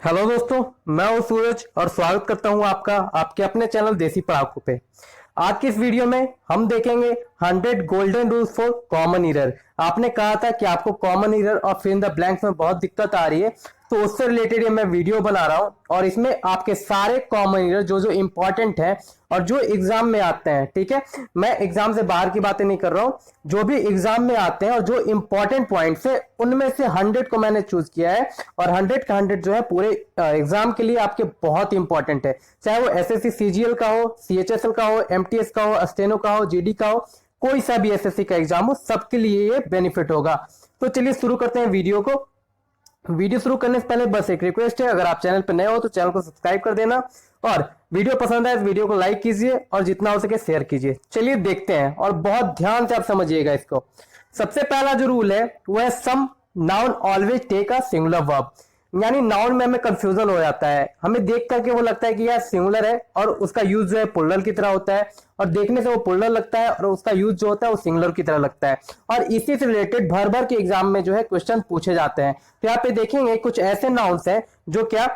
Hello दोस्तों, मैं हूं सूरज और स्वागत करता हूं आपका आपके अपने चैनल देसी पढ़ाकू पे। आज की इस वीडियो में हम देखेंगे 100 golden rules for common error. आपने कहा था कि आपको कॉमन ईरर और फिल इन द ब्लैंक्स में बहुत दिक्कत आ रही है, तो उससे रिलेटेड ये मैं वीडियो बना रहा हूं और इसमें आपके सारे कॉमन ईरर जो जो इंपॉर्टेंट है और जो एग्जाम में आते हैं, ठीक है, मैं एग्जाम से बाहर की बातें नहीं कर रहा हूं, जो भी एग्जाम में आते हैं और जो इंपॉर्टेंट पॉइंट्स है उनमें से 100 को मैंने चूज किया है और 100 का 100 जो है पूरे एग्जाम के लिए आपके बहुत इंपॉर्टेंट है। चाहे वो एसएससी सीजीएल का हो, सीएचएसएल का हो, एमटीएस का हो, अस्टेनो का हो, जीडी का हो, कोई सा भी एसएससी का एग्जाम हो, सबके लिए ये बेनिफिट होगा। तो चलिए शुरू करते हैं वीडियो को। वीडियो शुरू करने से पहले बस एक रिक्वेस्ट है, अगर आप चैनल पर नए हो तो चैनल को सब्सक्राइब कर देना और वीडियो पसंद आए तो वीडियो को लाइक कीजिए और जितना हो सके शेयर कीजिए। चलिए देखते हैं और बहुत ध्यान से आप समझिएगा इसको। सबसे पहला जो रूल है वो है some noun always take a singular verb. यानी नाउन में हमें कंफ्यूजन हो जाता है, हमें देख करके वो लगता है कि यार सिंगुलर है और उसका यूज जो है प्लुरल की तरह होता है, और देखने से वो प्लुरल लगता है और उसका यूज जो होता है वो सिंगुलर की तरह लगता है। और इसी से रिलेटेड भर भर के एग्जाम में जो है क्वेश्चन पूछे जाते हैं। तो यहाँ पे देखेंगे कुछ ऐसे नाउन्स हैं जो क्या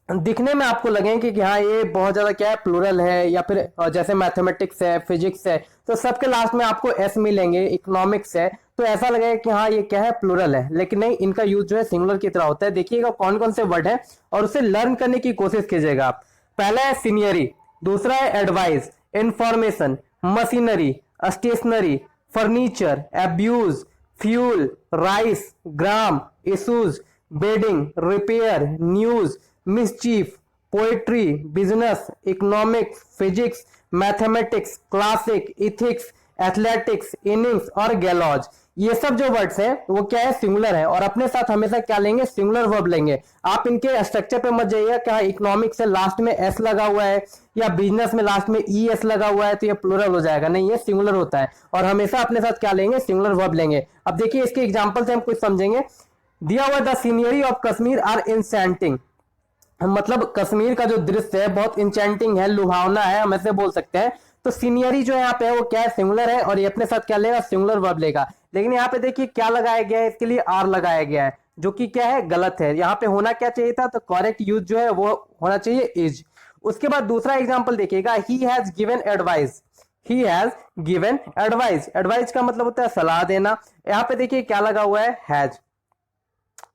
दिखने में आपको लगेंगे कि हाँ ये बहुत ज्यादा क्या है, प्लुरल है, या फिर जैसे मैथमेटिक्स है, फिजिक्स है, तो सबके लास्ट में आपको एस मिलेंगे। इकोनॉमिक्स है तो ऐसा लगेगा कि हाँ ये क्या है, प्लुरल है, लेकिन नहीं, इनका यूज जो है सिंगुलर की तरह होता है। देखिएगा कौन कौन से वर्ड है और उसे लर्न करने की कोशिश कीजिएगा आप। पहला है सीनियरी, दूसरा है advice, information, machinery, stationery, furniture, abuse, fuel, rice, gram, issues, bedding, repair, news, mischief, poetry, business, economics, physics, mathematics, classic, ethics, athletics, innings और गैलॉज। ये सब जो वर्ड्स हैं वो क्या है, सिंगुलर है और अपने साथ हमेशा क्या लेंगे, सिंगुलर वर्ब लेंगे। आप इनके स्ट्रक्चर पे मत जाइएगा क्या इकोनॉमिक्स से लास्ट में एस लगा हुआ है या बिजनेस में लास्ट में ई एस लगा हुआ है तो ये प्लुरल हो जाएगा, नहीं, ये सिंगुलर होता है और हमेशा अपने साथ क्या लेंगे, सिंगुलर वर्ब लेंगे। अब देखिए इसके एग्जाम्पल से हम कुछ समझेंगे। दिया हुआ द सीनियरी ऑफ कश्मीर आर इंसेंटिंग, मतलब कश्मीर का जो दृश्य है बहुत इंचेंटिंग है, लुभावना है, हम ऐसे बोल सकते हैं। तो सीनियरी जो यहाँ पे है वो क्या है, सिंगुलर है और ये अपने साथ क्या लेगा, सिंगुलर वर्ब लेगा। लेकिन यहाँ पे देखिए क्या लगाया गया है, इसके लिए आर लगाया गया है, जो कि क्या है, गलत है। यहाँ पे होना क्या चाहिए था, तो करेक्ट यूज जो है वो होना चाहिए इज। उसके बाद दूसरा एग्जाम्पल देखिएगा, he has given advice. He has given advice, advice का मतलब होता है सलाह देना। यहाँ पे देखिए क्या लगा हुआ है, हैज,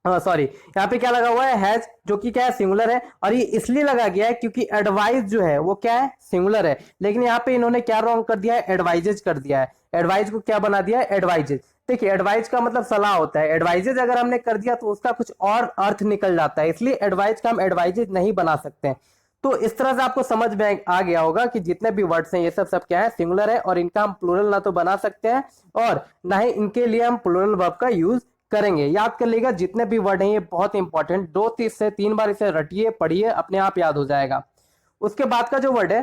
सॉरी, यहाँ पे क्या लगा हुआ है, हैज, जो कि क्या है, सिंगुलर है। और ये इसलिए लगा गया है क्योंकि एडवाइस जो है वो क्या है, सिंगुलर है। लेकिन यहाँ पे इन्होंने क्या रॉन्ग कर दिया है, एडवाइजेज कर दिया है। एडवाइस को क्या बना दिया है, एडवाइजेज। देखिए एडवाइस का मतलब सलाह होता है, एडवाइजेज अगर हमने कर दिया तो उसका कुछ और अर्थ निकल जाता है, इसलिए एडवाइस का हम एडवाइजेज नहीं बना सकते हैं। तो इस तरह से आपको समझ में आ गया होगा कि जितने भी वर्ड्स हैं ये सब सब क्या है, सिंगुलर है और इनका हम प्लुरल ना तो बना सकते हैं और ना ही इनके लिए हम प्लुरल वर्ब का यूज करेंगे। याद कर लीजिएगा जितने भी वर्ड हैं ये बहुत इंपॉर्टेंट, 2 से 3 बार इसे रटिए, पढ़िए, अपने आप याद हो जाएगा। उसके बाद का जो वर्ड है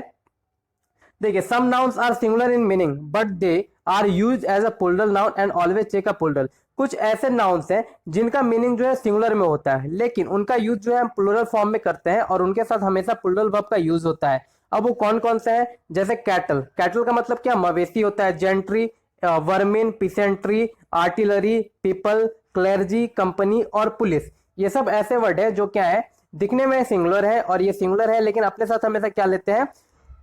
देखिए, some nouns are singular in meaning but they are use as a plural noun and always check a plural. कुछ ऐसे नाउन्स हैं जिनका मीनिंग जो है सिंगुलर में होता है लेकिन उनका यूज जो है हम प्लुरल फॉर्म में करते हैं और उनके साथ हमेशा प्लुरल वर्ब का यूज होता है। अब वो कौन कौन से हैं, जैसे कैटल, कैटल का मतलब क्या, मवेशी होता है। Gentry, vermin, peasantry, artillery, people, clergy, company और पुलिस, ये सब ऐसे वर्ड है जो क्या है, दिखने में सिंगुलर है और ये सिंगुलर है लेकिन अपने साथ हमेशा क्या लेते हैं,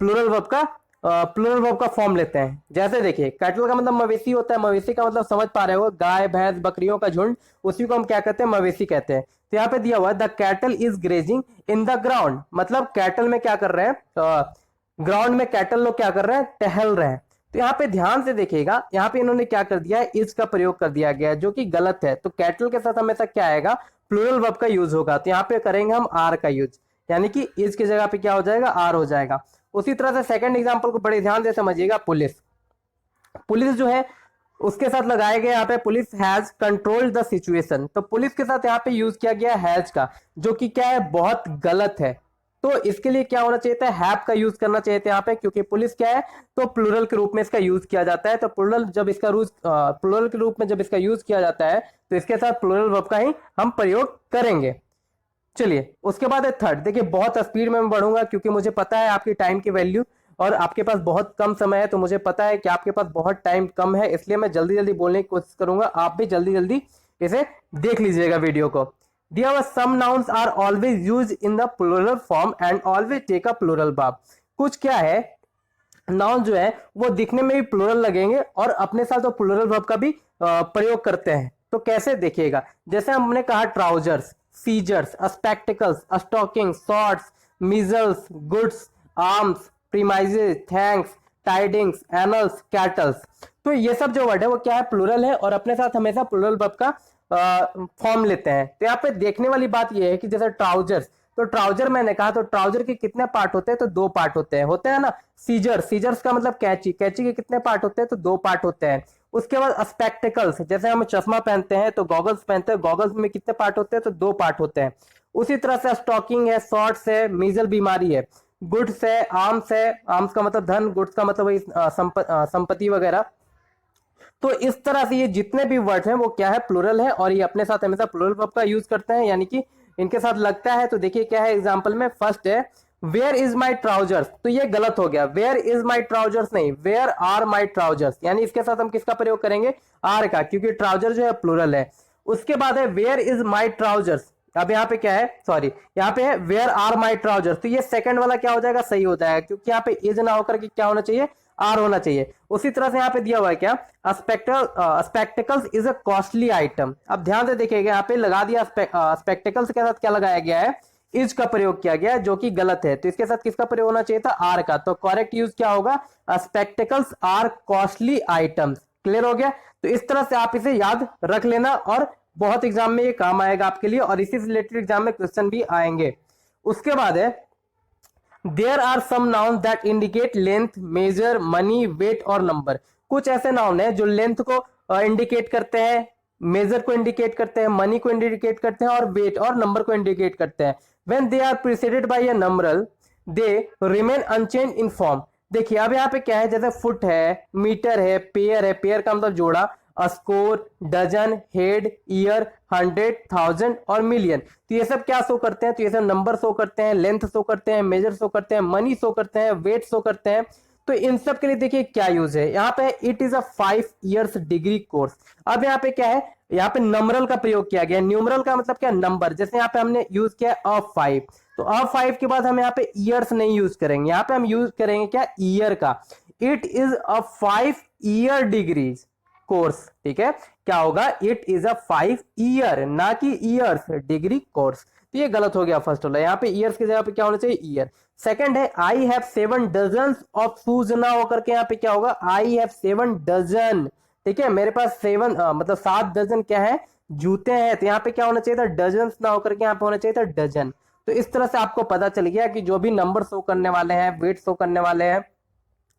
प्लुरल वर्ब का फॉर्म लेते हैं। जैसे देखिए कैटल का मतलब मवेशी होता है, मवेशी का मतलब समझ पा रहे हो, गाय भैंस बकरियों का झुंड, उसी को हम क्या कहते हैं, मवेशी कहते हैं। तो यहाँ पे दिया हुआ है the cattle is grazing in the ground, मतलब कैटल में क्या कर रहे हैं, ग्राउंड में कैटल लोग क्या कर रहे हैं, टहल रहे हैं। तो यहाँ पे ध्यान से देखिएगा, यहाँ पे इन्होंने क्या कर दिया है, इज का प्रयोग कर दिया गया है जो कि गलत है। तो कैटल के साथ हमेशा क्या आएगा, प्लुरल वर्ब का यूज होगा। तो यहाँ पे करेंगे हम आर का यूज, यानी कि इज की जगह पे क्या हो जाएगा, आर हो जाएगा। उसी तरह से सेकंड एग्जांपल को बड़े ध्यान से समझिएगा, पुलिस, पुलिस जो है उसके साथ लगाया गया यहाँ पे police has controlled the situation. तो पुलिस के साथ यहाँ पे यूज किया गया हैज का, जो कि क्या है, बहुत गलत है। तो इसके लिए क्या होना चाहिए था, हैव का यूज करना चाहिए था यहाँ पे, क्योंकि पुलिस क्या है, तो प्लुरल के रूप में इसका यूज किया जाता है। तो प्लुरल जब इसका प्लुरल के रूप में जब इसका यूज किया जाता है तो इसके साथ प्लुरल वर्ब का ही हम प्रयोग करेंगे। चलिए उसके बाद है थर्ड। देखिए बहुत स्पीड में मैं बढ़ूंगा क्योंकि मुझे पता है आपकी टाइम की वैल्यू और आपके पास बहुत कम समय है, तो मुझे पता है कि आपके पास बहुत टाइम कम है, इसलिए मैं जल्दी जल्दी बोलने की कोशिश करूंगा। आप भी जल्दी जल्दी इसे देख लीजिएगा वीडियो को। दिया हुआ some nouns are always use in the plural form and always take a plural verb. कुछ क्या है, नाउन जो है वो दिखने में भी प्लूरल लगेंगे और अपने साथ वो प्लूरल वर्ब का भी प्रयोग करते हैं। तो कैसे देखिएगा, जैसे हमने कहा trousers, scissors, spectacles, stocking, shorts, measles, goods, arms, premises, thanks, tidings, annals, cattles. तो ये सब जो वर्ड है वो क्या है, प्लूरल है और अपने साथ हमेशा प्लूरल वर्ब का फॉर्म लेते हैं। तो यहाँ पे देखने वाली बात ये है कि जैसे ट्राउजर्स, तो ट्राउजर मैंने कहा, तो ट्राउजर के कितने पार्ट होते हैं, तो दो पार्ट होते हैं ना। सीजर, सीजर्स का मतलब कैची, कैची के कितने पार्ट होते हैं, तो दो पार्ट होते हैं। उसके बाद स्पेक्टिकल्स, जैसे हम चश्मा पहनते हैं तो गॉगल्स पहनते हैं, गॉगल्स में कितने पार्ट होते हैं, तो दो पार्ट होते हैं। उसी तरह से स्टॉकिंग है, शॉर्ट्स है, मीजल बीमारी है, गुड्स है, आर्म्स है, आर्म्स का मतलब धन, गुड्स का मतलब वही संपत्ति वगैरह। तो इस तरह से ये जितने भी वर्ड हैं वो क्या है, प्लूरल है और ये अपने साथ हमेशा प्लूरल वर्ब का यूज करते हैं, यानी कि इनके साथ लगता है। तो देखिए क्या है एग्जांपल में, फर्स्ट है वेयर इज माई ट्राउजर्स, तो ये गलत हो गया, वेयर इज माई ट्राउजर्स नहीं, वेयर आर माई ट्राउजर्स, यानी इसके साथ हम किसका प्रयोग करेंगे, आर का, क्योंकि ट्राउजर जो है प्लूरल है। उसके बाद है वेयर इज माई ट्राउजर्स, अब यहाँ पे क्या है, सॉरी यहाँ पे है वेयर आर माई ट्राउजर्स, तो ये सेकंड वाला क्या हो जाएगा, सही हो जाएगा, क्योंकि यहाँ पे इज ना होकर के क्या होना चाहिए, आर होना चाहिए। उसी तरह से यहाँ पे दिया हुआ है क्या, spectacles is a costly item. अब ध्यान से देखिएगा, यहाँ पे लगा दिया स्पेक्टिकल्स के साथ क्या लगाया गया है, इज का प्रयोग किया गया है, जो कि गलत है। तो इसके साथ किसका प्रयोग होना चाहिए था, आर का। तो करेक्ट यूज क्या होगा, spectacles are costly items. Clear हो गया। तो इस तरह से आप इसे याद रख लेना और बहुत एग्जाम में ये काम आएगा आपके लिए, और इसी से रिलेटेड एग्जाम में क्वेश्चन भी आएंगे। उसके बाद है there are some noun that indicate length, measure, money, weight और नंबर। कुछ ऐसे नाउन है जो लेंथ को इंडिकेट करते हैं, मेजर को इंडिकेट करते हैं, मनी को इंडिकेट करते हैं और वेट और नंबर को इंडिकेट करते हैं। When they are preceded by a numeral they remain unchange in form. देखिए अब यहाँ पे क्या है, जैसे फुट है, मीटर है, पेयर है, पेयर का मतलब जोड़ा, स्कोर, डजन, हेड, ईयर, 100, 1000 और मिलियन। तो ये सब क्या शो करते हैं, तो ये सब नंबर शो करते हैं, लेंथ शो करते हैं, मेजर शो करते हैं, मनी शो करते हैं, वेट शो करते हैं। तो इन सब के लिए देखिए क्या यूज है, यहाँ पे it is a 5 years degree course. अब यहाँ पे क्या है, यहाँ पे नंबरल का प्रयोग किया गया। न्यूमरल का मतलब क्या, नंबर। जैसे यहाँ पे हमने यूज किया अ 5, तो अ 5 के बाद हम यहाँ पे ईयर्स नहीं यूज करेंगे, यहाँ पे हम यूज करेंगे क्या, ईयर का। It is a 5 year degrees course. ठीक है, क्या होगा, इट इज अ 5 year, ना कि ईयर्स, डिग्री कोर्स। तो ये गलत हो गया फर्स्ट वाला, यहाँ पे ईयर्स की जगह पे क्या होना चाहिए, ईयर। सेकंड है I have 7 dozen of shoes, ना होकर के यहाँ पे क्या होगा, आई हैव 7 डजन। ठीक है, मेरे पास 7 मतलब 7 डजन क्या है, जूते हैं। तो यहाँ पे क्या होना चाहिए था, डजन ना होकर के यहाँ पे होना चाहिए था डजन। तो इस तरह से आपको पता चल गया कि जो भी नंबर शो करने वाले हैं, वेट शो करने वाले हैं,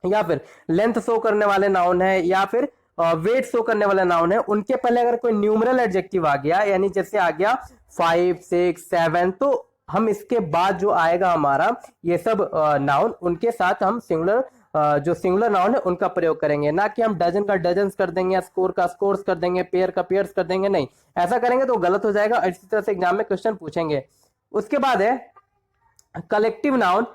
या फिर लेंथ शो करने वाले नाउन है, या फिर वेट शो करने वाले नाउन है, उनके पहले अगर कोई न्यूमरल एडजेक्टिव आ गया, यानी जैसे आ गया 5, 6, 7, तो हम इसके बाद जो आएगा हमारा ये सब नाउन, उनके साथ हम सिंगुलर जो सिंगुलर नाउन है उनका प्रयोग करेंगे, ना कि हम डजन का डजन कर देंगे, या स्कोर का स्कोर्स कर देंगे, पेयर का पेयर्स कर देंगे। नहीं, ऐसा करेंगे तो गलत हो जाएगा। इसी तरह से एग्जाम में क्वेश्चन पूछेंगे। उसके बाद है collective noun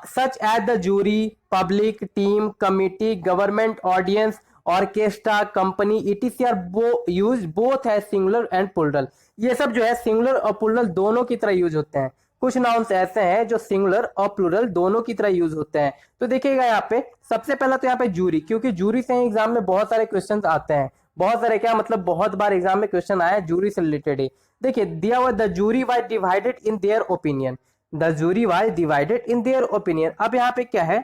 such as the jury, public, team, committee, government, audience, orchestra, company, etc are use both है सिंगुलर एंड प्लूरल। ये सब जो है सिंगुलर और प्लूरल दोनों की तरह यूज होते हैं। कुछ नाउन्स ऐसे हैं जो सिंगुलर और प्लूरल दोनों की तरह यूज होते हैं। तो देखिएगा यहाँ पे सबसे पहला तो यहाँ पे जूरी, क्योंकि जूरी से एग्जाम में बहुत सारे क्वेश्चन आते हैं, बहुत सारे क्या मतलब बहुत बार एग्जाम में क्वेश्चन आया जूरी से रिलेटेड ही। देखिए दिया हुआ the jury was divided in their opinion, the jury was divided in their opinion. अब यहाँ पे क्या है,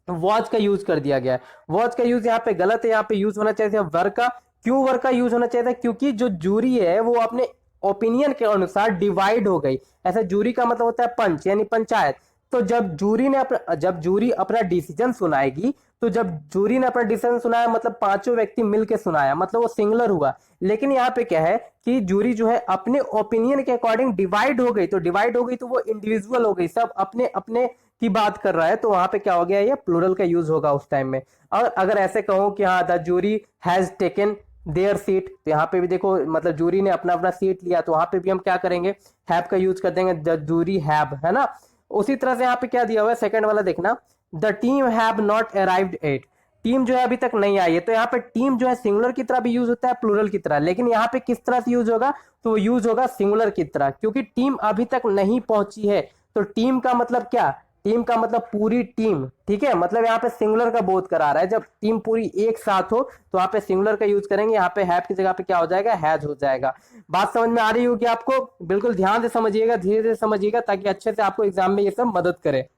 वॉच का यूज कर दिया गया है। वॉच का यूज यहाँ पे गलत है, यहाँ पे यूज होना चाहिए वर का। क्यों वर का यूज होना चाहिए था, क्योंकि जो जूरी है वो अपने ओपिनियन के अनुसार डिवाइड हो गई। ऐसा जूरी का मतलब होता है पंच, यानी पंचायत। तो जब जूरी अपना डिसीजन सुनाएगी, तो जब जूरी ने अपना डिसीजन सुनाया मतलब पांचों व्यक्ति मिलकर सुनाया, मतलब वो सिंगुलर हुआ। लेकिन यहाँ पे क्या है कि जूरी जो है अपने ओपिनियन के अकॉर्डिंग डिवाइड हो गई, तो डिवाइड हो गई तो वो इंडिविजुअल हो गई, सब अपने अपने की बात कर रहा है। तो वहां पे क्या हो गया, ये प्लूरल का यूज होगा उस टाइम में। और अगर ऐसे कहूं कि हाँ the jury has taken their seat, तो यहाँ पे भी देखो मतलब जूरी ने अपना अपना सीट लिया, तो वहां पे भी हम क्या करेंगे, हैव का यूज कर देंगे, द जूरी हैव, है ना। उसी तरह से यहाँ पे क्या दिया हुआ है सेकंड वाला देखना, the team have not arrived at. Team जो है अभी तक नहीं आई है। तो यहाँ पे टीम जो है सिंगुलर की तरह भी यूज होता है, प्लूरल की तरह, लेकिन यहाँ पे किस तरह से यूज होगा, तो यूज होगा सिंगुलर की तरह, क्योंकि टीम अभी तक नहीं पहुंची है। तो टीम का मतलब क्या, टीम का मतलब पूरी टीम, ठीक है, मतलब यहाँ पे सिंगुलर का बोध करा रहा है। जब टीम पूरी एक साथ हो तो यहाँ पे सिंगुलर का यूज करेंगे, यहाँ पे हैव की जगह पे क्या हो जाएगा, हैज हो जाएगा। बात समझ में आ रही होगी आपको? बिल्कुल ध्यान से समझिएगा, धीरे धीरे समझिएगा, ताकि अच्छे से आपको एग्जाम में ये सब मदद करे।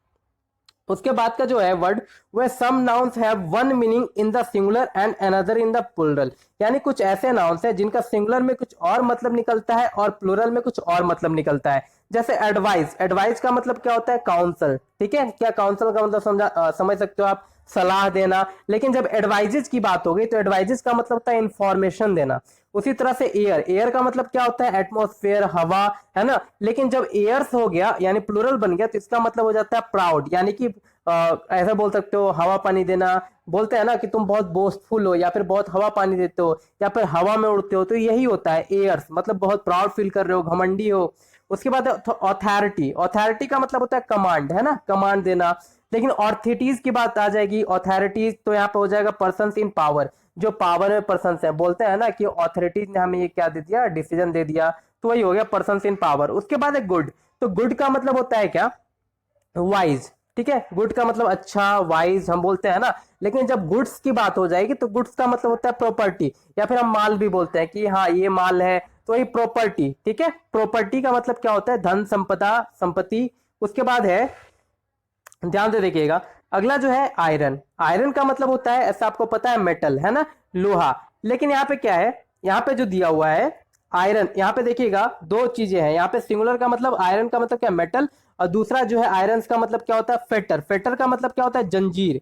उसके बाद का जो है वर्ड, वह some nouns have one meaning in the singular and another in the plural. यानी कुछ ऐसे नाउन्स हैं जिनका सिंगुलर में कुछ और मतलब निकलता है और प्लूरल में कुछ और मतलब निकलता है। जैसे एडवाइस, एडवाइस का मतलब क्या होता है, काउंसल, ठीक है, क्या काउंसल का मतलब समझ सकते हो आप, सलाह देना। लेकिन जब एडवाइजेज की बात हो गई तो एडवाइजेज का मतलब होता है इंफॉर्मेशन देना। उसी तरह से एयर, एयर का मतलब क्या होता है, एटमॉस्फेयर, हवा, है ना। लेकिन जब एयर्स हो गया यानी प्लूरल बन गया तो इसका मतलब हो जाता है प्राउड, यानी कि ऐसा बोल सकते हो हवा पानी देना, बोलते हैं ना कि तुम बहुत बोस्टफुल हो, या फिर बहुत हवा पानी देते हो, या फिर हवा में उड़ते हो, तो यही होता है एयर्स, मतलब बहुत प्राउड फील कर रहे हो, घमंडी हो। उसके बाद ऑथोरिटी, ऑथोरिटी का मतलब होता है कमांड, है ना, कमांड देना। लेकिन ऑथोरिटीज की बात आ जाएगी, ऑथोरिटीज तो यहाँ पे हो जाएगा पर्सन्स इन पावर, जो पावर में पर्सन्स है, बोलते हैं ना कि ऑथोरिटीज ने हमें ये क्या दे दिया, डिसीजन दे दिया, तो वही हो गया पर्सन्स इन पावर। उसके बाद है गुड, तो गुड का मतलब होता है क्या, वाइज, ठीक है, गुड का मतलब अच्छा, वाइज हम बोलते हैं ना। लेकिन जब गुड्स की बात हो जाएगी तो गुड्स का मतलब होता है प्रॉपर्टी, या फिर हम माल भी बोलते हैं कि हाँ ये माल है, तो ये प्रॉपर्टी, ठीक है। प्रॉपर्टी का मतलब क्या होता है, धन, संपदा, संपत्ति। उसके बाद है, ध्यान से देखिएगा, अगला जो है आयरन, आयरन का मतलब होता है, ऐसा आपको पता है, मेटल, है ना, लोहा। लेकिन यहाँ पे क्या है, यहाँ पे जो दिया हुआ है आयरन, यहाँ पे देखिएगा दो चीजें हैं, यहाँ पे सिंगुलर का मतलब आयरन का मतलब क्या, मेटल, और दूसरा जो है आयरन का मतलब क्या होता है, फेटर, फेटर का मतलब क्या होता है, जंजीर,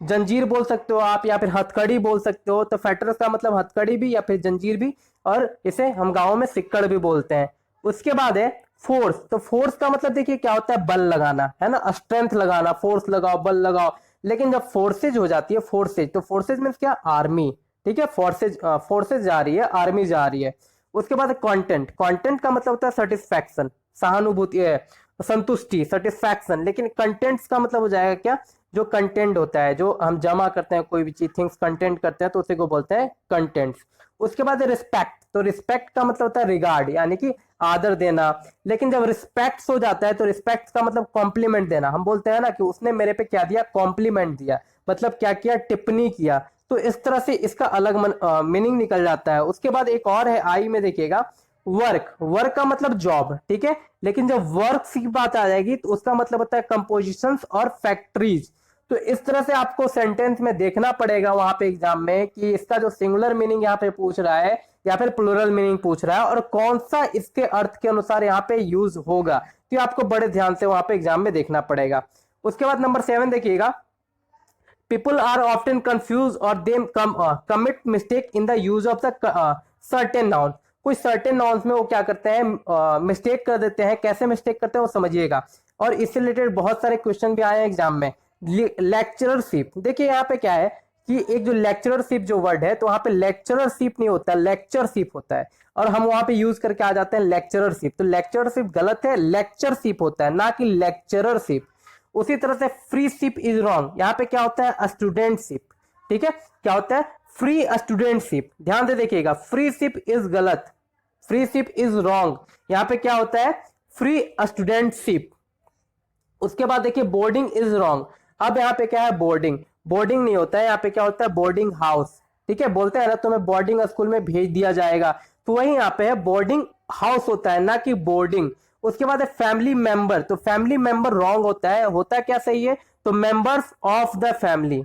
जंजीर बोल सकते हो आप, या फिर हथकड़ी बोल सकते हो। तो फेटर का मतलब हथकड़ी भी या फिर जंजीर भी, और इसे हम गाँव में सिक्कड़ भी बोलते हैं। उसके बाद है फोर्स, तो फोर्स का मतलब देखिए क्या होता है, बल लगाना, है ना, स्ट्रेंथ लगाना, फोर्स लगाओ, बल लगाओ। लेकिन जब फोर्सेज हो जाती है, फोर्सेज, तो फोर्सेज मीन्स क्या, आर्मी, ठीक है, फोर्सेज, फोर्सेज जा रही है, आर्मी जा रही है। उसके बाद कंटेंट, कंटेंट का मतलब होता है सेटिस्फैक्शन, सहानुभूति है, संतुष्टि, सेटिस्फैक्शन। लेकिन कंटेंट्स का मतलब हो जाएगा क्या, जो कंटेंट होता है, जो हम जमा करते हैं कोई भी चीज, थिंग्स कंटेंट करते हैं, तो उसी को बोलते हैं कंटेंट्स। उसके बाद रिस्पेक्ट, तो रिस्पेक्ट का मतलब होता है रिगार्ड, यानी कि आदर देना। लेकिन जब रिस्पेक्ट हो जाता है तो रिस्पेक्ट का मतलब कॉम्प्लीमेंट देना, हम बोलते हैं ना कि उसने मेरे पे क्या दिया, कॉम्प्लीमेंट दिया, मतलब क्या किया, टिप्पणी किया। तो इस तरह से इसका अलग मीनिंग निकल जाता है। उसके बाद एक और है आई में, देखिएगा वर्क, वर्क का मतलब जॉब, ठीक है। लेकिन जब वर्क की बात आ जाएगी तो उसका मतलब होता है कंपोजिशंस और फैक्ट्रीज। तो इस तरह से आपको सेंटेंस में देखना पड़ेगा वहां पे एग्जाम में कि इसका जो सिंगुलर मीनिंग यहाँ पे पूछ रहा है या फिर प्लूरल मीनिंग पूछ रहा है, और कौन सा इसके अर्थ के अनुसार यहाँ पे यूज होगा, तो आपको बड़े ध्यान से वहां पे एग्जाम में देखना पड़ेगा। उसके बाद नंबर 7 देखिएगा, people are often confused or they commit mistake in the use of the certain noun। कुछ certain nouns में वो क्या करते हैं, मिस्टेक कर देते हैं। कैसे मिस्टेक करते हैं वो समझिएगा, और इससे रिलेटेड बहुत सारे क्वेश्चन भी आए हैं एग्जाम में। लेक्चररशिप, देखिए यहाँ पे क्या है कि एक जो लेक्चररशिप जो वर्ड है, तो वहां पे लेक्चररशिप नहीं होता, लेक्चरशिप होता है, और हम वहां पे यूज करके आ जाते हैं लेक्चररशिप। तो लेक्चररशिप गलत है, लेक्चरशिप होता है, ना कि लेक्चररशिप। उसी तरह से फ्री शिप इज रॉन्ग, यहाँ पे क्या होता है, स्टूडेंटशिप, ठीक है, क्या होता है, फ्री स्टूडेंटशिप। ध्यान से देखिएगा, फ्री शिप इज गलत, फ्री शिप इज रॉन्ग, यहाँ पे क्या होता है, फ्री स्टूडेंटशिप। उसके बाद देखिए बोर्डिंग इज रॉन्ग, अब यहाँ पे क्या है, बोर्डिंग, बोर्डिंग नहीं होता है, यहाँ पे क्या होता है, बोर्डिंग हाउस, ठीक है, बोलते हैं ना तुम्हें बोर्डिंग स्कूल में भेज दिया जाएगा, तो वही यहाँ पे है बोर्डिंग हाउस होता है, ना कि बोर्डिंग। उसके बाद है फैमिली मेंबर, तो फैमिली मेंबर रॉन्ग होता है, होता क्या सही है, तो मेंबर्स ऑफ द फैमिली,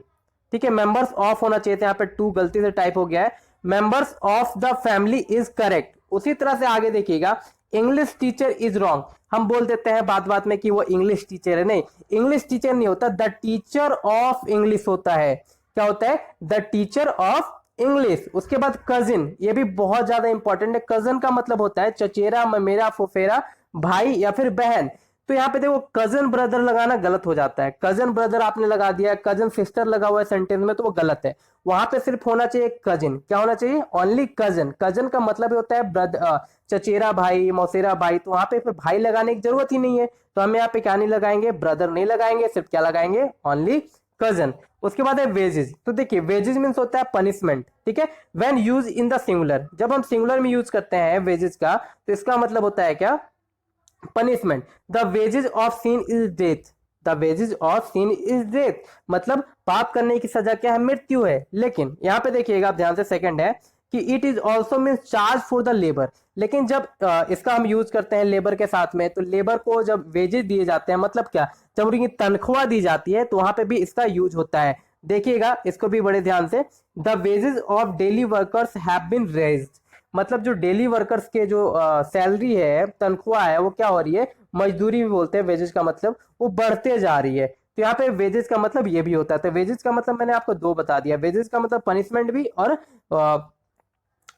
ठीक है, मेंबर्स ऑफ होना चाहिए था, यहाँ पे टू गलती से टाइप हो गया है, members of the family is correct. उसी तरह से आगे देखिएगा, इंग्लिश टीचर इज रॉन्ग, हम बोल देते हैं बात बात में कि वो इंग्लिश टीचर है, नहीं, इंग्लिश टीचर नहीं होता, द टीचर ऑफ इंग्लिश होता है। क्या होता है, द टीचर ऑफ इंग्लिश। उसके बाद कजिन, ये भी बहुत ज्यादा इंपॉर्टेंट है। कजिन का मतलब होता है चचेरा, ममेरा, फुफेरा, भाई या फिर बहन। तो यहाँ पे देखो कजन ब्रदर लगाना गलत हो जाता है, कजन ब्रदर आपने लगा दिया, कजन सिस्टर लगा हुआ है सेंटेंस में, तो वो गलत है। वहां पे सिर्फ होना चाहिए कजिन, क्या होना चाहिए, ओनली कजन। कजन का मतलब होता है ब्रदर, चचेरा भाई, मौसेरा भाई, तो वहां पे फिर भाई लगाने की जरूरत ही नहीं है, तो हम यहाँ पे क्या नहीं लगाएंगे, ब्रदर नहीं लगाएंगे, सिर्फ क्या लगाएंगे, ओनली कजन। उसके बाद है वेजेज। तो देखिए वेजेज मीन्स होता है पनिशमेंट, ठीक है। When use in the singular, जब हम सिंगुलर में यूज करते हैं वेजेज का तो इसका मतलब होता है क्या, punishment. The wages of sin is death, the wages of sin is death, मतलब पाप करने की सजा क्या है, मृत्यु है। लेकिन यहां पे देखिएगा आप ध्यान से, सेकंड है कि it is also means charge for the labour. लेकिन जब इसका हम यूज करते हैं लेबर के साथ में, तो लेबर को जब वेजेस दिए जाते हैं, मतलब क्या, जब उनकी तनख्वाह दी जाती है तो वहां पे भी इसका यूज होता है। देखिएगा इसको भी बड़े ध्यान से, the wages of daily workers have been raised, मतलब जो डेली वर्कर्स के जो सैलरी है, तनख्वाह है, वो क्या हो रही है, मजदूरी भी बोलते हैं वेजेस का मतलब, वो बढ़ते जा रही है। तो यहाँ पे वेजेस का मतलब ये भी होता है। तो वेजेस का मतलब मैंने आपको दो बता दिया, वेजेस का मतलब पनिशमेंट भी और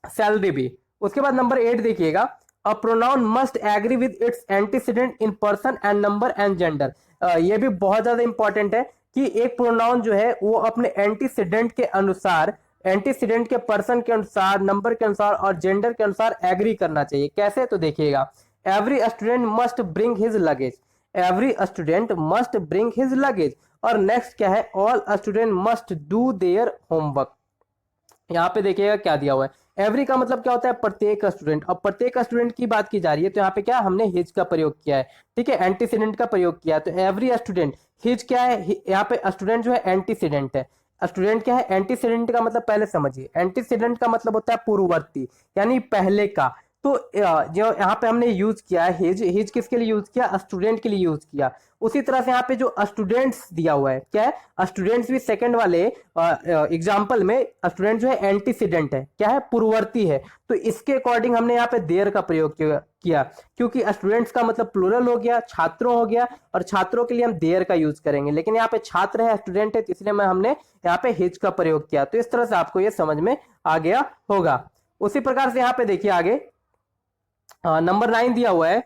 सैलरी भी। उसके बाद नंबर 8 देखिएगा, a pronoun must agree with its antecedent in person and number and gender. ये भी बहुत ज्यादा इंपॉर्टेंट है कि एक प्रोनाउन जो है वो अपने एंटीसीडेंट के अनुसार, एंटीसीडेंट के पर्सन के अनुसार, नंबर के अनुसार और जेंडर के अनुसार एग्री करना चाहिए। कैसे, तो देखिएगा, every student must bring his luggage, every student must bring his luggage. और नेक्स्ट क्या है, all student must do their homework. यहाँ पे देखिएगा क्या दिया हुआ है, एवरी का मतलब क्या होता है, प्रत्येक स्टूडेंट। अब प्रत्येक स्टूडेंट की बात की जा रही है, तो यहाँ पे क्या हमने हिज का प्रयोग किया है, ठीक है, एंटीसीडेंट का प्रयोग किया है। तो एवरी स्टूडेंट, हिज क्या है, यहाँ पे स्टूडेंट जो है एंटीसीडेंट है। स्टूडेंट क्या है, एंटीसीडेंट का मतलब पहले समझिए, एंटीसीडेंट का मतलब होता है पूर्ववर्ती, यानी पहले का। तो जो यहाँ पे हमने यूज किया है हिज, हिज किसके लिए यूज किया, स्टूडेंट के लिए यूज किया। उसी तरह से यहाँ पे जो स्टूडेंट्स दिया हुआ है, क्या है, स्टूडेंट्स भी सेकंड वाले एग्जाम्पल में स्टूडेंट जो है एंटीसीडेंट है, क्या है, पूर्ववर्ती है। तो इसके अकॉर्डिंग हमने यहाँ पे देयर का प्रयोग किया, क्योंकि स्टूडेंट्स का मतलब प्लूरल हो गया, छात्रों हो गया, और छात्रों के लिए हम देयर का यूज करेंगे। लेकिन यहाँ पे छात्र है, स्टूडेंट है, इसलिए मैं हमने यहाँ पे हिज का प्रयोग किया। तो इस तरह से आपको ये समझ में आ गया होगा। उसी प्रकार से यहाँ पे देखिए आगे नंबर 9 दिया हुआ है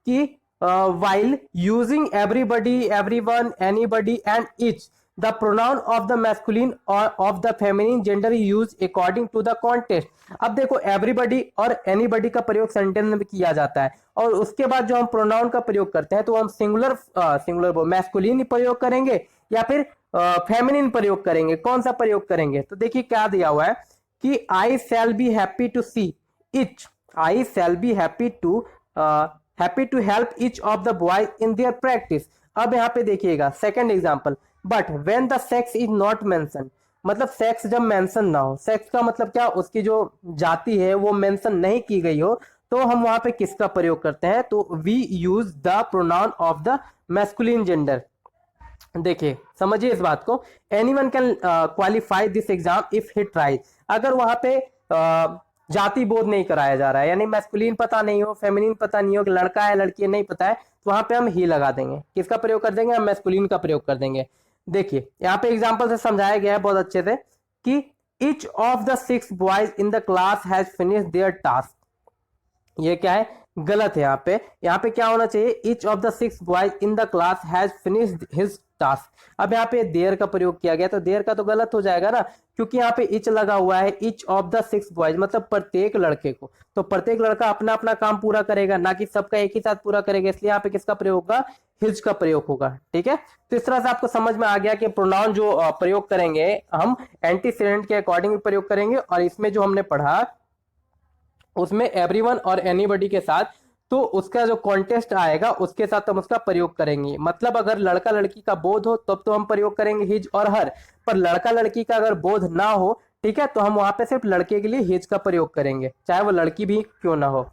कि while using everybody, everyone, anybody and each, the pronoun of the masculine or of the feminine gender is used according to the context। अब देखो everybody और anybody का प्रयोग सेंटेंस में किया जाता है, और उसके बाद जो हम प्रोनाउन का प्रयोग करते हैं तो हम सिंगुलर मैस्कुलिन प्रयोग करेंगे या फिर फेमिनिन प्रयोग करेंगे। कौन सा प्रयोग करेंगे, तो देखिए क्या दिया हुआ है कि I shall be happy to see each, I shall be happy to help each of the boys in their practice. अब यहाँ पे देखिएगा second example, but when the sex is not mention, मतलब सेक्स जब मेंशन ना हो, sex का मतलब क्या, उसकी जो जाति है वो मेंशन नहीं की गई हो, तो हम वहां पे किसका प्रयोग करते हैं, तो we use the pronoun of the masculine gender. देखिए समझिए इस बात को, anyone can qualify this exam if he try. अगर वहां पे जाति बोध नहीं कराया जा रहा है, यानी मैस्कुलिन पता नहीं हो, फेमिनिन पता नहीं हो, कि लड़का है लड़की है नहीं पता है, तो वहां पे हम ही लगा देंगे। किसका प्रयोग कर देंगे, हम मैस्कुलिन का प्रयोग कर देंगे। देखिए यहाँ पे एग्जांपल से समझाया गया है बहुत अच्छे से कि each of the 6 boys in the class has finished there task. ये क्या है, गलत है। यहाँ पे क्या होना चाहिए, each of the 6 boys in the class has finished his task. अब यहाँ पे देयर का प्रयोग किया गया, तो देयर का तो गलत हो जाएगा ना, क्योंकि यहाँ पे इच लगा हुआ है, ईच ऑफ द 6 बॉयज मतलब प्रत्येक लड़के को, तो प्रत्येक लड़का अपना अपना काम पूरा करेगा, ना कि सबका एक ही साथ पूरा करेगा, इसलिए यहाँ पे किसका प्रयोग होगा, हिज का प्रयोग होगा। ठीक है, तो इस तरह से आपको समझ में आ गया कि प्रोनाउन जो प्रयोग करेंगे हम एंटीसीडेंट के अकॉर्डिंग प्रयोग करेंगे, और इसमें जो हमने पढ़ा उसमें एवरीवन और एनीबॉडी के साथ, तो उसका जो कॉन्टेस्ट आएगा उसके साथ हम उसका प्रयोग करेंगे। मतलब अगर लड़का लड़की का बोध हो तब तो हम प्रयोग करेंगे हिज और हर, पर लड़का लड़की का अगर बोध ना हो, ठीक है, तो हम वहां पे सिर्फ लड़के के लिए हिज का प्रयोग करेंगे, चाहे वो लड़की भी क्यों ना हो।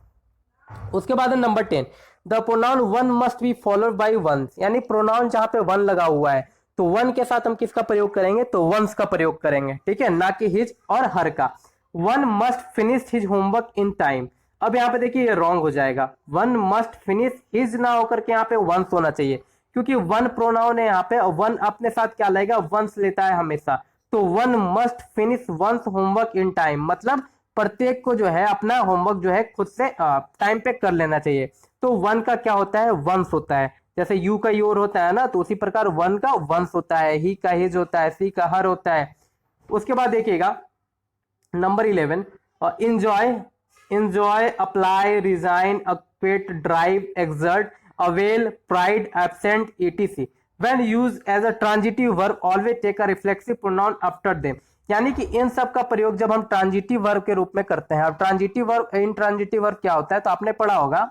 उसके बाद है number 10, the pronoun one must be followed by one's, यानी प्रोनाउन जहां पे वन लगा हुआ है तो वन के साथ हम किसका प्रयोग करेंगे, तो वंस का प्रयोग करेंगे, ठीक है, ना कि हिज और हर का। One must finish his homework in time. अब यहाँ पे देखिए ये रॉन्ग हो जाएगा, वन मस्ट फिनिश हिज ना होकर के यहाँ पे वंस होना चाहिए, क्योंकि वन प्रोनाउन है यहाँ पे, और वन अपने साथ क्या लाएगा, वंस लेता है हमेशा। तो one must finish one's homework in time, मतलब प्रत्येक को जो है अपना होमवर्क जो है खुद से टाइम पे कर लेना चाहिए। तो वन का क्या होता है, वंस होता है, जैसे यू का योर होता है ना, तो उसी प्रकार वन का वंस होता है, ही का हिज होता है, सी का हर होता है। उसके बाद देखिएगा number 11, enjoy, apply, resign, acquit, drive, exert, avail, pride, absent, etc। When use as a transitive verb always take a reflexive pronoun after them. यानी कि इन सब का प्रयोग जब हम ट्रांजिटिव वर्ब के रूप में करते हैं। अब ट्रांजिटिव वर्ब, इन ट्रांजिटिव वर्ब क्या होता है, तो आपने पढ़ा होगा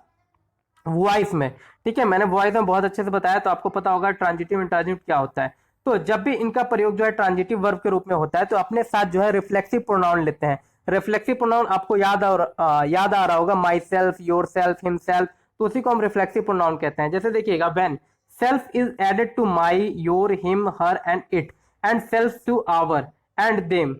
वॉइस में, ठीक है, मैंने वॉइस में बहुत अच्छे से बताया, तो आपको पता होगा ट्रांजिटिव इंट्रांजिटिव क्या होता है। तो जब भी इनका प्रयोग जो है ट्रांजिटिव वर्ब के रूप में होता है, तो अपने साथ जो है रिफ्लेक्सिव प्रोनाउन लेते हैं। रिफ्लेक्सिव प्रोनाउन आपको याद आ रहा होगा, my self, your self, himself, तो उसी को हम रिफ्लेक्सिव प्रोनाउन कहते हैं। जैसे देखिएगा, when self is added to my, your, him, her and it, and self to our and them,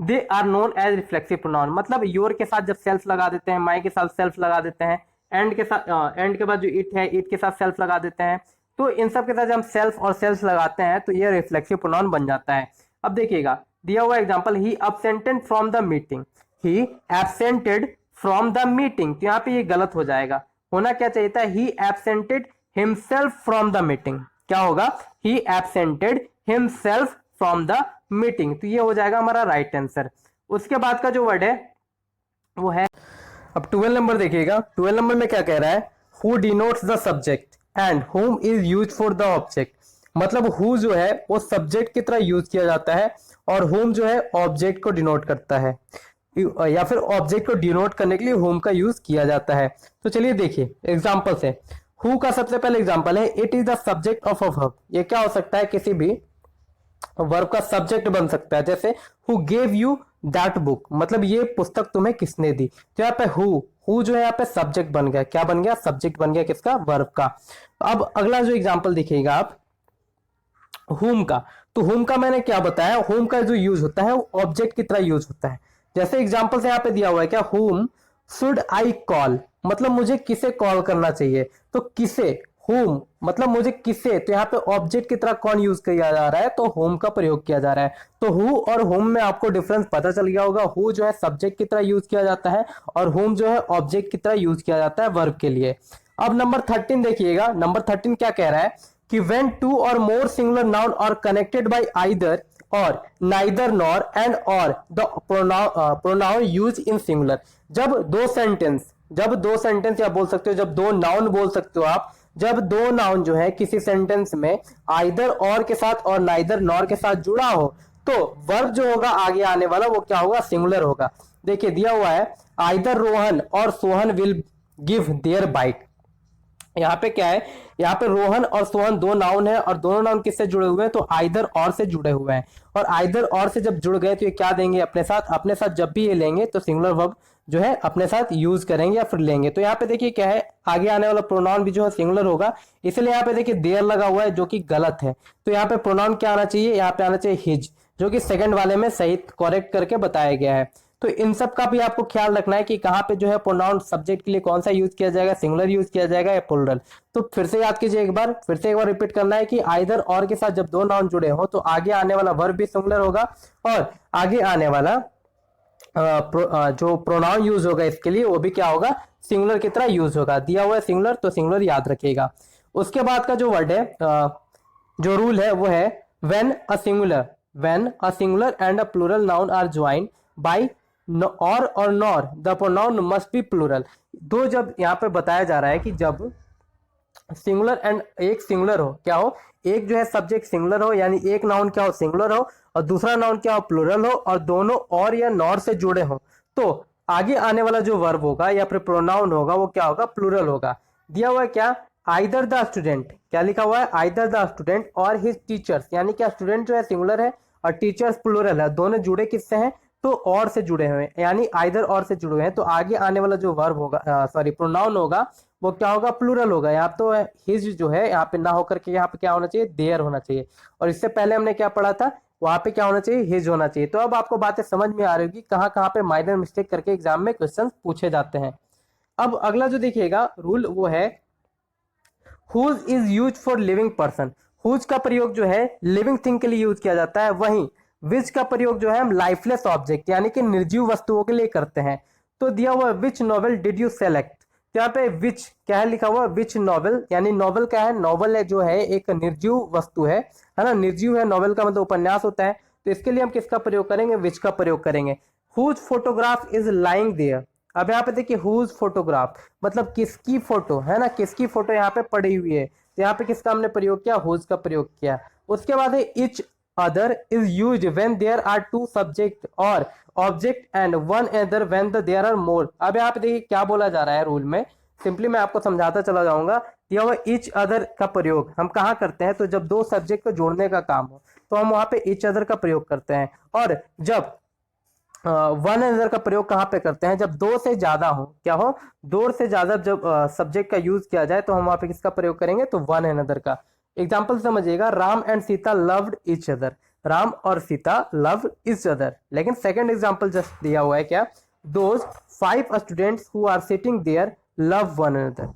they are known as reflexive pronoun. मतलब योर के साथ जब सेल्फ लगा देते हैं, माई के साथ सेल्फ लगा देते हैं, एंड के साथ एंड के बाद जो इट है, इट के साथ सेल्फ लगा देते हैं, तो इन सब के साथ जब हम सेल्फ और सेल्फ लगाते हैं तो ये रिफ्लेक्सिव प्रोनाउन बन जाता है। अब देखिएगा, दिया हुआ example, he absented from the meeting, he absented from the meeting, तो यहाँ पे ये गलत हो जाएगा, होना क्या चाहिए था, ही एब्सेंटेड हिमसेल्फ फ्रॉम द मीटिंग। क्या होगा, ही एब्सेंटेड हिमसेल्फ फ्रॉम द मीटिंग, तो ये हो जाएगा हमारा राइट आंसर। उसके बाद का जो वर्ड है वो है, अब 12 नंबर देखिएगा, 12 नंबर में क्या कह रहा है, who denotes the subject and हुम is use for the object. मतलब हु जो है वो सब्जेक्ट की तरह यूज किया जाता है और हुम जो है ऑब्जेक्ट को डिनोट करता है, या फिर ऑब्जेक्ट को डिनोट करने के लिए हुम का यूज किया जाता है। तो चलिए देखिए एग्जांपल से, हु का सबसे पहले एग्जांपल है, it is the subject of a verb. ये क्या हो सकता है, किसी भी वर्ब का सब्जेक्ट बन सकता है। जैसे who gave you that book, मतलब ये पुस्तक तुम्हें किसने दी। तो यहाँ पे हु जो है यहाँ पे सब्जेक्ट बन गया, क्या बन गया, सब्जेक्ट बन गया, किसका, वर्ब का। अब अगला जो एग्जांपल दिखेगा आप हुम का, तो हुम का मैंने क्या बताया, हुम का जो यूज होता है वो ऑब्जेक्ट की तरह यूज होता है। जैसे एग्जांपल से यहाँ पे दिया हुआ है क्या, हुम शुड आई कॉल, मतलब मुझे किसे कॉल करना चाहिए, तो किसे, हुम मतलब मुझे किसे, तो यहाँ पे ऑब्जेक्ट की तरह कौन यूज किया जा रहा है, तो हुम का प्रयोग किया जा रहा है। तो हु और हुम में आपको डिफरेंस पता चल गया होगा, हु जो है सब्जेक्ट की तरह यूज किया जाता है और हुम जो है ऑब्जेक्ट की तरह यूज किया जाता है वर्ब के लिए। अब नंबर 13 देखिएगा, नंबर 13 क्या कह रहा है कि when two or more singular noun are connected by either or neither nor and or the pronoun used in singular। जब दो सेंटेंस या बोल सकते हो, जब दो नाउन बोल सकते हो आप, जब दो नाउन जो है किसी सेंटेंस में आइदर और के साथ और नाइदर नॉर के साथ जुड़ा हो, तो वर्ब जो होगा आगे आने वाला वो क्या होगा, सिंगुलर होगा। देखिए दिया हुआ है, आइदर रोहन और Sohan will give their bite. यहाँ पे क्या है, यहाँ पे रोहन और सोहन दो नाउन है और दोनों नाउन किससे जुड़े हुए हैं, तो आइदर और से जुड़े हुए हैं। और आइदर और से जब जुड़ गए तो ये क्या देंगे अपने साथ जब भी ये लेंगे तो सिंगुलर वर्ब जो है अपने साथ यूज करेंगे या फिर लेंगे। तो यहाँ पे देखिए क्या है, आगे आने वाला प्रोनाउन भी जो है सिंगुलर होगा, इसलिए यहाँ पे देखिए देयर लगा हुआ है जो कि गलत है। तो यहाँ पे प्रोनाउन क्या आना चाहिए, यहाँ पे आना चाहिए हिज, जो कि सेकंड वाले में सही करेक्ट करके बताया गया है। तो इन सब का भी आपको ख्याल रखना है कि कहाँ पे जो है प्रोनाउन सब्जेक्ट के लिए कौन सा यूज किया जाएगा, सिंगुलर यूज किया जाएगा या प्लूरल। तो फिर से याद कीजिए एक बार, फिर से एक बार रिपीट करना है कि आइदर और के साथ जब दो नाउन जुड़े हो तो आगे आने वाला वर्ब भी सिंगुलर होगा और आगे आने वाला जो प्रोनाउन यूज होगा इसके लिए वो भी क्या होगा, सिंगुलर की तरह यूज होगा। दिया हुआ है सिंगुलर तो सिंगुलर याद रखिएगा। उसके बाद का जो वर्ड है, जो रूल है वो है when a singular and a plural noun are joined by or nor the pronoun must be plural. दो जब यहाँ पे बताया जा रहा है कि जब सिंगुलर एंड एक सिंगुलर हो, क्या हो, एक जो है सब्जेक्ट सिंगुलर हो यानी एक नाउन क्या हो, सिंगुलर हो और दूसरा नाउन क्या हो, प्लूरल हो और दोनों और या नॉर से जुड़े हो, तो आगे आने वाला जो वर्ब होगा या फिर प्रोनाउन होगा वो क्या होगा, प्लूरल होगा। दिया हुआ है क्या, आइदर द स्टूडेंट, क्या लिखा हुआ है, आइदर द स्टूडेंट और हिज टीचर्स, यानी क्या स्टूडेंट जो है सिंगुलर है और टीचर्स प्लूरल है, दोनों जुड़े किससे हैं, तो और से जुड़े हुए हैं, यानी आइदर और से जुड़े हुए हैं। तो आगे आने वाला जो वर्ब होगा प्रोनाउन होगा वो क्या होगा, प्लूरल होगा। यहाँ तो हिज जो है यहाँ पे ना होकर के यहाँ पे क्या होना चाहिए, देयर होना चाहिए। और इससे पहले हमने क्या पढ़ा था, वहां पे क्या होना चाहिए, हिज होना चाहिए। तो अब आपको बातें समझ में आ रही होगी कहाँ कहाँ पे माइनर मिस्टेक करके एग्जाम में क्वेश्चन पूछे जाते हैं। अब अगला जो देखिएगा रूल वो है whose is use for living person. Whose का प्रयोग जो है लिविंग थिंग के लिए यूज किया जाता है, वहीं विच का प्रयोग जो है हम लाइफलेस ऑब्जेक्ट यानी कि निर्जीव वस्तुओं के लिए करते हैं। तो दिया हुआ विच नॉवेल डिड यू सेलेक्ट, यहाँ पे विच क्या है लिखा हुआ, विच नॉवेल, यानी नॉवेल क्या है, नॉवेल है जो है एक निर्जीव वस्तु है ना, निर्जीव है, नॉवेल का मतलब उपन्यास होता है। तो इसके लिए हम किसका प्रयोग करेंगे, विच का प्रयोग करेंगे। Whose photograph is lying there, अब यहाँ पे देखिए हुज फोटोग्राफ, मतलब किसकी फोटो है ना, किसकी फोटो यहाँ पे पड़ी हुई है, तो यहाँ पे किसका हमने प्रयोग किया, हुज का प्रयोग किया। उसके बाद है each other is used when there are two subject or object and one other when there are more. अब यहाँ पे देखिए क्या बोला जा रहा है रूल में, सिंपली मैं आपको समझाता चला जाऊंगा। दिया हुआ इच अदर का प्रयोग हम कहाँ करते हैं, तो जब दो सब्जेक्ट को जोड़ने का काम हो तो हम वहां पे इच अदर का प्रयोग करते हैं। और जब वन अनदर का प्रयोग कहाँ पे करते हैं, जब दो से ज्यादा हो, क्या हो, दो से ज्यादा जब सब्जेक्ट का यूज किया जाए तो हम वहां पे किसका प्रयोग करेंगे, तो वन अनदर का। एग्जाम्पल समझिएगा, Ram and Sita loved each other, Ram और सीता लव्ड ईच अदर। लेकिन सेकंड एग्जाम्पल जस्ट दिया हुआ है क्या, those 5 students who are sitting there love one another.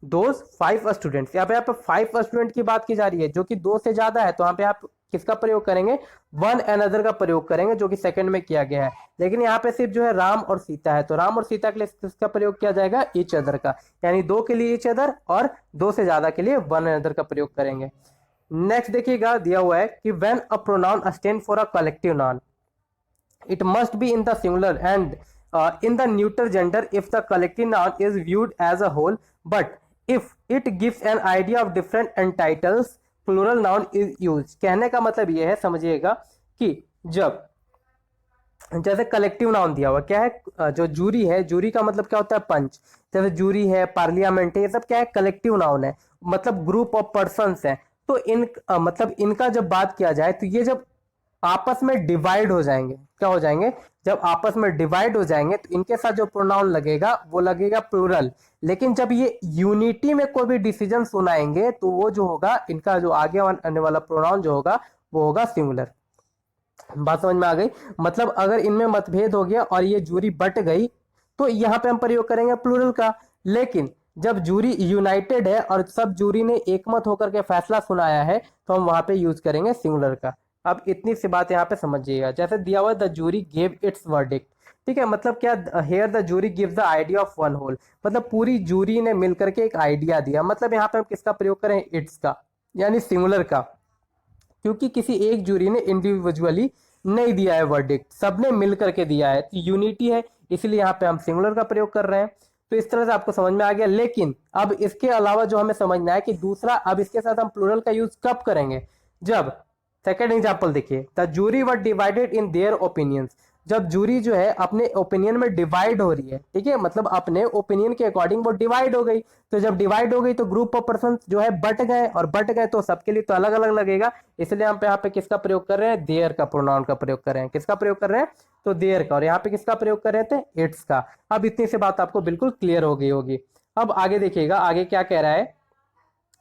Those 5 students, यहाँ पे 5 स्टूडेंट की बात की जा रही है जो कि दो से ज्यादा है, तो यहाँ पे आप किसका प्रयोग करेंगे, वन अनदर का प्रयोग करेंगे, जो कि सेकंड में किया गया है। लेकिन यहाँ पे सिर्फ जो है राम और सीता है, तो राम और सीता के लिए किसका प्रयोग किया जाएगा, ईच अदर का, यानी दो के लिए ईच अदर और दो से ज्यादा के लिए वन अनदर का प्रयोग करेंगे। नेक्स्ट देखिएगा, दिया हुआ है कि when a pronoun stand for a collective noun it must be in the singular and in the neuter gender if the collective noun is viewed as a whole, but if it gives an idea of different entitles plural noun is used। कहने का मतलब ये है, समझिएगा कि जब जैसे collective noun दिया हुआ क्या है, जो जूरी है, जूरी का मतलब क्या होता है, पंच, जैसे जूरी है, पार्लियामेंट है, ये सब क्या है, कलेक्टिव नाउन है, मतलब ग्रुप ऑफ पर्संस है। तो इन मतलब इनका जब बात किया जाए तो ये जब आपस में डिवाइड हो जाएंगे, क्या हो जाएंगे, जब आपस में डिवाइड हो जाएंगे तो इनके साथ जो प्रोनाउन लगेगा वो लगेगा प्लूरल। लेकिन जब ये यूनिटी में कोई भी डिसीजन सुनाएंगे तो वो जो होगा, इनका जो आगे आने वाला प्रोनाउन जो होगा वो होगा सिंगुलर। बात समझ में आ गई, मतलब अगर इनमें मतभेद हो गया और ये जूरी बट गई तो यहाँ पे हम प्रयोग करेंगे प्लूरल का। लेकिन जब जूरी यूनाइटेड है और सब जूरी ने एकमत होकर के फैसला सुनाया है तो हम वहां पे यूज करेंगे सिंगुलर का। अब इतनी सी बात यहाँ पे समझिएगा, जैसे दिया हुआ the jury give its verdict, ठीक है, मतलब क्या, here the jury give the idea of one whole, मतलब पूरी जूरी ने मिलकर के एक आइडिया दिया, मतलब यहाँ पे हम किसका प्रयोग करें, इट्स का, यानी सिंगुलर का, क्योंकि किसी एक जूरी ने इंडिविजुअली नहीं दिया है वर्डिक्ट, सबने मिल करके दिया है, तो यूनिटी है, इसलिए यहाँ पे हम सिंगुलर का प्रयोग कर रहे हैं। तो इस तरह से आपको समझ में आ गया। लेकिन अब इसके अलावा जो हमें समझना है कि दूसरा, अब इसके साथ हम प्लूरल का यूज कब करेंगे, जब सेकेंड एग्जाम्पल देखिए, the jury were divided in their opinions, जब जूरी जो है अपने ओपिनियन में डिवाइड हो रही है, ठीक है, मतलब अपने ओपिनियन के अकॉर्डिंग वो डिवाइड हो गई, तो जब डिवाइड हो गई तो ग्रुप ऑफ पर्सन जो है बट गए, और बट गए तो सबके लिए तो अलग अलग लगेगा, इसलिए हम यहाँ पे किसका प्रयोग कर रहे हैं, देयर का प्रोनाउन का प्रयोग कर रहे हैं, किसका प्रयोग कर रहे हैं, तो देयर का, और यहाँ पे किसका प्रयोग कर रहे थे, इट्स का। अब इतनी से बात आपको बिल्कुल क्लियर हो गई होगी। अब आगे देखिएगा, आगे क्या कह रहा है,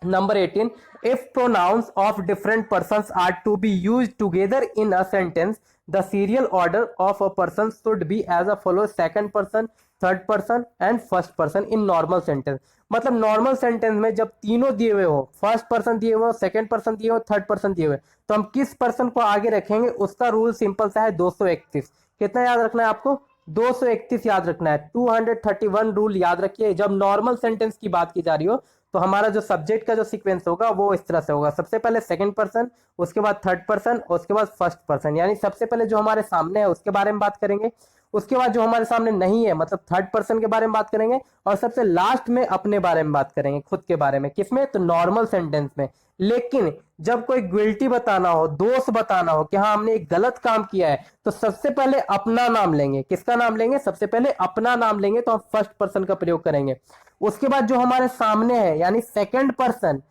number 18, if pronouns of different persons are to be used together in a sentence, the serial order of a person should be as follows: second person, third person and first person in normal sentence। मतलब normal sentence में जब तीनों दिए हुए हो, first person दिए हुए हो, सेकंड पर्सन दिए हुए, थर्ड पर्सन दिए हुए, तो हम किस पर्सन को आगे रखेंगे, उसका रूल सिंपल सा है 231। कितना याद रखना है आपको, 231 याद रखना है, 231 रूल याद रखिए। जब नॉर्मल सेंटेंस की बात की जा रही हो तो हमारा जो सब्जेक्ट का जो सीक्वेंस होगा वो इस तरह से होगा, सबसे पहले सेकंड पर्सन, उसके बाद थर्ड पर्सन, उसके बाद फर्स्ट पर्सन, यानी सबसे पहले जो हमारे सामने है उसके बारे में बात करेंगे, उसके बाद जो हमारे सामने नहीं है मतलब थर्ड पर्सन के बारे में बात करेंगे, और सबसे लास्ट में अपने बारे में बात करेंगे, खुद के बारे में, किसमें, तो नॉर्मल सेंटेंस में। लेकिन जब कोई गिल्टी बताना हो, दोष बताना हो कि हाँ हमने एक गलत काम किया है, तो सबसे पहले अपना नाम लेंगे, किसका नाम लेंगे, सबसे पहले अपना नाम लेंगे, तो हम फर्स्ट पर्सन का प्रयोग करेंगे। उसके बाद जो हमारे सामने है यानी सेकंड पर्सन,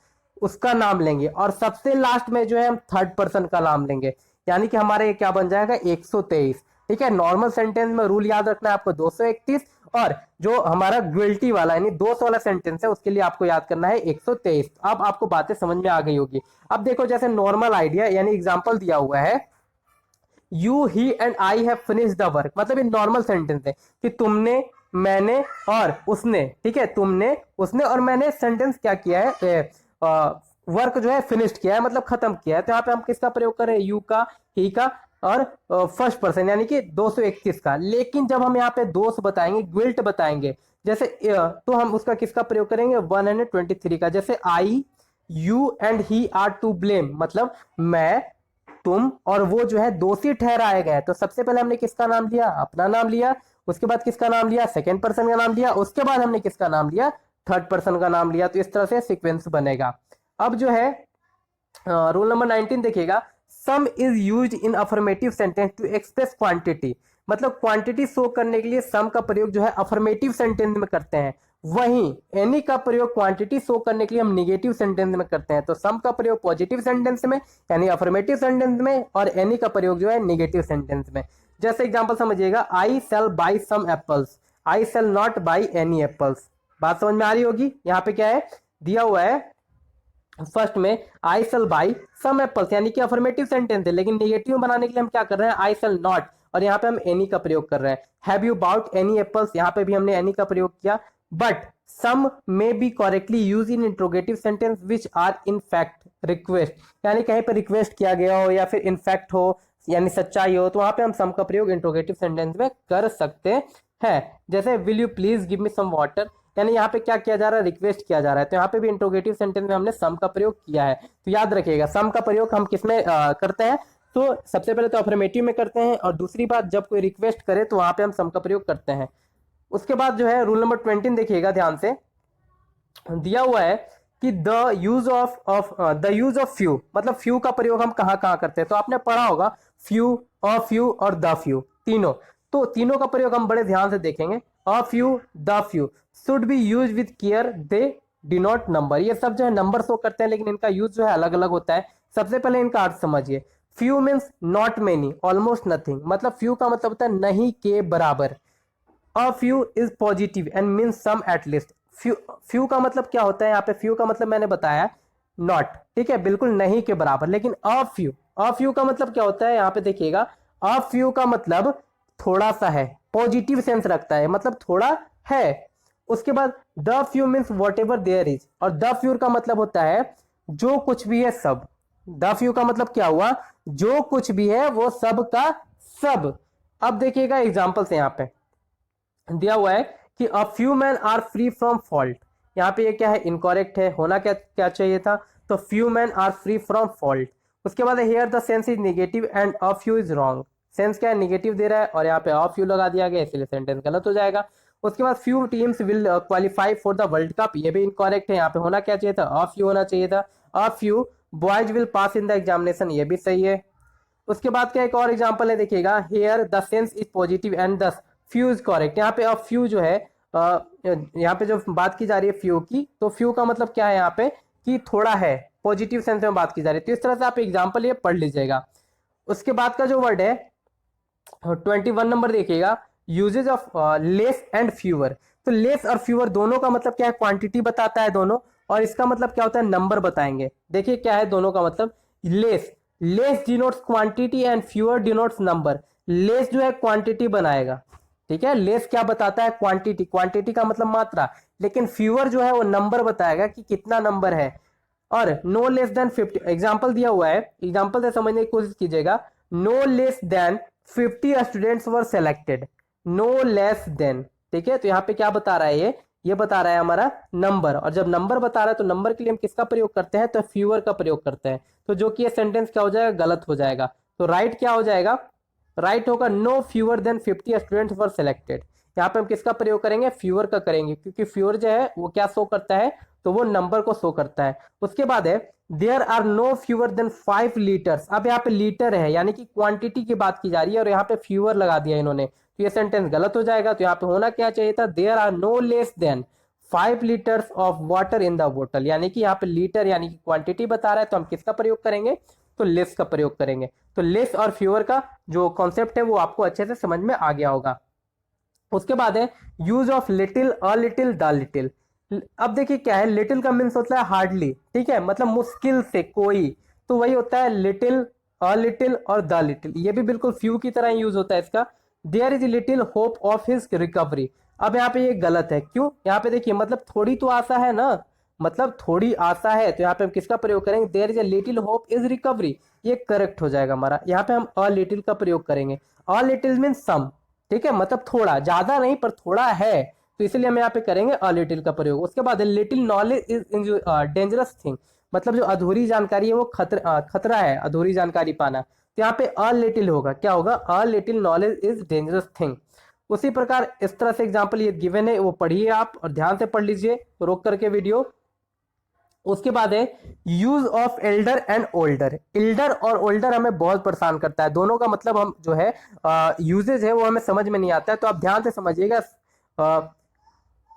उसका नाम लेंगे, और सबसे लास्ट में जो है हम थर्ड पर्सन का नाम लेंगे, यानी कि हमारे ये क्या बन जाएगा, 123। ठीक है, नॉर्मल सेंटेंस में रूल याद रखना है आपको 231, और जो हमारा गिल्टी वाला यानी दोष वाला सेंटेंस है उसके लिए आपको याद करना है 123। अब आपको बातें समझ में आ गई होगी। अब देखो, जैसे नॉर्मल आइडिया यानी एग्जांपल दिया हुआ है, you he and I have finished the work, मतलब ये नॉर्मल सेंटेंस है कि तुमने, मैंने और उसने, ठीक है, तुमने, उसने और मैंने सेंटेंस क्या किया है, वर्क जो है फिनिश्ड किया है, मतलब खत्म किया है। तो यहाँ पे हम किसका प्रयोग करें, यू का, ही का और फर्स्ट पर्सन यानी कि 231 का। लेकिन जब हम यहाँ पे दोष बताएंगे, गिल्ट बताएंगे, जैसे तो हम उसका किसका प्रयोग करेंगे, 123 का। जैसे I, you and he are to blame, मतलब मैं, तुम और वो जो है दोषी ठहराए गए। तो सबसे पहले हमने किसका नाम लिया, अपना नाम लिया, उसके बाद किसका नाम लिया, सेकेंड पर्सन का नाम लिया, उसके बाद हमने किसका नाम लिया, थर्ड पर्सन का नाम लिया। तो इस तरह से सीक्वेंस बनेगा। अब जो है रूल नंबर 19 देखिएगा, some is use in affirmative sentence to express quantity. मतलब क्वांटिटी शो करने के लिए सम का प्रयोग जो है अफर्मेटिव सेंटेंस में करते हैं, वहीं एनी का प्रयोग क्वांटिटी शो करने के लिए हम निगेटिव सेंटेंस में करते हैं। तो सम का प्रयोग पॉजिटिव सेंटेंस में यानी अफर्मेटिव सेंटेंस में, और एनी का प्रयोग जो है निगेटिव सेंटेंस में। जैसे एग्जांपल समझिएगा, I shall buy some apples, I shall not buy any apples. बात समझ में आ रही होगी। यहाँ पे क्या है दिया हुआ है, फर्स्ट में आई सेल बाई सम एप्पल्स यानी कि अफर्मेटिव सेंटेंस है, लेकिन नेगेटिव बनाने के लिए हम क्या कर रहे हैं, आई सेल नॉट, और यहाँ पे हम एनी का प्रयोग कर रहे हैं। Have you bought any apples, यहाँ पे भी हमने एनी का प्रयोग किया। But some may be correctly use in interrogative sentence which are in fact request, यानी कहीं पर रिक्वेस्ट किया गया हो या फिर इनफैक्ट हो यानी सच्चाई हो, तो वहां पे हम सम का प्रयोग इंट्रोगेटिव सेंटेंस में कर सकते हैं। जैसे will you please give me some water, यानी यहाँ पे क्या किया जा रहा है, रिक्वेस्ट किया जा रहा है। तो यहाँ पे भी इंट्रोगेटिव सेंटेंस में हमने सम का प्रयोग किया है। तो याद रखिएगा सम का प्रयोग हम किसमें करते हैं, तो सबसे पहले तो अफर्मेटिव में करते हैं, और दूसरी बात जब कोई रिक्वेस्ट करे तो वहां पे हम सम का प्रयोग करते हैं। उसके बाद जो है रूल नंबर 20 देखिएगा ध्यान से, दिया हुआ है कि द यूज ऑफ फ्यू, मतलब फ्यू का प्रयोग हम कहाँ कहाँ करते हैं। तो आपने पढ़ा होगा फ्यू, अ फ्यू और द फ्यू तीनों। तो तीनों का प्रयोग हम बड़े ध्यान से देखेंगे। A few, the few should be use with care, they denote number. ये सब जो है नंबर शो करते हैं, लेकिन इनका यूज जो है अलग अलग होता है। सबसे पहले इनका अर्थ समझिए। Few means not many, almost nothing, मतलब फ्यू का मतलब होता है नहीं के बराबर। A few is positive and means some at least. Few का मतलब क्या होता है, यहाँ पे फ्यू का मतलब मैंने बताया नॉट, ठीक है, बिल्कुल नहीं के बराबर। लेकिन अ फ्यू का मतलब क्या होता है, यहाँ पे देखिएगा, अ फ्यू का मतलब थोड़ा सा है, पॉजिटिव सेंस रखता है, मतलब थोड़ा है। उसके बाद the few means whatever there is, और द फ्यू का मतलब होता है जो कुछ भी है सब। द फ्यू का मतलब क्या हुआ, जो कुछ भी है वो सब का सब। अब देखिएगा एग्जाम्पल से यहाँ पे दिया हुआ है कि a few man are free from fault. यहाँ पे ये क्या है, इनकॉरेक्ट है, होना क्या क्या चाहिए था, तो few man are free from fault. उसके बाद here the sense is negative and a few is wrong. Sense क्या है, नेगेटिव दे रहा है, और यहाँ पे अ फ्यू लगा दिया गया, इसलिए सेंटेंस गलत हो जाएगा। उसके बाद few teams will qualify for the world cup, ये भी इनकॉरेक्ट है, यहाँ पे होना क्या चाहिए था, अ फ्यू होना चाहिए था। A few boys will pass in the examination, ये भी सही है। उसके बाद क्या एक और एग्जांपल है, देखिएगा, here the sense is positive and the few is correct. यहाँ पे अब फ्यू जो है यहाँ पे जो बात की जा रही है फ्यू की, तो फ्यू का मतलब क्या है यहाँ पे कि थोड़ा है, पॉजिटिव सेंस में बात की जा रही है। तो इस तरह से आप एग्जांपल ये पढ़ लीजिएगा। उसके बाद का जो वर्ड है 21 नंबर देखिएगा, uses of less and fewer. तो लेस और फ्यूअर दोनों का मतलब क्या है, क्वांटिटी बताता है दोनों, और इसका मतलब क्या होता है, नंबर बताएंगे। देखिए क्या है दोनों का मतलब, less denotes quantity and fewer denotes number. Less जो है क्वांटिटी बनाएगा, ठीक है, लेस क्या बताता है, क्वांटिटी, क्वांटिटी का मतलब मात्रा, लेकिन फ्यूअर जो है वो नंबर बताएगा कि कितना नंबर है। और नो लेस देन 50, एग्जाम्पल दिया हुआ है, एग्जाम्पल से समझने की कोशिश कीजिएगा। No less than 50 students were selected, no less than, ठीक है। तो यहाँ पे क्या बता रहा है, ये बता रहा है हमारा नंबर, और जब नंबर बता रहा है तो नंबर के लिए हम किसका प्रयोग करते हैं, तो फ्यूअर का प्रयोग करते हैं। तो जो कि ये सेंटेंस क्या हो जाएगा, गलत हो जाएगा। तो राइट क्या हो जाएगा, राइट होगा no fewer than 50 students were selected. यहाँ पे हम किसका प्रयोग करेंगे, फ्यूअर का करेंगे, क्योंकि फ्यूअर जो है वो क्या शो करता है, तो वो नंबर को शो करता है। उसके बाद है there are no fewer than 5 litres. अब यहाँ पे लीटर है यानी कि क्वांटिटी की बात की जा रही है, और यहाँ पे फ्यूअर लगा दिया इन्होंने, तो ये सेंटेंस गलत हो जाएगा। तो यहाँ पे होना क्या चाहिए था, there are no less than 5 litres of water in the बोतल, यानी कि यहाँ पे लीटर यानी कि क्वांटिटी बता रहा है, तो हम किसका प्रयोग करेंगे, तो लेस का प्रयोग करेंगे। तो लेस और फ्यूअर का जो कॉन्सेप्ट है वो आपको अच्छे से समझ में आ गया होगा। उसके बाद है use of little, a little, the little. अब देखिए क्या है, लिटिल का मीन्स होता है हार्डली, ठीक है, मतलब मुश्किल से कोई, तो वही होता है लिटिल, अ लिटिल और द लिटिल। ये भी बिल्कुल फ्यू की तरह यूज होता है इसका। There is little hope of his recovery. अब यहाँ पे ये गलत है, क्यों, यहाँ पे देखिए मतलब थोड़ी तो आशा है ना, मतलब थोड़ी आशा है, तो यहाँ पे हम किसका प्रयोग करेंगे, there is a little hope is recovery, ये करेक्ट हो जाएगा हमारा। यहाँ पे हम अ लिटिल का प्रयोग करेंगे। अ लिटिल मीन सम, ठीक है, मतलब थोड़ा, ज्यादा नहीं पर थोड़ा है, तो इसलिए हम यहाँ पे करेंगे अ लिटिल का प्रयोग। उसके बाद little knowledge is dangerous thing, मतलब जो अधूरी जानकारी है वो खतरा है, अधूरी जानकारी पाना। तो यहाँ पे अ लिटिल होगा, क्या होगा, a little knowledge is dangerous thing. उसी प्रकार इस तरह से एग्जाम्पल ये गिवन है, वो पढ़िए आप और ध्यान से पढ़ लीजिए रोक करके वीडियो। उसके बाद है use of Elder and older. Elder और ओल्डर हमें बहुत परेशान करता है, दोनों का मतलब हम जो है यूजेज है वो हमें समझ में नहीं आता है, तो आप ध्यान से समझिएगा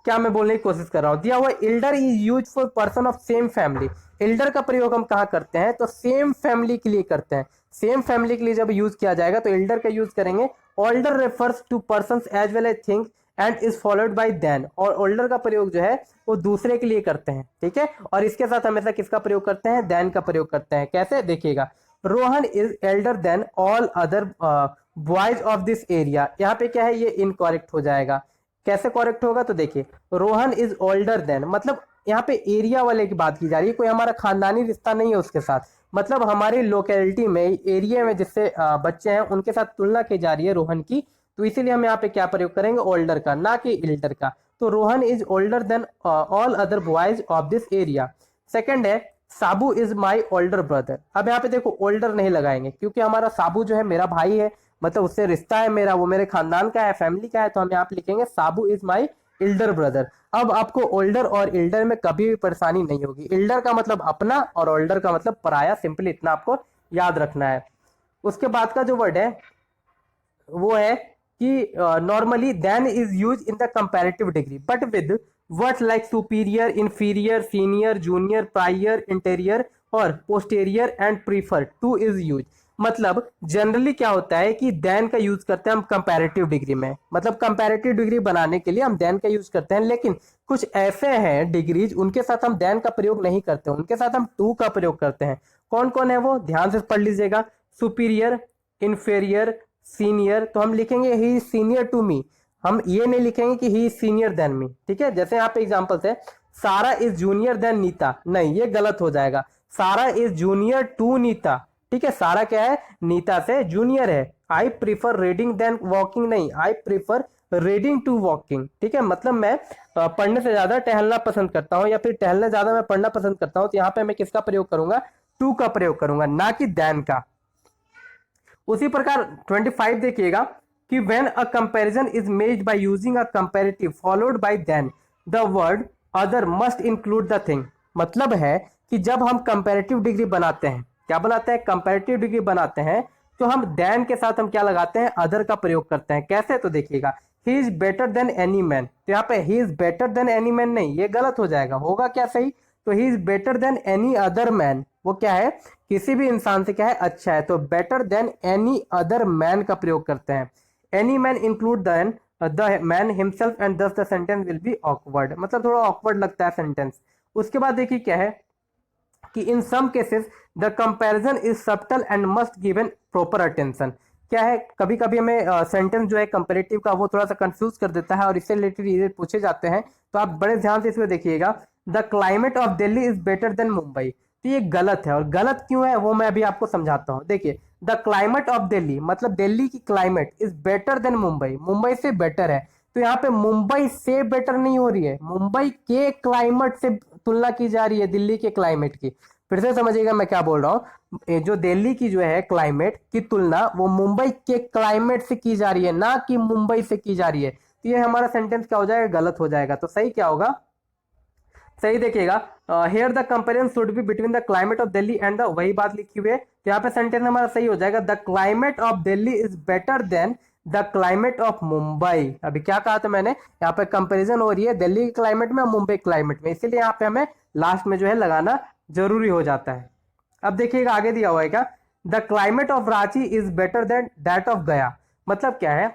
क्या मैं बोलने की कोशिश कर रहा हूं। दिया हुआ Elder is use for person of same family. Elder का प्रयोग हम कहाँ करते हैं, तो सेम फैमिली के लिए करते हैं। सेम फैमिली के लिए जब यूज किया जाएगा तो एल्डर का यूज करेंगे। Older refers to person as well as thing and is followed by than. और ओल्डर का प्रयोग जो है वो दूसरे के लिए करते हैं, ठीक है। और इसके साथ हमेशा किसका प्रयोग करते हैं, देन का प्रयोग करते हैं। कैसे, देखिएगा, Rohan is elder than all other boys of this area. यहाँ पे क्या है, ये इनकरेक्ट हो जाएगा। कैसे करेक्ट होगा, तो देखिए रोहन इज ओल्डर देन, मतलब यहाँ पे एरिया वाले की बात की जा रही है, कोई हमारा खानदानी रिश्ता नहीं है उसके साथ, मतलब हमारी लोकेलिटी में, एरिया में जिससे बच्चे हैं उनके साथ तुलना की जा रही है रोहन की, तो इसीलिए हम यहाँ पे क्या प्रयोग करेंगे, ओल्डर का, ना कि एल्डर का। तो Rohan is older than all other boys of this area. Second है साबू इज माई ओल्डर ब्रदर। अब यहाँ पे देखो ओल्डर नहीं लगाएंगे क्योंकि हमारा साबू जो है मेरा भाई है, मतलब उससे रिश्ता है मेरा, वो मेरे खानदान का है, फैमिली का है, तो हम यहाँ पे लिखेंगे साबू इज माई एल्डर ब्रदर। अब आपको ओल्डर और एल्डर में कभी भी परेशानी नहीं होगी। एल्डर का मतलब अपना और ओल्डर का मतलब पराया, सिंपली इतना आपको याद रखना है। उसके बाद का जो वर्ड है वो है कि normally than is use in the comparative degree but with words like superior, inferior, senior, junior, prior, interior और posterior and prefer to is use. मतलब जनरली क्या होता है कि देन का यूज करते हैं हम कंपैरेटिव डिग्री में, मतलब कंपैरेटिव डिग्री बनाने के लिए हम देन का यूज करते हैं, लेकिन कुछ ऐसे हैं डिग्रीज उनके साथ हम देन का प्रयोग नहीं करते, उनके साथ हम टू का प्रयोग करते हैं। कौन कौन है वो, ध्यान से पढ़ लीजिएगा। सुपीरियर, इंफीरियर, सीनियर, तो हम लिखेंगे he is senior to me, हम ये नहीं लिखेंगे कि he is senior than me, ठीक है। जैसे यहाँ पे एग्जांपल्स है, सारा इज जूनियर देन नीता, नहीं ये गलत हो जाएगा। सारा इज जूनियर टू नीता, ठीक है, सारा क्या है, नीता से जूनियर है। I prefer reading than walking, नहीं, I prefer reading to walking, ठीक है, मतलब मैं पढ़ने से ज्यादा टहलना पसंद करता हूँ, या फिर टहलने ज्यादा मैं पढ़ना पसंद करता हूँ, तो यहाँ पे मैं किसका प्रयोग करूंगा, टू का प्रयोग करूंगा, ना कि देन का। उसी प्रकार 25 देखिएगा कि when a comparison is made by using a comparative followed by then the word other must include the thing। मतलब है कि जब हम कंपैरेटिव डिग्री बनाते हैं, क्या बनाते हैं, कंपैरेटिव डिग्री बनाते हैं, तो हम देन के साथ हम क्या लगाते हैं, अदर का प्रयोग करते हैं। कैसे, तो देखिएगा, he is better than any man, तो यहाँ पे he is better than any man नहीं, ये गलत हो जाएगा, होगा क्या सही, तो he is better than any other man, वो क्या है, किसी भी इंसान से क्या है, अच्छा है, तो better than any other man का प्रयोग करते हैं। Any man include then the man himself and thus the sentence will be awkward, मतलब थोड़ा ऑकवर्ड लगता है सेंटेंस। उसके बाद देखिए क्या है कि in some cases the comparison is subtle and must given proper attention. क्या है, कभी कभी हमें सेंटेंस जो है कंपैरेटिव का वो थोड़ा सा कंफ्यूज कर देता है और इससे रिलेटेड पूछे जाते हैं, तो आप बड़े ध्यान से इसमें देखिएगा। The climate of Delhi is better than Mumbai, तो ये गलत है, और गलत क्यों है वो मैं अभी आपको समझाता हूँ। देखिए, द क्लाइमेट ऑफ दिल्ली मतलब दिल्ली की climate is better than Mumbai, Mumbai से बेटर है, तो यहाँ पे मुंबई से बेटर नहीं हो रही है, मुंबई के क्लाइमेट से तुलना की जा रही है दिल्ली के क्लाइमेट की। फिर से समझिएगा मैं क्या बोल रहा हूँ, जो दिल्ली की जो है क्लाइमेट की तुलना वो मुंबई के क्लाइमेट से की जा रही है, ना कि मुंबई से की जा रही है, तो ये हमारा सेंटेंस क्या हो जाएगा, गलत हो जाएगा। तो सही क्या होगा, सही देखिएगा, here the comparison should be between the climate of Delhi and the, वही बात लिखी हुई है, तो यहाँ पे सेंटेंस हमारा सही हो जाएगा, the climate of Delhi is better than the climate of Mumbai. अभी क्या कहा था मैंने, यहाँ पे कंपैरिजन हो रही है दिल्ली के क्लाइमेट में और मुंबई क्लाइमेट में, इसीलिए यहाँ पे हमें लास्ट में जो है लगाना जरूरी हो जाता है। अब देखिएगा आगे दिया हुआ है क्या, the climate of Ranchi is better than that of गया, मतलब क्या है,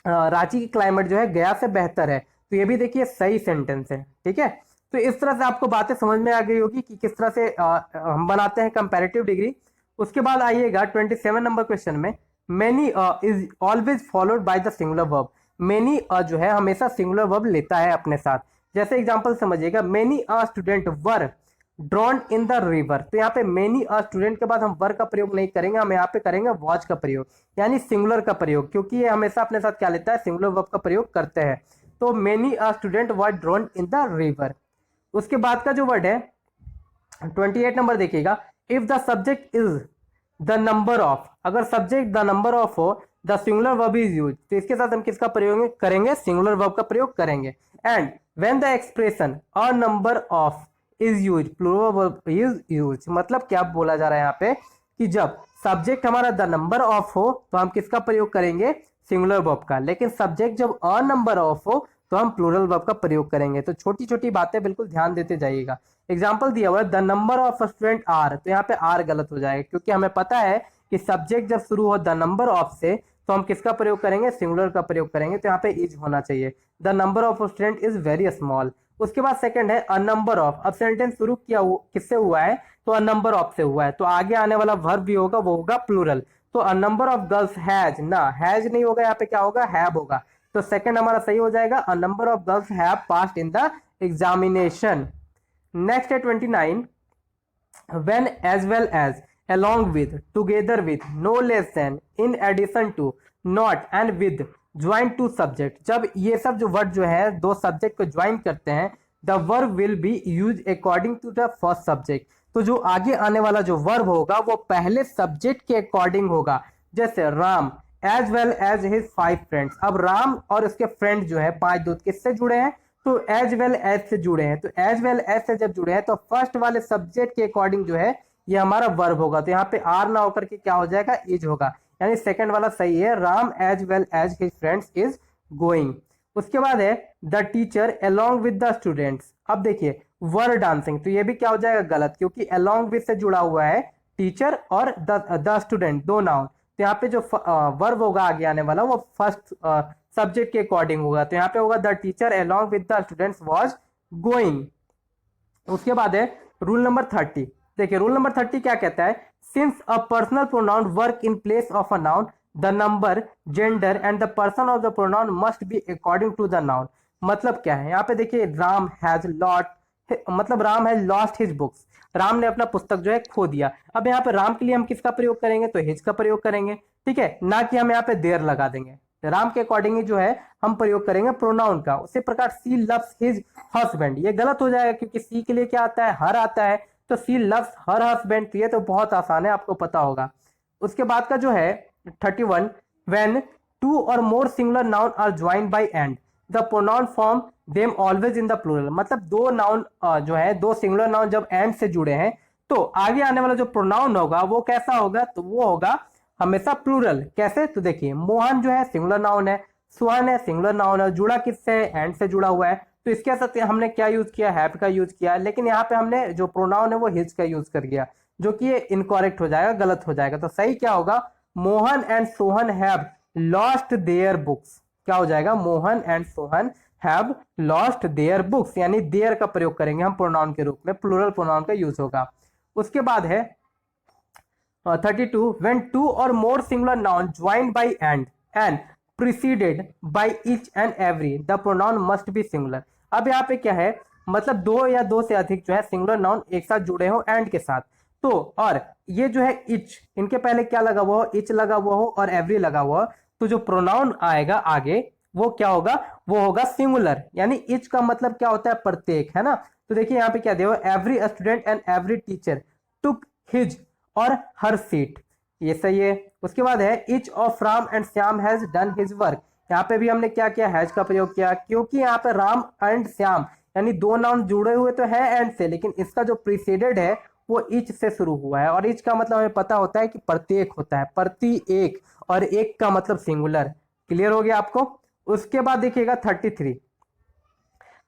रांची की क्लाइमेट जो है गया से बेहतर है, तो ये भी देखिए सही सेंटेंस है, ठीक है। तो इस तरह से आपको बातें समझ में आ गई होगी कि किस तरह से हम बनाते हैं कंपैरेटिव डिग्री। उसके बाद आइएगा 27 नंबर क्वेश्चन में, many is always followed by the singular verb. Many जो है हमेशा सिंगुलर वर्ब लेता है अपने साथ। जैसे एग्जांपल समझिएगा, many a student were drawn in the river, तो यहाँ पे मेनी अ स्टूडेंट के बाद हम वर का प्रयोग नहीं करेंगे, हम यहाँ पे करेंगे वॉच का प्रयोग, यानी सिंगुलर का प्रयोग, क्योंकि ये हमेशा अपने साथ क्या लेता है, सिंगुलर वर्ब का प्रयोग करते हैं। तो many a student were drawn in the river. उसके बाद का जो वर्ड है 28 नंबर देखिएगा, if the subject is the number of, अगर सब्जेक्ट द नंबर ऑफ हो the singular verb is use, तो इसके साथ हम किसका प्रयोग करेंगे, सिंगुलर वर्ब का प्रयोग करेंगे। And when the expression a number of is use, plural verb is use, मतलब क्या बोला जा रहा है यहाँ पे कि जब सब्जेक्ट हमारा द नंबर ऑफ हो तो हम किसका प्रयोग करेंगे, सिंगुलर वर्ब का, लेकिन सब्जेक्ट जब अ नंबर ऑफ हो तो हम प्लूरल वर्ब का प्रयोग करेंगे। तो छोटी छोटी बातें बिल्कुल ध्यान देते जाइएगा। एग्जाम्पल दिया हुआ है the number of student are, तो यहाँ पे आर गलत हो जाएगा क्योंकि हमें पता है कि सब्जेक्ट जब शुरू हो द नंबर ऑफ से तो हम किसका प्रयोग करेंगे, सिंगुलर का प्रयोग करेंगे, तो यहाँ पे इज होना चाहिए। The number of student is very small. उसके बाद सेकंड है अ नंबर ऑफ, अब सेंटेंस शुरू किया किससे हुआ है, तो अ नंबर ऑफ से हुआ है, तो आगे आने वाला वर्ब भी होगा वो होगा प्लूरल। तो अ नंबर ऑफ गर्ल्स हैज, ना हैज नहीं होगा, यहाँ पे क्या होगा, हैव होगा। तो सेकंड हमारा सही हो जाएगा, अ number of girls have passed in the examination. Next है 29, when as well as, along with, together with, no less than, in addition to, not and with, join two subject, जब ये सब जो वर्ड जो है दो सब्जेक्ट को join करते हैं, the verb will be use according to the first subject, तो जो आगे आने वाला जो वर्ब होगा वो पहले सब्जेक्ट के अकॉर्डिंग होगा। जैसे Ram as well as his 5 friends, अब राम और उसके फ्रेंड जो है 5 दोस्त किससे जुड़े हैं, तो एज वेल एज से जुड़े हैं, तो एज वेल एज से जब जुड़े हैं तो फर्स्ट वाले सब्जेक्ट के अकॉर्डिंग जो है ये हमारा वर्ब होगा, तो यहाँ पे आर ना होकर के क्या हो जाएगा, इज होगा, यानी सेकंड वाला सही है, Ram as well as his friends is going. उसके बाद है the teacher along with the students, अब देखिए वर डांसिंग, तो ये भी क्या हो जाएगा गलत, क्योंकि अलोंग विद से जुड़ा हुआ है टीचर और द स्टूडेंट, दो नाउन, तो यहाँ पे जो वर्ब होगा आगे आने वाला वो फर्स्ट सब्जेक्ट के अकॉर्डिंग होगा, तो यहाँ पे होगा the teacher along with the students was going. उसके बाद है रूल नंबर 30, देखिए रूल नंबर 30 क्या कहता है, since a personal pronoun work in place of a noun the number gender and the person of the pronoun must be according to the noun. मतलब क्या है, यहाँ पे देखिए राम हैज लॉट, मतलब Ram has lost his books, Ram ने अपना पुस्तक जो है खो दिया। अब यहाँ पे राम के लिए हम किसका प्रयोग करेंगे, तो हिज का प्रयोग करेंगे, ठीक है, ना कि हम यहाँ पे देर लगा देंगे, राम के अकॉर्डिंग जो है हम प्रयोग करेंगे प्रोनाउन का। उसी प्रकार सी लव्स हिज हस्बैंड, ये गलत हो जाएगा क्योंकि सी के लिए क्या आता है, हर आता है, तो सी लव्स हर हस्बैंड, तो ये तो बहुत आसान है, आपको पता होगा। उसके बाद का जो है 31, when two or more singular noun are joined by and the pronoun form them always in the plural, मतलब दो नाउन जो है दो सिंगुलर नाउन जब एंड से जुड़े हैं तो आगे आने वाला जो प्रोनाउन होगा वो कैसा होगा, तो वो होगा हमेशा प्लूरल। कैसे, तो देखिए मोहन जो है सिंगुलर नाउन है, सुहान है सिंगुलर नाउन है, जुड़ा किससे है, एंड से जुड़ा हुआ है, तो इसके साथ हमने क्या यूज किया, हैव का यूज किया, लेकिन यहाँ पे हमने जो प्रोनाउन है वो हिज का यूज कर गया, जो कि ये इनकरेक्ट हो जाएगा, गलत हो जाएगा। तो सही क्या होगा, Mohan and Sohan have lost their books, क्या हो जाएगा, Mohan and Sohan have lost their books, यानी देयर का प्रयोग करेंगे हम प्रोनाउन के रूप में, प्लूरल प्रोनाउन का यूज होगा। उसके बाद है 32, when two or more singular noun joined by and preceded by each and every the pronoun must be singular। अब यहाँ पे क्या है, मतलब दो या दो से अधिक जो है सिंगुलर नाउन एक साथ जुड़े हो एंड के साथ, तो और ये जो है इच, इनके पहले क्या लगा हुआ हो, इच लगा हुआ हो और एवरी लगा हुआ हो, तो जो प्रोनाउन आएगा आगे वो क्या होगा, वो होगा सिंगुलर, यानी इच का मतलब क्या होता है, प्रत्येक, है ना। तो देखिए यहाँ पे क्या दिया हुआ, every student and every teacher took his और हर सीट, ये सही है। उसके बाद है each of Ram and Shyam has done his work, यहाँ पे भी हमने क्या किया, हैज का प्रयोग किया, क्योंकि यहाँ पे राम एंड श्याम यानी दो नाउन जुड़े हुए तो है एंड से, लेकिन इसका जो प्रीसीडेड है वो इच से शुरू हुआ है, और इच का मतलब हमें पता होता है कि प्रत्येक होता है, प्रति एक, और एक का मतलब सिंगुलर। क्लियर हो गया आपको। उसके बाद देखिएगा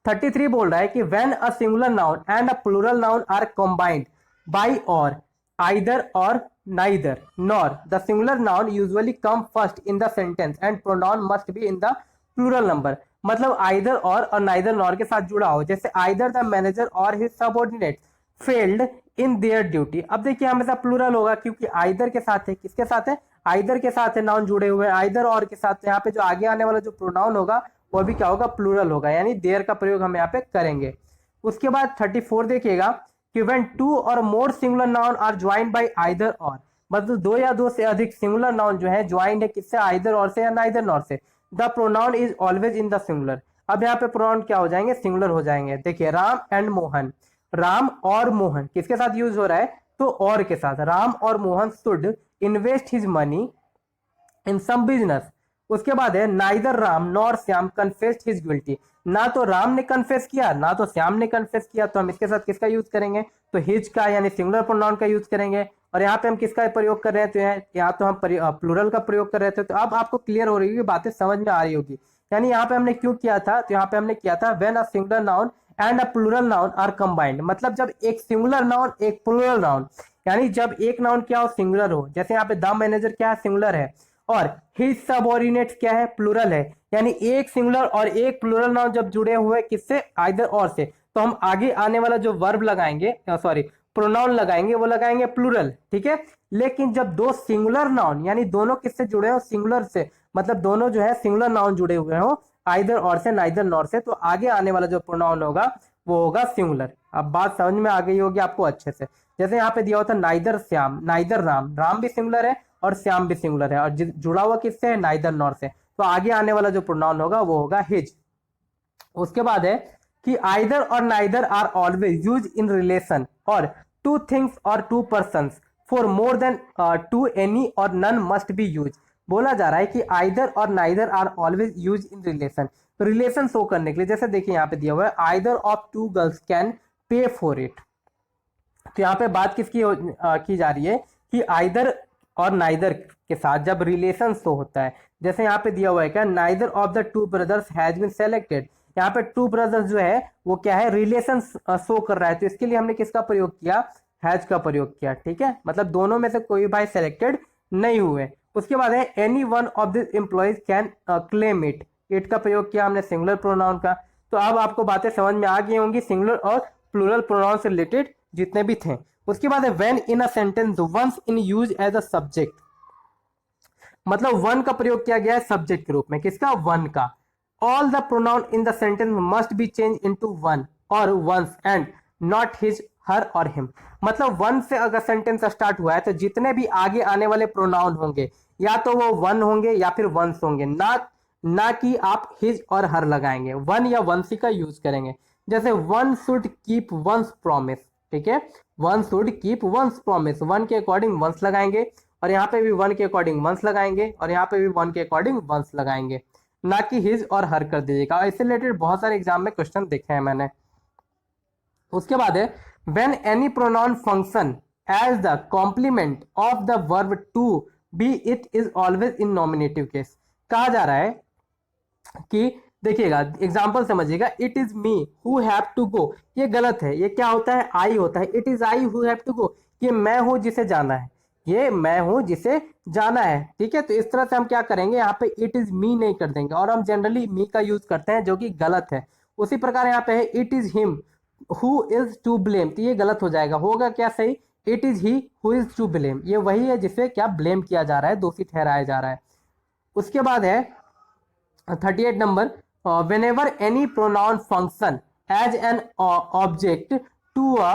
33 बोल रहा है कि when a singular noun and a plural noun are combined by or either or neither nor the singular noun usually come first in the sentence and pronoun must be in the plural number, मतलब either or और neither nor के साथ जुड़ा हो, जैसे either the manager or his subordinates failed in their duty। अब देखिए हमेशा प्लूरल होगा क्योंकि either के साथ है, किसके साथ है, either के साथ है, नाउन जुड़े हुए either और के साथ, यहाँ पे जो आगे आने वाला जो प्रोनाउन होगा वो भी क्या होगा, प्लूरल होगा, यानी देयर का प्रयोग हम यहाँ पे करेंगे। उसके बाद 34 देखिएगा कि when two or more singular noun are joined by either or, मतलब दो या दो से अधिक सिंगुलर नाउन जो है ज्वाइंड है किससे, आइदर और से या नाइदर नॉर से, the pronoun is always in the singular. अब यहाँ पे प्रोनाउन क्या हो जाएंगे, सिंगुलर हो जाएंगे। देखिए राम एंड मोहन, राम और मोहन किसके साथ यूज हो रहा है, तो और के साथ, Ram or Mohan should invest his money in some business. उसके बाद है neither Ram nor Shyam confessed his guilty, ना तो राम ने कन्फेस किया ना तो श्याम ने कन्फेस किया, तो हम इसके साथ किसका यूज करेंगे, तो हिज का यानी सिंगुलर प्रोनाउन का यूज करेंगे। और यहाँ पे हम किसका प्रयोग कर रहे हैं, तो यहाँ तो हम प्लूरल का प्रयोग कर रहे थे। तो अब आपको क्लियर हो रही होगी, बातें समझ में आ रही होगी। यानी यहाँ पे हमने क्यों किया था, तो यहाँ पे हमने किया था when a singular noun and a plural noun are combined, मतलब जब एक सिंगुलर नाउन एक प्लूरल नाउन, यानी जब एक नाउन क्या हो, सिंगुलर हो। जैसे यहाँ पे द मैनेजर क्या है, सिंगुलर है, और हिज सबऑर्डिनेट्स क्या है, प्लूरल है। यानी एक सिंगुलर और एक प्लूरल नाउन जब जुड़े हुए किससे, आइदर और से, तो हम आगे आने वाला जो वर्ब लगाएंगे, सॉरी प्रोनाउन लगाएंगे, वो लगाएंगे प्लूरल, ठीक है। लेकिन जब दो सिंगुलर नाउन यानी दोनों किससे जुड़े हो, सिंगुलर से, मतलब दोनों जो है सिंगुलर नाउन जुड़े हुए हो आइदर और से, नाइदर नॉर से, तो आगे आने वाला जो प्रोनाउन होगा वो होगा सिंगुलर। अब बात समझ में आ गई होगी आपको अच्छे से। जैसे यहाँ पे दिया होता है नाइदर श्याम नाइदर राम, राम भी सिंगुलर है और श्याम भी सिंगुलर है, और जुड़ा हुआ किससे है, नाइदर नॉर से, तो आगे आने वाला जो प्रोनाउन होगा वो होगा हिज। उसके बाद है कि either or neither are always use in relation or two things or two persons for more than two any or none must be use. बोला जा रहा है कि either or neither are always use in relation, तो relation show करने के लिए, जैसे देखिए यहाँ पे दिया हुआ है either of two girls can pay for it. तो यहाँ पे बात किसकी की जा रही है कि आइदर और नाइदर के साथ जब रिलेशन शो होता है, जैसे यहाँ पे दिया हुआ है क्या, neither of the two brothers has been selected. यहाँ पे टू ब्रदर्स जो है वो क्या है, रिलेशन शो कर रहा है, तो इसके लिए हमने किसका प्रयोग किया, हैज का प्रयोग किया, ठीक है। मतलब दोनों में से कोई भाई सेलेक्टेड नहीं हुए। उसके बाद है any one of this employees can claim it, it का प्रयोग किया हमने सिंगुलर प्रोनाउन का। तो अब आपको बातें समझ में आ गई होंगी सिंगुलर और प्लूरल प्रोनाउन से रिलेटेड जितने भी थे। उसके बाद है when in a sentence once in use as a subject, मतलब वन का प्रयोग किया गया है सब्जेक्ट के रूप में, किसका, वन का। All the pronoun in the sentence must be change into one or one's and not his her or him. मतलब वन से अगर सेंटेंस स्टार्ट हुआ है तो जितने भी आगे आने वाले प्रोनाउन होंगे या तो वो वन होंगे या फिर वंस होंगे, ना कि आप हिज और हर लगाएंगे, वन या वंसी का यूज करेंगे। जैसे one should keep once promise, ठीक है, one should keep once promise, one के अकॉर्डिंग वंस लगाएंगे, और यहाँ पे भी वन के अकॉर्डिंग वंस लगाएंगे, और यहाँ पे भी वन के अकॉर्डिंग वंस लगाएंगे, ना कि हिज और हर कर दीजिएगा। इससे रिलेटेड बहुत सारे एग्जाम में क्वेश्चन देखे हैं मैंने। उसके बाद है when any pronoun function as the complement of the verb to be it is always in nominative case. कहा जा रहा है कि देखिएगा एग्जाम्पल समझिएगा, it is me who have to go, ये गलत है, ये क्या होता है, आई होता है, it is I who have to go, ये मैं हूं जिसे जाना है, ये मैं हूं जिसे जाना है, ठीक है। तो इस तरह से हम क्या करेंगे, यहाँ पे इट इज मी नहीं कर देंगे, और हम जनरली मी का यूज करते हैं जो कि गलत है। उसी प्रकार यहाँ पे है it is him who is to blame, तो ये गलत हो जाएगा, होगा क्या सही, it is he who is to blame, ये वही है जिसे क्या ब्लेम किया जा रहा है, दोषी ठहराया जा रहा है। उसके बाद है 38 number, whenever any pronoun function as an object to a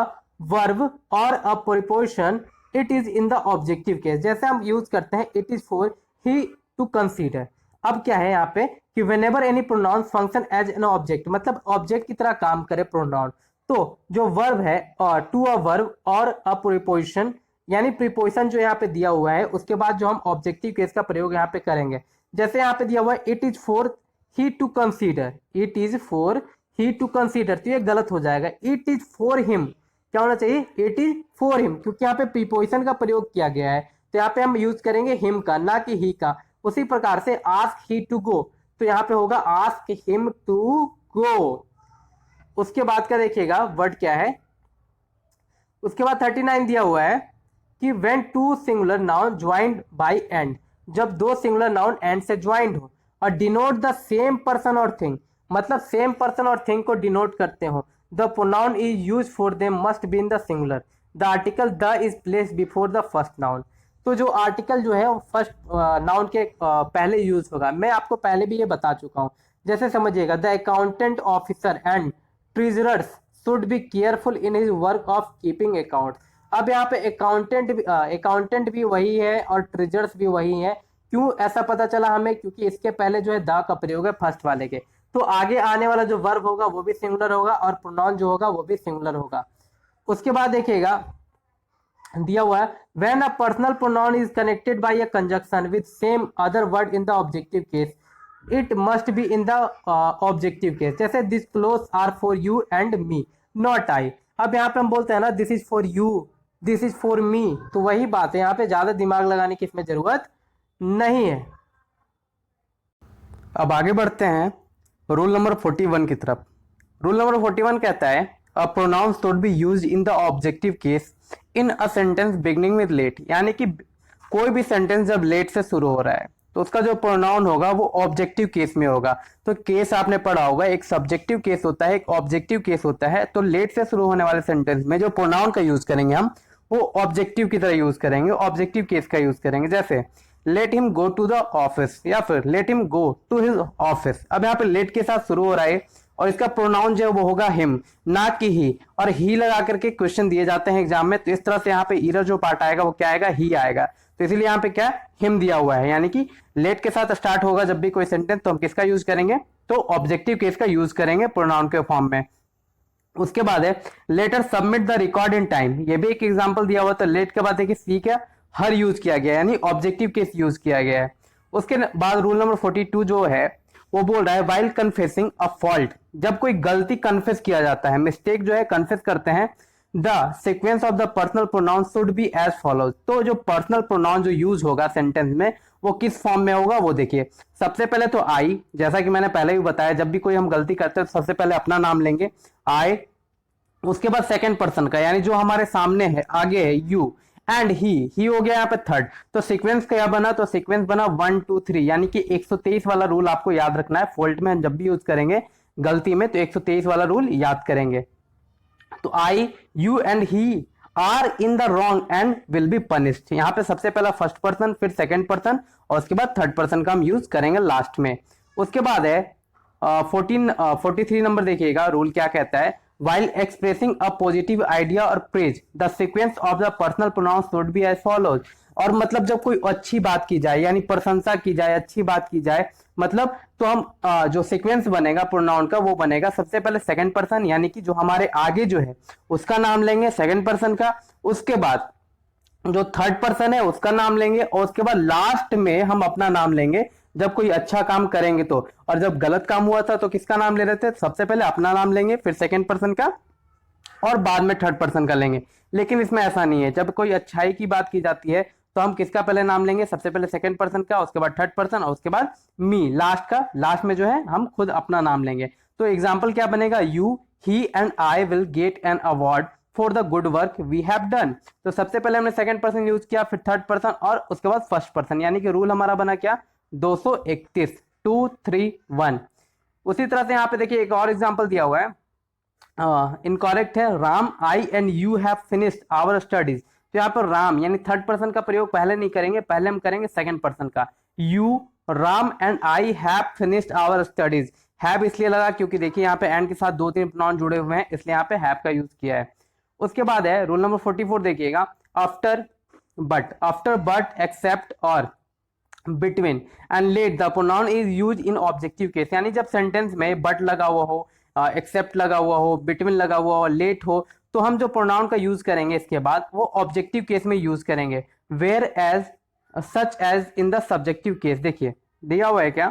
verb or a preposition it is in the objective case। जैसे हम यूज करते हैं it is for he to consider। अब क्या है यहाँ पे कि whenever any pronoun function as an object, मतलब ऑब्जेक्ट की तरह काम करे प्रोनाउन, तो जो वर्ब है टू अ वर्ब और अ प्रीपोजिशन, यानी प्रीपोजिशन जो यहाँ पे दिया हुआ है उसके बाद जो हम ऑब्जेक्टिव केस का प्रयोग यहाँ पे करेंगे। जैसे यहाँ पे दिया हुआ है it is for he to consider, it is for he to consider, तो ये गलत हो जाएगा, इट इज फॉर हिम, क्या होना चाहिए, इट इज फॉर हिम, क्योंकि यहाँ पे प्रीपोजिशन का प्रयोग किया गया है, तो यहाँ पे हम यूज करेंगे हिम का, ना कि ही का। उसी प्रकार से आस्क ही टू गो, तो यहाँ पे होगा आस्क हिम टू गो। उसके बाद का देखिएगा वर्ड क्या है, उसके बाद 39 दिया हुआ है कि when two singular noun joined by and, जब दो सिंगुलर नाउन एंड से ज्वाइंड हो और डिनोट द सेम पर्सन और थिंग, मतलब सेम पर्सन और थिंग को डिनोट करते हो, the pronoun is use for them must be in the singular, the article the is place before the first noun. तो जो आर्टिकल जो है वो फर्स्ट नाउन के पहले यूज होगा, मैं आपको पहले भी ये बता चुका हूँ। जैसे समझिएगा, the accountant officer and treasurers should be careful in his work of keeping account. अब यहाँ पे अकाउंटेंट भी वही है और ट्रेजर्स भी वही है। क्यों ऐसा पता चला हमें, क्योंकि इसके पहले जो है द का प्रयोग है फर्स्ट वाले के, तो आगे आने वाला जो वर्ब होगा वो भी सिंगुलर होगा और प्रोनाउन जो होगा वो भी सिंगुलर होगा। उसके बाद देखिएगा दिया हुआ है when a personal pronoun is connected by a conjunction with same other word in the objective case it must be in the objective case. जैसे this clothes are for you and me not I. अब यहाँ पे हम बोलते हैं ना this is for you, this is for me, तो वही बात है, यहाँ पे ज्यादा दिमाग लगाने की इसमें जरूरत नहीं है। अब आगे बढ़ते हैं रूल नंबर 41 की तरफ। रूल नंबर 41 कहता है a pronoun should be used in the objective case in a sentence beginning with let, यानी कि कोई भी सेंटेंस जब लेट से शुरू हो रहा है तो उसका जो प्रोनाउन होगा वो ऑब्जेक्टिव केस में होगा। तो केस आपने पढ़ा होगा, एक सब्जेक्टिव केस होता है, एक ऑब्जेक्टिव केस होता है। तो लेट से शुरू होने वाले सेंटेंस में जो प्रोनाउन का यूज करेंगे हम वो ऑब्जेक्टिव की तरह यूज करेंगे, ऑब्जेक्टिव केस का यूज करेंगे। जैसे let him go to the office या फिर let him go to his office. अब यहाँ पे लेट के साथ शुरू हो रहा है और इसका प्रोनाउन जो है वो होगा हिम, ना कि ही। और ही लगा करके क्वेश्चन दिए जाते हैं एग्जाम में, तो इस तरह से यहाँ पे ईरर जो पार्ट आएगा वो क्या आएगा, ही आएगा। तो इसीलिए यहाँ पे क्या हिम दिया हुआ है, यानी कि लेट के साथ स्टार्ट होगा जब भी कोई सेंटेंस तो हम किसका यूज करेंगे, तो ऑब्जेक्टिव केस का यूज करेंगे प्रोनाउन के फॉर्म में। उसके बाद है let her submit the record in time, ये भी एक एग्जांपल दिया हुआ। तो लेट के बाद देखिए सी क्या हर यूज किया गया है, यानी ऑब्जेक्टिव केस यूज किया गया है। उसके बाद रूल नंबर 42 जो है वो बोल रहा है वाइल कन्फेसिंग अ फॉल्ट, जब कोई गलती कन्फेस किया जाता है, मिस्टेक जो है कन्फेस करते हैं, the sequence of the personal pronoun should be as follows. तो जो पर्सनल प्रोनाउन जो यूज होगा सेंटेंस में वो किस फॉर्म में होगा वो देखिए। सबसे पहले तो आई, जैसा कि मैंने पहले भी बताया जब भी कोई हम गलती करते हैं तो सबसे पहले अपना नाम लेंगे आई। उसके बाद सेकंड पर्सन का, यानी जो हमारे सामने है आगे है यू, एंड ही हो गया यहाँ पे थर्ड। तो सीक्वेंस क्या बना, तो सीक्वेंस बना 1 2 3, यानी कि 123 वाला रूल आपको याद रखना है। फॉल्ट में जब भी यूज करेंगे गलती में तो 123 वाला रूल याद करेंगे। तो I you and he are in the wrong and will be punished. यहाँ पे सबसे पहला फर्स्ट पर्सन, फिर सेकंड पर्सन और उसके बाद थर्ड पर्सन का हम यूज करेंगे लास्ट में। उसके बाद है 43 नंबर देखिएगा, रूल क्या कहता है while expressing a positive idea or praise the sequence of the personal pronouns should be as follows। और मतलब जब कोई अच्छी बात की जाए यानी प्रशंसा की जाए, अच्छी बात की जाए, मतलब तो हम जो सीक्वेंस बनेगा प्रोनाउन का वो बनेगा सबसे पहले सेकंड पर्सन, यानी कि जो हमारे आगे जो है उसका नाम लेंगे सेकंड पर्सन का। उसके बाद जो थर्ड पर्सन है उसका नाम लेंगे और उसके बाद लास्ट में हम अपना नाम लेंगे जब कोई अच्छा काम करेंगे तो। और जब गलत काम हुआ था तो किसका नाम ले रहे थे, सबसे पहले अपना नाम लेंगे, फिर सेकंड पर्सन का और बाद में थर्ड पर्सन का लेंगे। लेकिन इसमें ऐसा नहीं है, जब कोई अच्छाई की बात की जाती है तो हम किसका पहले नाम लेंगे, सबसे पहले सेकंड पर्सन का, उसके बाद थर्ड पर्सन और उसके बाद मी लास्ट का। लास्ट में जो है हम खुद अपना नाम लेंगे। तो एग्जाम्पल क्या बनेगा, you he and I will get an award for the good work we have done. तो सबसे पहले हमने सेकंड पर्सन यूज किया, फिर थर्ड पर्सन और उसके बाद फर्स्ट पर्सन, यानी कि रूल हमारा बना क्या 231 2 3 1। उसी तरह से यहाँ पे देखिए एक और एग्जांपल दिया हुआ है, इनकॉरेक्ट है, Ram I and you have finished our studies. तो यहाँ पर राम यानी थर्ड पर्सन का प्रयोग पहले नहीं करेंगे, पहले हम करेंगे सेकंड पर्सन का। You Ram and I have finished our studies. Have इसलिए लगा क्योंकि देखिए यहाँ पे एंड के साथ 2-3 प्रोनाउन जुड़े हुए हैं, इसलिए यहाँ पे हैव का यूज किया है। उसके बाद है रूल नंबर 44 देखिएगा, आफ्टर बट एक्सेप्ट और between and let the pronoun is use in objective case. यानी जब सेंटेंस में बट लगा हुआ हो, एक्सेप्ट लगा हुआ हो, बिटवीन लगा हुआ हो, लेट हो, तो हम जो प्रोनाउन का यूज करेंगे इसके बाद वो ऑब्जेक्टिव केस में यूज करेंगे। Whereas such as in the subjective case. देखिए दिया हुआ है क्या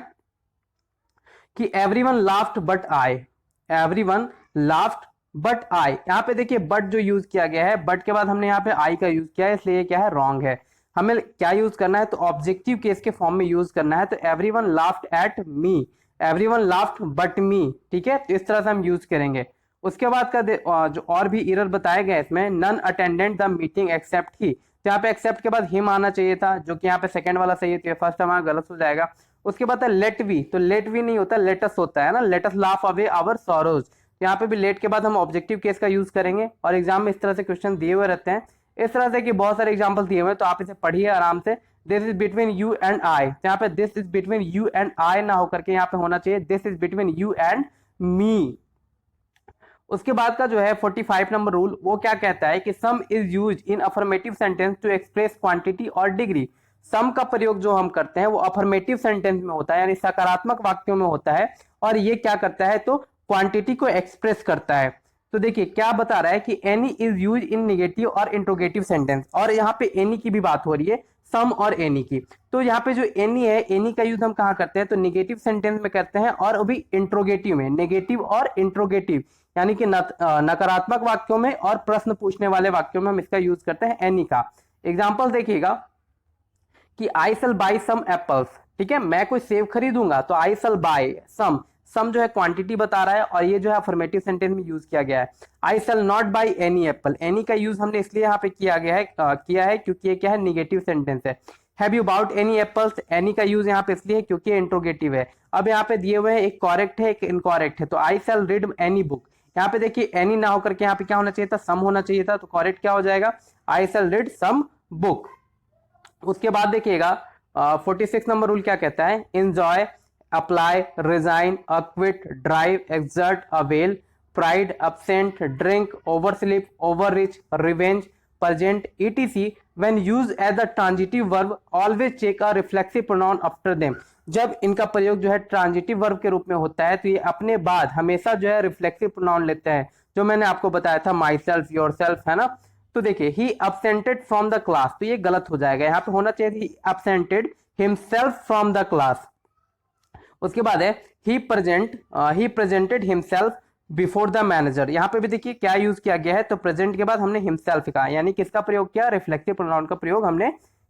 कि everyone laughed but I, everyone laughed but I. यहाँ पे देखिए बट जो यूज किया गया है, बट के बाद हमने यहाँ पे आई का यूज किया है, इसलिए क्या है रॉन्ग है। हमें क्या यूज करना है, तो ऑब्जेक्टिव केस के फॉर्म में यूज करना है। तो everyone laughed at me, everyone laughed but me, ठीक है, तो इस तरह से हम यूज करेंगे। उसके बाद का जो और भी एरर बताया गया इसमें, none attended the meeting except he. तो यहाँ पे एक्सेप्ट के बाद हिम आना चाहिए था, जो कि यहाँ पे सेकंड वाला सही है, तो फर्स्ट हमारा गलत हो जाएगा। उसके बाद है लेट वी, तो लेट वी नहीं होता, लेटस होता है ना, let's laugh away our sorrows. यहाँ पे भी लेट के बाद हम ऑब्जेक्टिव केस का यूज करेंगे और एग्जाम में इस तरह से क्वेश्चन दिए हुए रहते हैं, इस तरह से कि बहुत सारे एग्जांपल दिए हुए हैं, तो आप इसे पढ़िए आराम से। This is between you and I, यहाँ पे this is between you and I ना होकर के यहाँ पे होना चाहिए this is between you and मी। उसके बाद का जो है 45 नंबर रूल, वो क्या कहता है कि some is use in affirmative sentence to express quantity or degree. Some का प्रयोग जो हम करते हैं वो अफर्मेटिव सेंटेंस में होता है, यानी सकारात्मक वाक्यों में होता है, और ये क्या करता है तो क्वांटिटी को एक्सप्रेस करता है। तो देखिए क्या बता रहा है कि any is use in negative और इंट्रोगेटिव सेंटेंस, और यहाँ पे एनी की भी बात हो रही है, सम और एनी की। तो यहाँ पे जो एनी है, एनी का यूज हम कहाँ करते हैं, तो नेगेटिव सेंटेंस में करते हैं, और अभी इंट्रोगेटिव में, नेगेटिव और इंट्रोगेटिव यानी कि नकारात्मक वाक्यों में और प्रश्न पूछने वाले वाक्यों में हम इसका यूज करते हैं एनी का। एग्जाम्पल देखिएगा कि आई सेल बाय सम एप्पल्स, ठीक है, मैं कोई सेब खरीदूंगा, तो आई सेल बाय सम, सम जो है क्वांटिटी बता रहा है, और ये जो है अफर्मेटिव सेंटेंस में यूज किया गया है। I shall not buy any apple, any का यूज हमने इसलिए यहाँ पे किया है क्योंकि ये क्या है, निगेटिव सेंटेंस है। Have you bought any apples, any का यूज यहाँ पे इसलिए है क्योंकि इंट्रोगेटिव है। अब यहाँ पे दिए हुए हैं, एक करेक्ट है एक इनकरेक्ट है, तो आई सेल रीड एनी बुक, यहाँ पे देखिए एनी ना होकर के यहाँ पे क्या होना चाहिए था, सम होना चाहिए था, तो करेक्ट क्या हो जाएगा, I shall read some book. उसके बाद देखिएगा 46 नंबर रूल क्या कहता है, enjoy, apply, resign, acquit, drive, exert, avail, pride, absent, drink, oversleep, overreach, revenge, present, etc when used as the transitive verb always check a reflexive pronoun after them। जब इनका प्रयोग जो है ट्रांजिटिव वर्ब के रूप में होता है तो ये अपने बाद हमेशा जो है रिफ्लेक्सिव प्रोनाउन लेते हैं, जो मैंने आपको बताया था माई सेल्फ, योर सेल्फ, है ना। तो देखिए ही absented फ्रॉम द क्लास, तो ये गलत हो जाएगा, यहाँ पे होना चाहिए ही absented himself from the class. उसके बाद है he presented himself before the manager, यहाँ पे भी देखिए क्या यूज किया गया है, तो प्रेजेंट के बाद हमने हिमसेल्फ कहा, यानी किसका प्रयोग किया, रिफ्लेक्सिव प्रोनाउन का प्रयोग हमने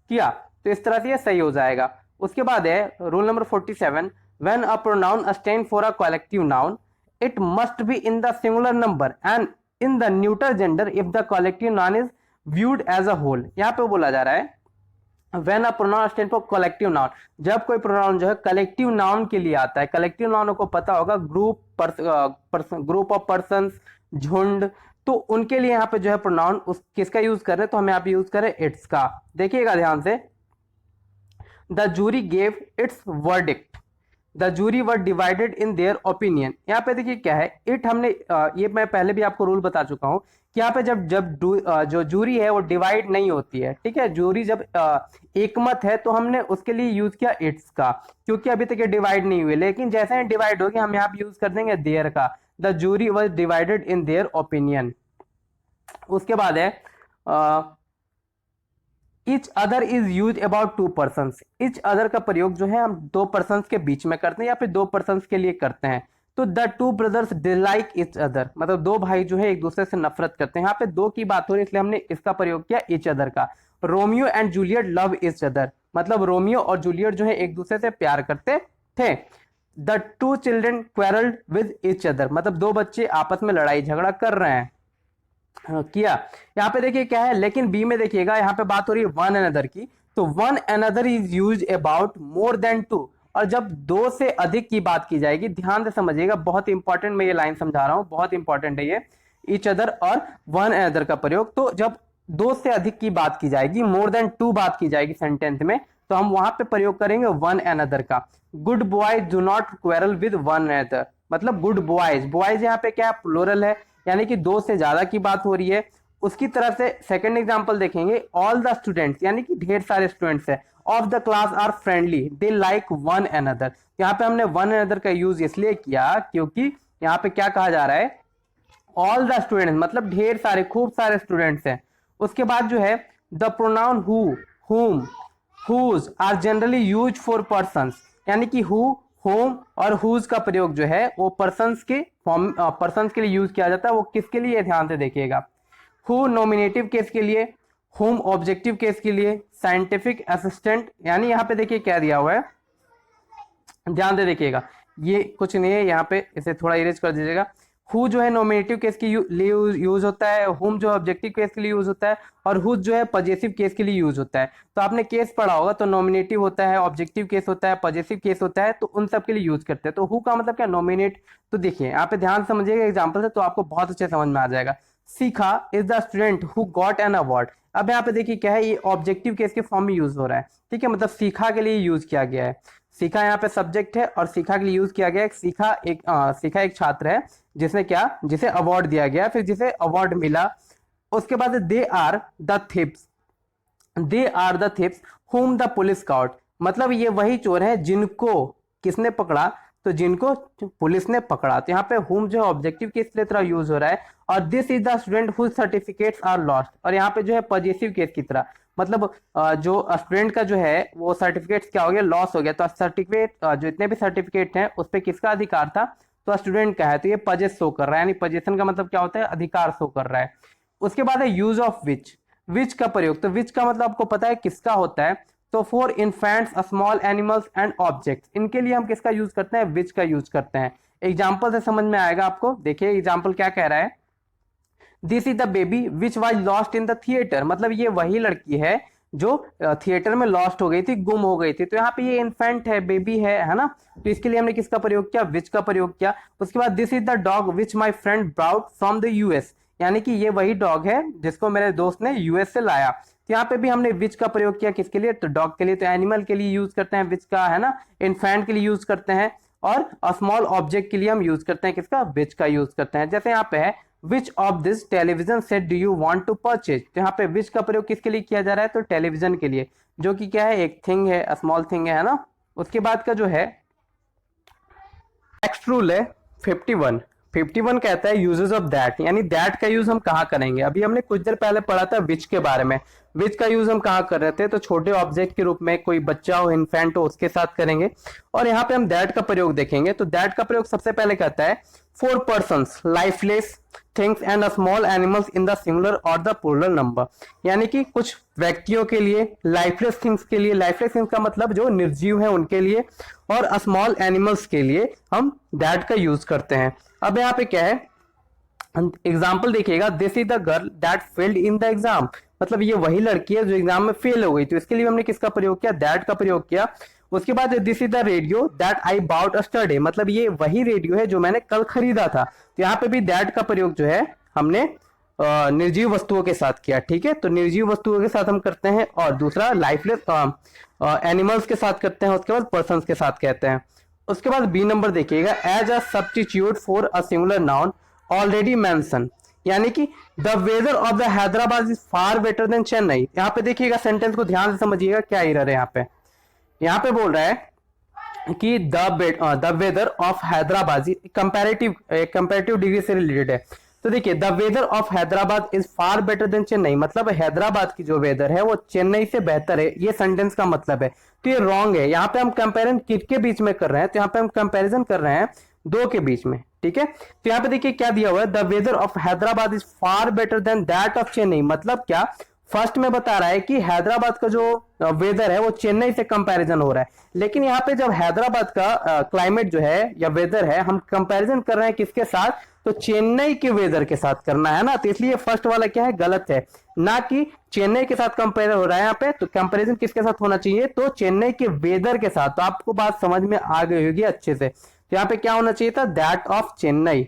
किया, तो इस तरह से ये सही हो जाएगा। उसके बाद है rule number 47, when a pronoun stand for a collective noun it must be in the singular number and in the neuter gender if the collective noun is viewed as a whole. यहाँ पे बोला जा रहा है when a pronoun stand for collective noun, जब कोई pronoun जो है कलेक्टिव नाउन के लिए आता है, कलेक्टिव नाउन को पता होगा, ग्रुप ऑफ पर्संस, झुंड, तो उनके लिए यहाँ पे जो है प्रोनाउन उस किसका यूज कर रहे हैं, तो हम यहाँ पे यूज करें इट्स का। देखिएगा ध्यान से, the jury gave its verdict, the jury were divided in their opinion. यहाँ पे देखिए क्या है, इट हमने ये मैं पहले भी आपको रूल बता चुका हूं कि यहाँ पे जब जो जूरी है वो डिवाइड नहीं होती है, ठीक है, जूरी जब एकमत है तो हमने उसके लिए यूज किया इट्स का, क्योंकि अभी तक ये डिवाइड नहीं हुए, लेकिन जैसे ही डिवाइड होगी हम यहाँ पे यूज कर देंगे देयर का, the jury was divided in their opinion. उसके बाद है each other is use about two person, each other का प्रयोग जो है हम दो पर्सन के बीच में करते हैं या फिर दो पर्सन के लिए करते हैं। तो the two brothers dislike etch other, मतलब दो भाई जो है एक दूसरे से नफरत करते हैं, यहाँ पे दो की बात हो रही है इसलिए हमने इसका प्रयोग किया इच अदर का। Romeo and Juliet love each other, मतलब रोमियो और जूलियट जो है एक दूसरे से प्यार करते थे। The two children quarrelled with each other, मतलब दो बच्चे आपस में लड़ाई झगड़ा कर रहे हैं, किया। यहाँ पे देखिए क्या है, लेकिन बी में देखिएगा यहाँ पे बात हो रही है वन अनदर की, तो one another is use about more than two, और जब दो से अधिक की बात की जाएगी, ध्यान से समझिएगा, बहुत इंपॉर्टेंट मैं ये लाइन समझा रहा हूं, बहुत इंपॉर्टेंट है ये, ईच अदर और वन अनदर का प्रयोग। तो जब दो से अधिक की बात की जाएगी, मोर देन टू बात की जाएगी सेंटेंस में, तो हम वहां पे प्रयोग करेंगे वन अनदर का। Good boys do not quarrel with one another, मतलब गुड बॉयज, बॉयज यहाँ पे क्या है, प्लूरल है, यानी कि दो से ज्यादा की बात हो रही है। उसकी तरफ से सेकंड एग्जांपल देखेंगे, ऑल द स्टूडेंट्स, यानी कि ढेर सारे स्टूडेंट्स है, of the class are friendly, they like one another. यहाँ पे हमने वन अनदर का यूज इसलिए किया क्योंकि यहाँ पे क्या कहा जा रहा है, ऑल द स्टूडेंट्स, मतलब ढेर सारे, खूब सारे स्टूडेंट्स हैं। उसके बाद जो है the pronoun who, whom, whose are generally use for persons, यानी कि हु, होम और हुज का प्रयोग जो है वो पर्सन्स के फॉर्म, पर्सन्स के लिए यूज किया जाता है। वो किसके लिए, ध्यान से देखिएगा, हु नॉमिनेटिव केस के लिए, होम ऑब्जेक्टिव केस के लिए, साइंटिफिक असिस्टेंट, यानी यहाँ पे देखिए क्या दिया हुआ है, ध्यान से देखिएगा, ये कुछ नहीं है, यहाँ पे इसे थोड़ा इरेज कर दीजिएगा। हु जो है नॉमिनेटिव केस के लिए यूज होता है, होम जो ऑब्जेक्टिव केस के लिए यूज होता है, और हुज जो है पॉजिटिव केस के लिए यूज होता है। तो आपने केस पढ़ा होगा, तो नॉमिनेटिव होता है, ऑब्जेक्टिव केस होता है, पॉजिटिव केस होता है, तो उन सब के लिए यूज करते हैं। तो हु का मतलब क्या, नॉमिनेट। तो देखिए यहाँ पे ध्यान समझिएगा एग्जाम्पल से, तो आपको बहुत अच्छे समझ में आ जाएगा। सीखा is the student who got an award, अब यहाँ पे देखिए क्या है, ये ऑब्जेक्टिव केस के फॉर्म में यूज हो रहा है, ठीक है, मतलब सीखा के लिए यूज किया गया है। सीखा यहाँ पे सब्जेक्ट है और सीखा के लिए यूज किया गया है। सीखा एक छात्र है जिसने क्या, जिसे अवार्ड दिया गया, फिर जिसे अवार्ड मिला। उसके बाद they are the thieves, they are the thieves whom the police caught, मतलब ये वही चोर है जिनको किसने पकड़ा, तो जिनको पुलिस ने पकड़ा। तो यहाँ पे हुम जो है ऑब्जेक्टिव केस की तरह यूज हो रहा है, और this is the student whose certificates are lost, और यहाँ पे जो है पॉजिटिव केस की तरह, मतलब जो स्टूडेंट का जो है वो सर्टिफिकेट्स क्या हो गया, लॉस हो गया। तो सर्टिफिकेट जो इतने भी सर्टिफिकेट हैं उस पर किसका अधिकार था, तो स्टूडेंट का है। तो ये पजेस शो कर रहा है, यानी पजेशन का मतलब क्या होता है, अधिकार शो कर रहा है। उसके बाद है यूज ऑफ विच का प्रयोग। तो विच का मतलब आपको पता है किसका होता है, तो for infants, small animals and objects, इनके लिए हम किसका यूज करते हैं, विच का यूज करते हैं। एग्जाम्पल से समझ में आएगा आपको। देखिए एग्जाम्पल क्या कह रहा है, this is the baby which was lost in the theatre, मतलब ये वही लड़की है जो थिएटर में लॉस्ट हो गई थी, गुम हो गई थी। तो यहाँ पे ये इन्फेंट है, बेबी है ना, तो इसके लिए हमने किसका प्रयोग किया, विच का प्रयोग किया। उसके बाद this is the dog which my friend brought from the US, यानी कि ये वही डॉग है जिसको मेरे दोस्त ने यूएस से लाया। तो यहाँ पे भी हमने विच का प्रयोग किया, किसके लिए, तो डॉग के लिए। तो एनिमल के लिए यूज करते हैं विच का, है ना, इन्फेंट के लिए यूज करते हैं, और स्मॉल ऑब्जेक्ट के लिए हम यूज करते हैं किसका, विच का यूज करते हैं। जैसे यहाँ पे है which of this television set do you want to purchase, तो यहाँ पे विच का प्रयोग किसके लिए किया जा रहा है, तो टेलीविजन के लिए, जो कि क्या है, एक थिंग है, स्मॉल थिंग है ना। उसके बाद का जो है नेक्स्ट रूल है 51 कहता है यूजेस ऑफ दैट, यानी दैट का यूज हम कहाँ करेंगे। अभी हमने कुछ देर पहले पढ़ा था विच के बारे में, विच का यूज हम कहाँ कर रहे थे, तो छोटे ऑब्जेक्ट के रूप में, कोई बच्चा हो, इन्फेंट हो, उसके साथ करेंगे। और यहाँ पे हम दैट का प्रयोग देखेंगे। तो दैट का प्रयोग सबसे पहले कहता है for persons, lifeless things and small animals in the singular और द प्लूरल नंबर, यानी कि कुछ व्यक्तियों के लिए, लाइफलेस थिंग्स के लिए, लाइफलेस थिंग्स का मतलब जो निर्जीव है उनके लिए, और स्मॉल एनिमल्स के लिए हम दैट का यूज करते हैं। अब यहाँ पे क्या है, एग्जाम्पल देखिएगा, this is the girl that failed in the exam, मतलब ये वही लड़की है जो एग्जाम में फेल हो गई। तो इसके लिए हमने किसका प्रयोग किया, दैट का प्रयोग किया। उसके बाद this is the radio that I bought yesterday, मतलब ये वही रेडियो है जो मैंने कल खरीदा था। तो यहाँ पे भी दैट का प्रयोग जो है हमने निर्जीव वस्तुओं के साथ किया, ठीक है। तो निर्जीव वस्तुओं के साथ हम करते हैं, और दूसरा लाइफलेस एनिमल्स के साथ करते हैं, उसके बाद पर्सन्स के साथ कहते हैं। उसके बाद बी नंबर देखिएगा, as a substitute for a singular noun already mention, यानी कि the weather of the Hyderabad is far better than Chennai. यहाँ पे देखिएगा, सेंटेंस को ध्यान से समझिएगा, क्या एरर है यहाँ पे बोल रहा है कि the weather of Hyderabad comparative degree से रिलेटेड है। तो देखिए, the weather of Hyderabad is far better than Chennai, मतलब हैदराबाद की जो वेदर है वो चेन्नई से बेहतर है, ये सेंटेंस का मतलब है। तो ये रॉन्ग है। यहाँ पे हम कंपेरिजन किसके बीच में कर रहे हैं, तो यहाँ पे हम कंपेरिजन कर रहे हैं दो के बीच में, ठीक है। तो यहाँ पे देखिए क्या दिया हुआ है, the weather of Hyderabad is far better than that of Chennai, मतलब क्या, फर्स्ट में बता रहा है कि हैदराबाद का जो वेदर है वो चेन्नई से कंपैरिजन हो रहा है। लेकिन यहाँ पे जब हैदराबाद का क्लाइमेट जो है या वेदर है, हम कंपैरिजन कर रहे हैं किसके साथ, तो चेन्नई के वेदर के साथ करना है ना। तो इसलिए फर्स्ट वाला क्या है, गलत है, ना कि चेन्नई के साथ कंपेयर हो रहा है यहाँ पे। तो कंपैरिजन किसके साथ होना चाहिए, तो चेन्नई के वेदर के साथ। तो आपको बात समझ में आ गई होगी अच्छे से। तो यहाँ पे क्या होना चाहिए था, दैट ऑफ चेन्नई।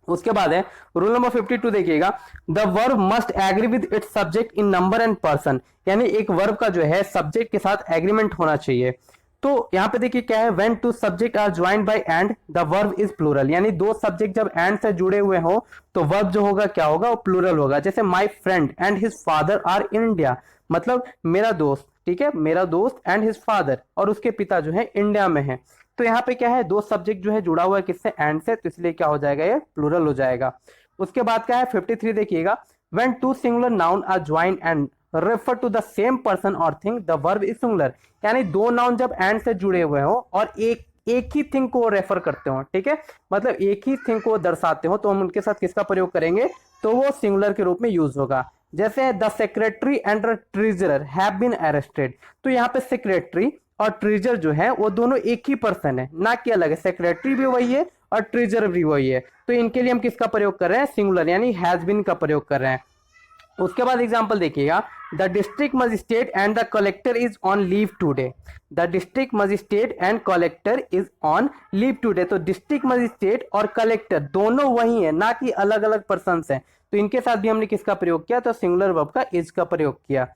उसके बाद है रूल नंबर 52 देखिएगा, the verb must agree with its subject in number and person, यानी एक वर्ब का जो है सब्जेक्ट के साथ एग्रीमेंट होना चाहिए। तो यहाँ पे देखिए क्या है, when two subject are joined by and the verb is plural, यानी दो सब्जेक्ट जब एंड से जुड़े हुए हो तो वर्ब जो होगा क्या होगा, वो प्लूरल होगा। जैसे my friend and his father are in India, मतलब मेरा दोस्त, ठीक है, मेरा दोस्त एंड हिज फादर, और उसके पिता जो है इंडिया में है। तो यहाँ पे क्या है, दो सब्जेक्ट जो है जुड़ा हुआ है किससे, एंड से, तो इसलिए क्या हो जाएगा, ये प्लूरल हो जाएगा। उसके बाद क्या है 53 देखिएगा, when two singular noun are joined and refer to the same person और thing the verb is singular, यानी दो नाउन जब एंड से जुड़े हुए हो और एक ही थिंग को रेफर करते हो, ठीक है, मतलब एक ही थिंग को दर्शाते हो, तो हम उनके साथ किसका प्रयोग करेंगे, तो वो सिंगुलर के रूप में यूज होगा। जैसे the secretary and the treasurer have been arrested, तो यहाँ पे सेक्रेटरी और ट्रेजर जो है वो दोनों एक ही पर्सन है, ना कि अलग है। सेक्रेटरी भी वही है और ट्रेजर भी वही है, तो इनके लिए हम किसका प्रयोग कर रहे हैं, सिंगुलर, यानी हैज बीन का प्रयोग कर रहे हैं। उसके बाद एग्जांपल देखिएगा, the district magistrate and the collector is on leave today, the district magistrate and collector is on leave today. तो डिस्ट्रिक्ट मजिस्ट्रेट और कलेक्टर दोनों वही है, ना कि अलग अलग पर्सन है। तो इनके साथ भी हमने किसका प्रयोग किया, तो सिंगुलर वर्ब का इज का प्रयोग किया।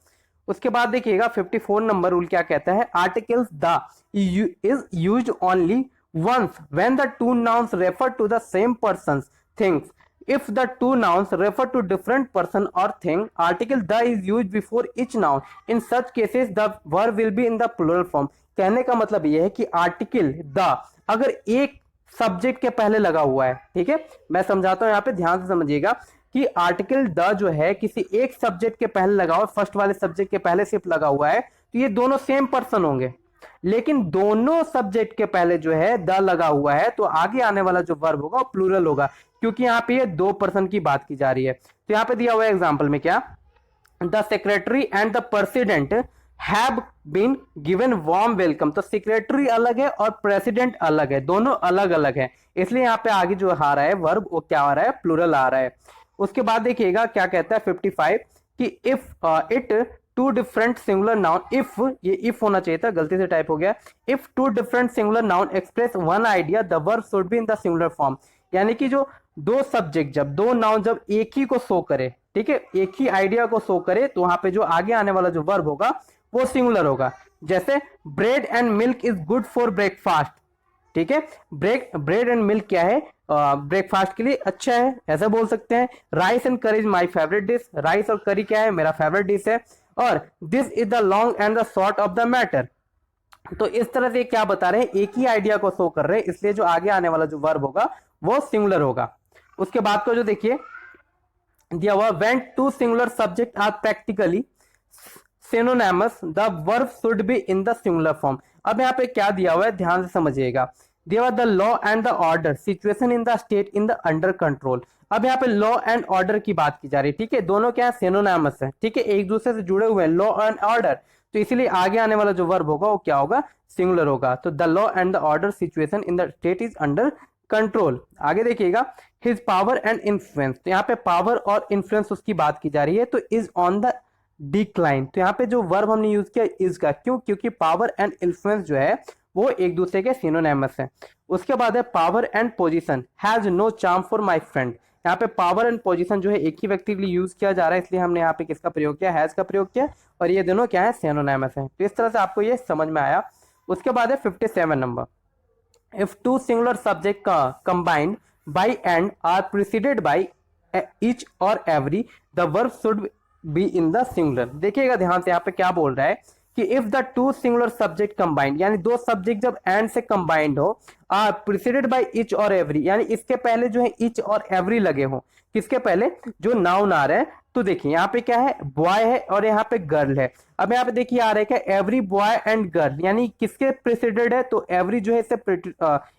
उसके बाद देखिएगा 54 नंबर रूल क्या कहता है, articles the is used only once when the two nouns refer to the same persons things If the two nouns refer to different person or thing, article the is used before each noun. In such cases the verb will be in the plural form. कहने का मतलब यह है कि article the अगर एक subject के पहले लगा हुआ है, ठीक है, मैं समझाता हूं, यहां पे ध्यान से समझिएगा कि आर्टिकल द जो है किसी एक सब्जेक्ट के पहले लगा हुआ, फर्स्ट वाले सब्जेक्ट के पहले सिर्फ लगा हुआ है, तो ये दोनों सेम पर्सन होंगे। लेकिन दोनों सब्जेक्ट के पहले जो है द लगा हुआ है, तो आगे आने वाला जो वर्ब होगा वो प्लूरल होगा, क्योंकि यहाँ पे ये दो पर्सन की बात की जा रही है। तो यहाँ पे दिया हुआ है एग्जाम्पल में क्या, the secretary and the president have been given warm welcome. तो सेक्रेटरी अलग है और प्रेसिडेंट अलग है, दोनों अलग अलग है, इसलिए यहाँ पे आगे जो आ रहा है वर्ब वो क्या आ रहा है, प्लूरल आ रहा है। उसके बाद देखिएगा क्या कहता है 55 कि if it two different singular noun, if ये इफ होना चाहिए था, गलती से टाइप हो गया, if two different singular noun express one idea the verb should be in the singular form. यानी कि जो दो सब्जेक्ट, जब दो नाउन जब एक ही को शो करे, ठीक है, एक ही आइडिया को शो करे, तो वहां पे जो आगे आने वाला जो वर्ब होगा वो सिंगुलर होगा। जैसे bread and milk is good for breakfast, ठीक है, ब्रेड एंड मिल्क क्या है, ब्रेकफास्ट के लिए अच्छा है, ऐसा बोल सकते हैं। राइस एंड करी is my favourite dish, rice और करी क्या है, मेरा फेवरेट डिश है। और this is the long and the short of the matter. तो इस तरह से क्या बता रहे हैं, एक ही आइडिया को शो कर रहे हैं, इसलिए जो आगे आने वाला जो वर्ब होगा वो सिंगुलर होगा। उसके बाद को जो देखिए दिया हुआ, when two singular subject are practically synonymous the verb should be in the singular form. अब यहाँ पे क्या दिया हुआ है, ध्यान से समझिएगा, दिया हुआ the law and the order situation in the state in the under control. अब यहाँ पे लॉ एंड ऑर्डर की बात की जा रही है, ठीक है, दोनों क्या है, सिनोनिमस है, ठीक है, एक दूसरे से जुड़े हुए हैं, लॉ एंड ऑर्डर, तो इसलिए आगे आने वाला जो वर्ब होगा वो क्या होगा, सिंगुलर होगा। तो the law and the order situation in the state is under control. आगे देखिएगा, हिज पावर एंड इन्फ्लुएंस, तो यहाँ पे पावर और इन्फ्लुएंस उसकी बात की जा रही है, तो इज ऑन द डिक्लाइन। तो यहाँ पे जो वर्ब हमने यूज किया इज का, क्यों, क्योंकि पावर एंड इन्फ्लुएंस जो है वो एक दूसरे के सिनोनिमस है। उसके बाद है power and position has no charm for my friend. यहाँ पे पावर एंड पोजीशन जो है एक ही व्यक्ति के लिए यूज किया जा रहा है, इसलिए हमने यहाँ पे किसका प्रयोग किया, हैज का प्रयोग किया, और ये दोनों क्या है, सिनोनिमस है। तो इस तरह से आपको ये समझ में आया। उसके बाद है 57 number, if two singular subject का combined by and are preceded by each or every the verb should be in the singular. देखिएगा ध्यान से, यहाँ पे क्या बोल रहा है कि if the two singular subject combined, यानी दो सब्जेक्ट जब एंड से कंबाइंड हो, are preceded by each or every, यानी इसके पहले जो है ईच और एवरी लगे हो, किसके पहले, जो नाउन आ रहा है। तो देखिए यहाँ पे क्या है, बॉय है और यहाँ पे गर्ल है। अब यहाँ पे देखिए आ रहा है क्या, एवरी बॉय एंड गर्ल, यानी किसके प्रिसीडेड है, तो एवरी जो है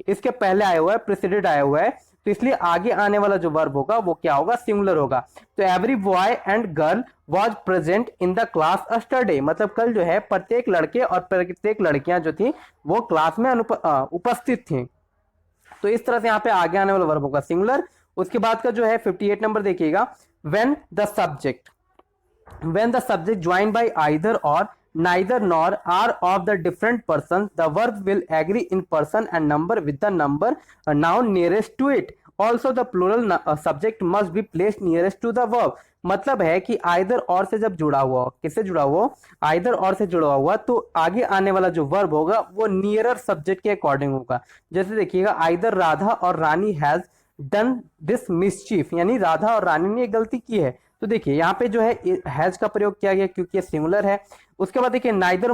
इसके पहले आया हुआ है, प्रिसीडेड आया हुआ है, तो इसलिए आगे आने वाला जो वर्ब होगा वो क्या होगा, सिंगुलर होगा। तो every boy and girl was present in the class yesterday, मतलब कल जो है प्रत्येक लड़के और प्रत्येक लड़कियां जो थी वो क्लास में उपस्थित थी। तो इस तरह से यहाँ पे आगे आने वाला वर्ब होगा सिंगुलर। उसके बाद का जो है 58 नंबर देखिएगा, when the subject join by either और neither nor are of the different persons, the verb will agree in person and number with the number noun nearest to it. Also the plural subject must be placed nearest to the verb. मतलब है कि either और से जब जुड़ा हुआ हो, किससे जुड़ा हुआ हो, आइदर और से जुड़ा हुआ, तो आगे आने वाला जो वर्ब होगा वो नियरर सब्जेक्ट के अकॉर्डिंग होगा। जैसे देखिएगा, आइदर राधा और रानी हैज डन दिस मिसचीफ, यानी राधा और रानी ने गलती की है। तो देखिए यहाँ पे जो है हैज का प्रयोग किया गया क्योंकि ये सिंगुलर है। उसके बाद देखिए neither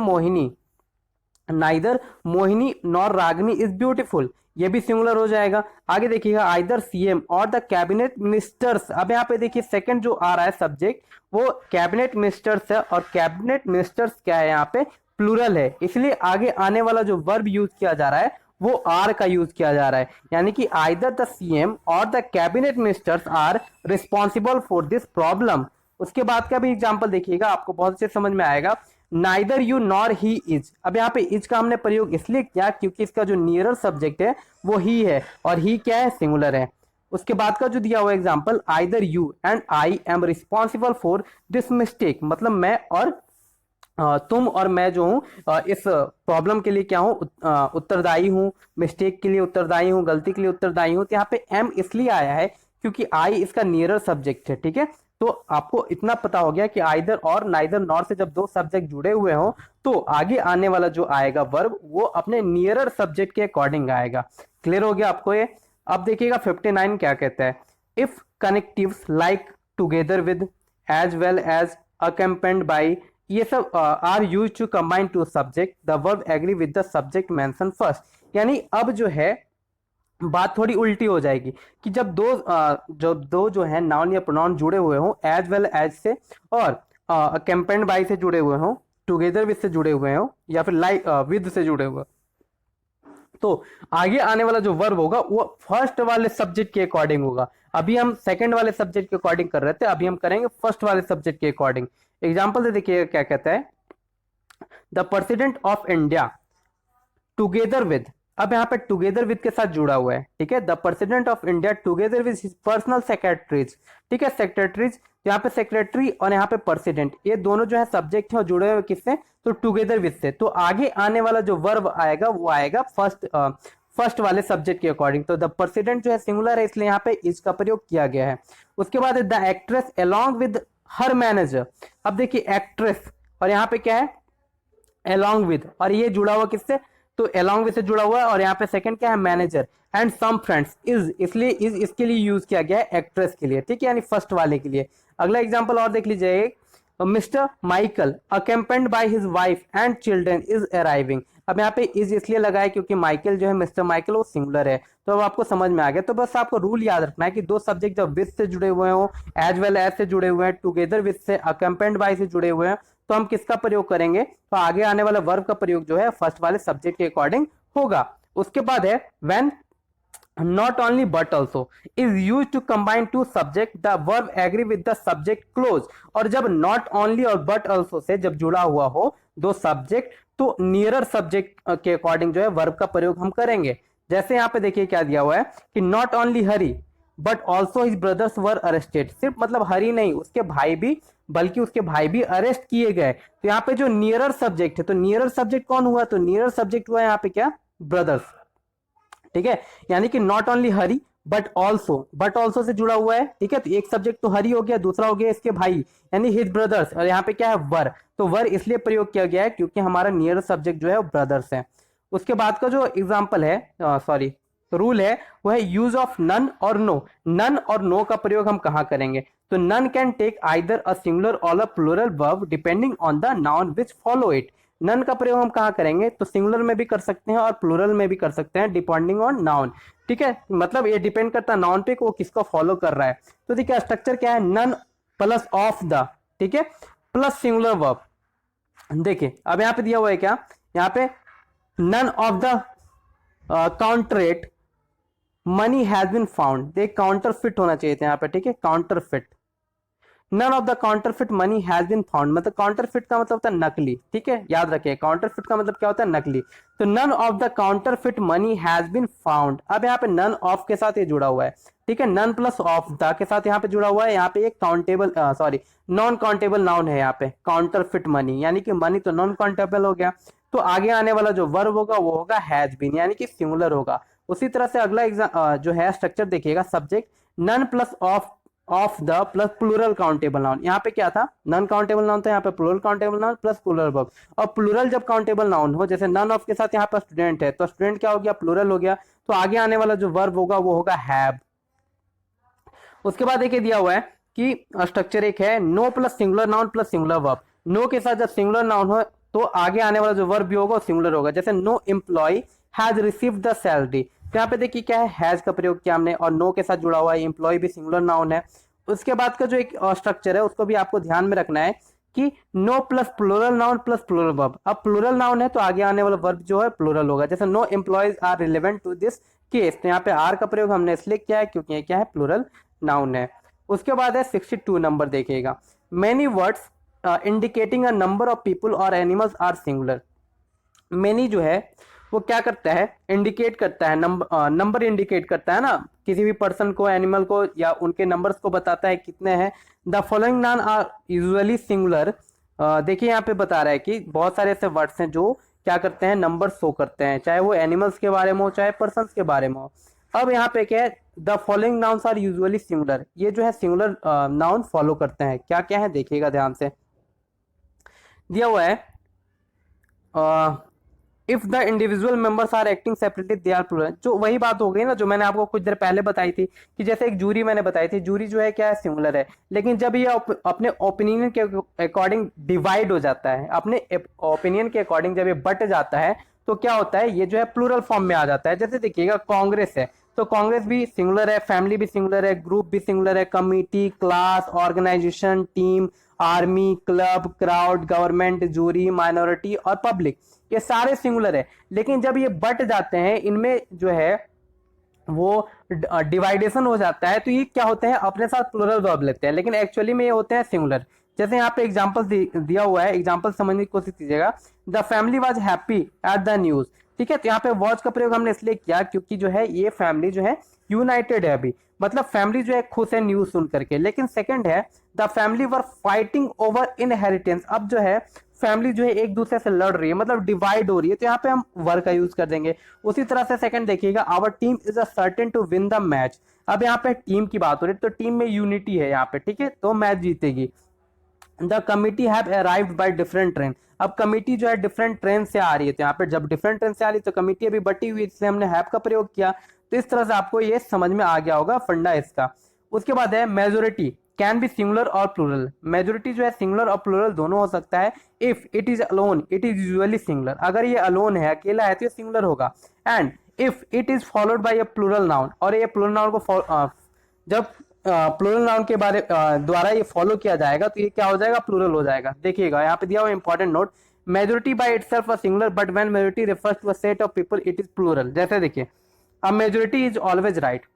Mohini nor Ragini is beautiful, ये भी सिंगुलर हो जाएगा। आगे देखिएगा, either CM or the cabinet ministers. अब यहाँ पे देखिए सेकंड जो आ रहा है सब्जेक्ट वो कैबिनेट मिनिस्टर्स है, और कैबिनेट मिनिस्टर्स क्या है, यहाँ पे प्लूरल है, इसलिए आगे आने वाला जो वर्ब यूज किया जा रहा है वो आर का यूज किया जा रहा है, यानी कि either the CM or the cabinet ministers are responsible for this problem. उसके बाद का भी एग्जांपल देखिएगा, आपको बहुत अच्छे समझ में आएगा, neither you nor he is. अब यहाँ पे इज का हमने प्रयोग इसलिए किया क्योंकि इसका जो नियरर सब्जेक्ट है वो ही है, और ही क्या है, सिंगुलर है। उसके बाद का जो दिया हुआ example, either you and I am responsible for this mistake, मतलब मैं और तुम और मैं जो हूं इस प्रॉब्लम के लिए क्या हूं, उत्तरदायी हूं, मिस्टेक के लिए उत्तरदायी हूं, गलती के लिए उत्तरदायी हूं। तो यहाँ पे एम इसलिए आया है क्योंकि आई इसका नियरर सब्जेक्ट है, ठीक है। तो आपको इतना पता हो गया कि आइदर और नाइदर नॉर से जब दो सब्जेक्ट जुड़े हुए हो तो आगे आने वाला जो आएगा वर्ब वो अपने नियरर सब्जेक्ट के अकॉर्डिंग आएगा। क्लियर हो गया आपको ये। अब देखिएगा 59 क्या कहता है, if connectives like together with, as well as, accompanied by, ये सब are use to combine two subject, the verb agree with the subject mention first. यानी अब जो है बात थोड़ी उल्टी हो जाएगी कि जब दो जो है नाउन या प्रोनाउन जुड़े हुए हों एज वेल एज से, और अकम्पेंड बाई से जुड़े हुए हों, टुगेदर विद से जुड़े हुए हों, या फिर लाइक विद से जुड़े हुए, तो आगे आने वाला जो वर्ब होगा वो फर्स्ट वाले सब्जेक्ट के अकॉर्डिंग होगा। अभी हम सेकंड वाले सब्जेक्ट के अकॉर्डिंग कर रहे थे, अभी हम करेंगे फर्स्ट वाले सब्जेक्ट के अकॉर्डिंग। एग्जांपल से देखिएगा क्या कहता है, the president of India together with, अब यहाँ पे टुगेदर विद के साथ जुड़ा हुआ है, ठीक है। The president of India together with his personal secretaries, ठीक है, सेक्रेटरीज, यहाँ पे सेक्रेटरी और यहाँ पे प्रेसिडेंट, ये दोनों जो है सब्जेक्ट है और जुड़े हुए किससे, तो टुगेदर विद से। तो आगे आने वाला जो वर्ब आएगा वो आएगा फर्स्ट वाले सब्जेक्ट के अकॉर्डिंग। तो द प्रेसिडेंट जो है सिंगुलर है, इसलिए यहाँ पे इज का प्रयोग किया गया है। उसके बाद the actress along with her manager, अब देखिए एक्ट्रेस और यहाँ पे क्या है अलोंग विद, और ये जुड़ा हुआ किससे, तो अलोंग विद से जुड़ा हुआ है, और यहाँ पे सेकंड क्या है manager, and some friends is, इसलिए इज इसके लिए यूज किया गया है एक्ट्रेस के लिए, ठीक है, यानी फर्स्ट वाले के लिए। अगला एग्जांपल और देख लीजिए, mister Michael accompanied by his wife and children is arriving, अब यहाँ पे इज इसलिए लगा है क्योंकि माइकल जो है मिस्टर माइकल वो सिंगुलर है। तो अब आपको समझ में आ गया। तो बस आपको रूल याद रखना है कि दो सब्जेक्ट जब विद से जुड़े हुए हो, एज वेल एज से जुड़े हुए हैं, टुगेदर विद से, अकम्पेंड बाय से जुड़े हुए हैं, तो हम किसका प्रयोग करेंगे, तो आगे आने वाला वर्ब का प्रयोग जो है फर्स्ट वाले सब्जेक्ट के अकॉर्डिंग होगा। उसके बाद है when not only but also is used to combine two subject, the verb agree with the subject clause, और जब not only और but also से जब जुड़ा हुआ हो दो सब्जेक्ट, तो नियरर सब्जेक्ट के अकॉर्डिंग जो है वर्ब का प्रयोग हम करेंगे। जैसे यहाँ पे देखिए क्या दिया हुआ है कि not only Hari but also his brothers were arrested, सिर्फ मतलब हरी नहीं उसके भाई भी, बल्कि उसके भाई भी अरेस्ट किए गए। तो यहाँ पे जो नियरर सब्जेक्ट है, तो नियरर सब्जेक्ट कौन हुआ, तो नियरर सब्जेक्ट हुआ यहाँ पे क्या, ब्रदर्स, ठीक है। यानी कि not only Hari but also say जुड़ा हुआ है, ठीक है। तो एक सब्जेक्ट तो हरी हो गया, दूसरा हो गया इसके भाई यानी हिज ब्रदर्स, और यहाँ पे क्या है वर, तो वर इसलिए प्रयोग किया गया है क्योंकि हमारा नियर सब्जेक्ट जो है वो ब्रदर्स है। उसके बाद का जो एग्जाम्पल है, सॉरी रूल है, वो है यूज ऑफ नन और नो। नन और नो का प्रयोग हम कहाँ करेंगे, तो none can take either a singular or a plural verb depending on the noun which follow it. None का प्रयोग हम कहाँ करेंगे, तो सिंगुलर में भी कर सकते हैं और प्लूरल में भी कर सकते हैं डिपेंडिंग ऑन नाउन, ठीक है। मतलब ये डिपेंड करता है नाउन पे कि वो किसको फॉलो कर रहा है। तो देखिए स्ट्रक्चर क्या है, नन प्लस ऑफ द, ठीक है, प्लस सिंगुलर वर्ब। देखिए अब यहाँ पे दिया हुआ है क्या, यहाँ पे none of the counterfeit money has been found, देख काउंटर फिट होना चाहिए था यहाँ पे, ठीक है, counterfeit. None of the counterfeit money has been found, मतलब काउंटरफिट का मतलब होता है नकली, ठीक है, याद रखिए काउंटरफिट का मतलब क्या होता है नकली। तो none of the counterfeit money has been found, अब यहाँ पे नन ऑफ के साथ ये जुड़ा हुआ है, ठीक है, नन प्लस ऑफ द के साथ यहाँ पे जुड़ा हुआ है। यहाँ पे एक countable sorry non countable noun है यहाँ पे काउंटरफिट मनी, यानी कि मनी तो नॉन काउंटेबल हो गया। तो आगे आने वाला जो वर्ब होगा वो होगा हैज बीन, यानी कि सिंगुलर होगा। उसी तरह से अगला जो है स्ट्रक्चर देखिएगा, subject none plus of the plus plural countable noun. यहाँ पे क्या था, नन काउंटेबल नाउन था, यहाँ पे plural countable noun plus plural verb. और प्लूरल जब काउंटेबल नाउन हो, जैसे नन ऑफ के साथ यहाँ पर स्टूडेंट है, तो स्टूडेंट क्या हो गया, प्लूरल हो गया। तो आगे आने वाला जो वर्ब होगा वो होगा हैव। उसके बाद देखिए दिया हुआ है कि स्ट्रक्चर एक है no plus singular noun plus singular verb. No के साथ जब सिंगुलर नाउन हो तो आगे आने वाला जो वर्ब भी होगा वो सिंगुलर होगा। जैसे no employee has received the salary, तो यहाँ पे देखिए क्या है हैज का प्रयोग किया हमने, और नो के साथ जुड़ा हुआ है, एम्प्लॉय भी सिंगुलर नाउन है। उसके बाद का जो एक स्ट्रक्चर है उसको भी आपको ध्यान में रखना है कि no plus plural noun plus plural verb. अब प्लूरल नाउन है तो आगे आने वाला वर्ब जो है प्लूरल होगा। जैसे no employees are relevant to this case, तो यहाँ पे आर का प्रयोग हमने इसलिए किया है क्योंकि ये क्या है प्लूरल नाउन है। उसके बाद है 62 नंबर देखिएगा, many words indicating a number of people और एनिमल्स आर सिंगुलर। मेनी जो है वो क्या करता है, इंडिकेट करता है, नंबर इंडिकेट करता है ना, किसी भी पर्सन को, एनिमल को, या उनके नंबर्स को बताता है कितने हैं। The following noun are usually singular, देखिए यहाँ पे बता रहा है कि बहुत सारे ऐसे वर्ड्स हैं जो क्या करते हैं, नंबर शो करते हैं, चाहे वो एनिमल्स के बारे में हो चाहे पर्सन के बारे में हो। अब यहाँ पे क्या है, the following nouns are usually singular, ये जो है सिंगुलर नाउन फॉलो करते हैं। क्या क्या है देखिएगा ध्यान से, दिया हुआ है if the individual members are acting separately they are plural. जो वही बात हो गई ना जो मैंने आपको कुछ देर पहले बताई थी कि जैसे एक जूरी मैंने बताई थी, जूरी जो है क्या है, सिंगुलर है, लेकिन जब ये अपने ओपिनियन के अकॉर्डिंग डिवाइड हो जाता है, अपने ओपिनियन के अकॉर्डिंग जब ये बट जाता है तो क्या होता है, ये जो है प्लूरल फॉर्म में आ जाता है। जैसे देखिएगा कांग्रेस है तो कांग्रेस भी सिंगुलर है, फैमिली भी सिंगुलर है, ग्रुप भी सिंगुलर है, committee, class, organisation, team, army, club, crowd, government, jury, minority और पब्लिक, ये सारे सिंगुलर है। लेकिन जब ये बट जाते हैं, इनमें जो है वो डिवाइडेशन हो जाता है, तो ये क्या होते हैं, अपने साथ प्लूरल वर्ब लेते हैं, लेकिन एक्चुअली में ये होते हैं सिंगुलर। जैसे यहाँ पे एग्जांपल दिया हुआ है, एग्जांपल समझने की कोशिश कीजिएगा। The family was happy at the news. ठीक है, तो यहाँ पे वॉच का प्रयोग हमने इसलिए किया क्योंकि जो है ये फैमिली जो है यूनाइटेड है अभी, मतलब फैमिली जो है खुश है न्यूज सुन करके। लेकिन सेकंड है the family were fighting over inheritance. अब जो है फैमिली जो है एक दूसरे से लड़ रही है, मतलब डिवाइड हो रही है, तो यहाँ पे हम वर का यूज कर देंगे। उसी तरह से सेकंड देखिएगा, our team is a certain to win the match. अब यहाँ पे टीम की बात हो रही है तो टीम में यूनिटी है यहाँ पे, ठीक है, तो मैच जीतेगी। The committee have arrived by different train. अब कमिटी जो है डिफरेंट ट्रेन से आ रही है, तो यहाँ पे जब डिफरेंट ट्रेन से आ रही है तो कमिटी अभी बटी हुई, इसलिए हमने हैव का प्रयोग किया। तो इस तरह से आपको ये समझ में आ गया होगा फंडा इसका। उसके बाद है मेजोरिटी कैन बी सिंगुलर और प्लूरल। मेजोरिटी जो है सिंगुलर और प्लूरल दोनों हो सकता है। If it is alone it is usually singular. अगर ये अलोन है, अकेला है, तो ये सिंगुलर होगा। And if it is followed by a plural noun, और ये प्लूरल नाउन को जब प्लूरल नाउन के बारे द्वारा ये फॉलो किया जाएगा तो ये क्या हो जाएगा, प्लूरल हो जाएगा। देखिएगा यहाँ पे दिया हुआ important note, majority by itself a singular but when majority refers to a set of people it is plural. जैसे देखिए, a majority is always right.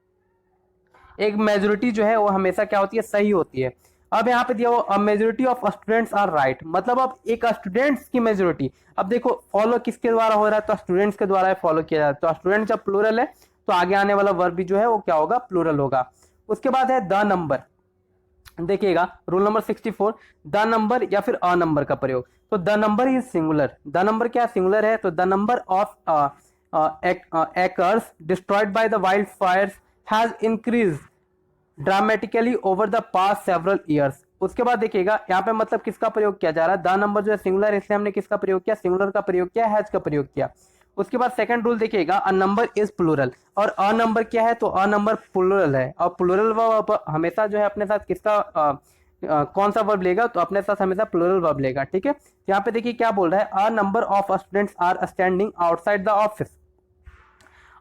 एक मेजोरिटी जो है वो हमेशा क्या होती है, सही होती है। अब यहाँ पे दिया हुआ a majority of students are right, मतलब अब एक स्टूडेंट्स की मेजोरिटी। अब देखो फॉलो किसके द्वारा हो रहा है, तो स्टूडेंट्स के द्वारा फॉलो किया जाता है। तो स्टूडेंट जब प्लूरल है तो आगे आने वाला वर्ब भी जो है वो क्या होगा, प्लूरल होगा। उसके बाद है द नंबर। देखिएगा रूल नंबर 64, द नंबर या फिर अ नंबर का प्रयोग। तो the number is singular, the number क्या सिंगुलर है, तो the number of acres destroyed by the wild Fyers has increase dramatically over the past several years. उसके बाद देखिएगा यहाँ पे मतलब किसका प्रयोग किया जा रहा है, द नंबर जो है सिंगुलर, इसलिए हमने किसका प्रयोग किया, सिंगुलर का प्रयोग किया, हैज का प्रयोग किया। उसके बाद सेकंड रूल देखिएगा, अ नंबर इज प्लूरल, और अ नंबर क्या है, तो अ नंबर प्लूरल है, और प्लूरल वर्ब हमेशा जो है अपने साथ किसका कौन सा वर्ब लेगा, तो अपने साथ हमेशा प्लूरल वर्ब लेगा। ठीक है, यहाँ पे देखिए क्या बोल रहा है, a number of students are standing outside the office.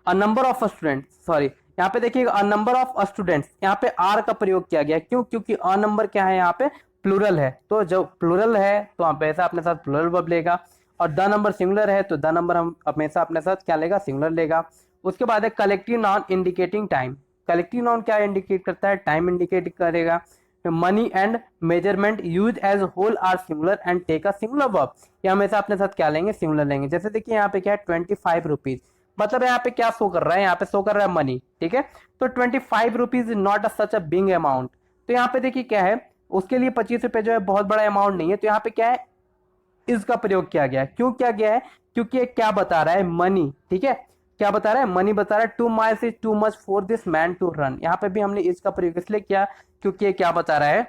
A number of student, sorry यहाँ पे देखिएगा अ नंबर ऑफ स्टूडेंट्स, यहाँ पे आर का प्रयोग किया गया, क्यों, क्योंकि अ नंबर क्या है, यहाँ पे प्लूरल है, तो जब प्लूरल है तो हमेशा अपने साथ प्लूरल वर्ब लेगा। और द नंबर सिंगुलर है तो द नंबर हम हमेशा अपने साथ क्या लेगा, सिंगुलर लेगा। उसके बाद है collective noun indicating time. Collective noun क्या इंडिकेट करता है, टाइम इंडिकेट करेगा। Money and measurement use as whole are singular and take a singular verb, ये हमेशा अपने साथ क्या लेंगे, सिंगुलर लेंगे। जैसे देखिए यहाँ पे क्या है, 25 रुपीज, मतलब यहाँ पे क्या शो कर रहा है, यहाँ पे शो कर रहा है मनी। ठीक है, तो 25 rupees is not a such a big amount. तो यहाँ पे देखिए क्या है, उसके लिए 25 रुपए जो है बहुत बड़ा अमाउंट नहीं है, तो यहाँ पे क्या है, इसका प्रयोग किया गया है। क्यों किया गया है, क्योंकि ये क्या बता रहा है, मनी। ठीक है, क्या बता रहा है, मनी बता रहा है। 2 miles is too much for this man to run. यहाँ पे भी हमने इसका प्रयोग इसलिए किया क्योंकि ये क्या बता रहा है,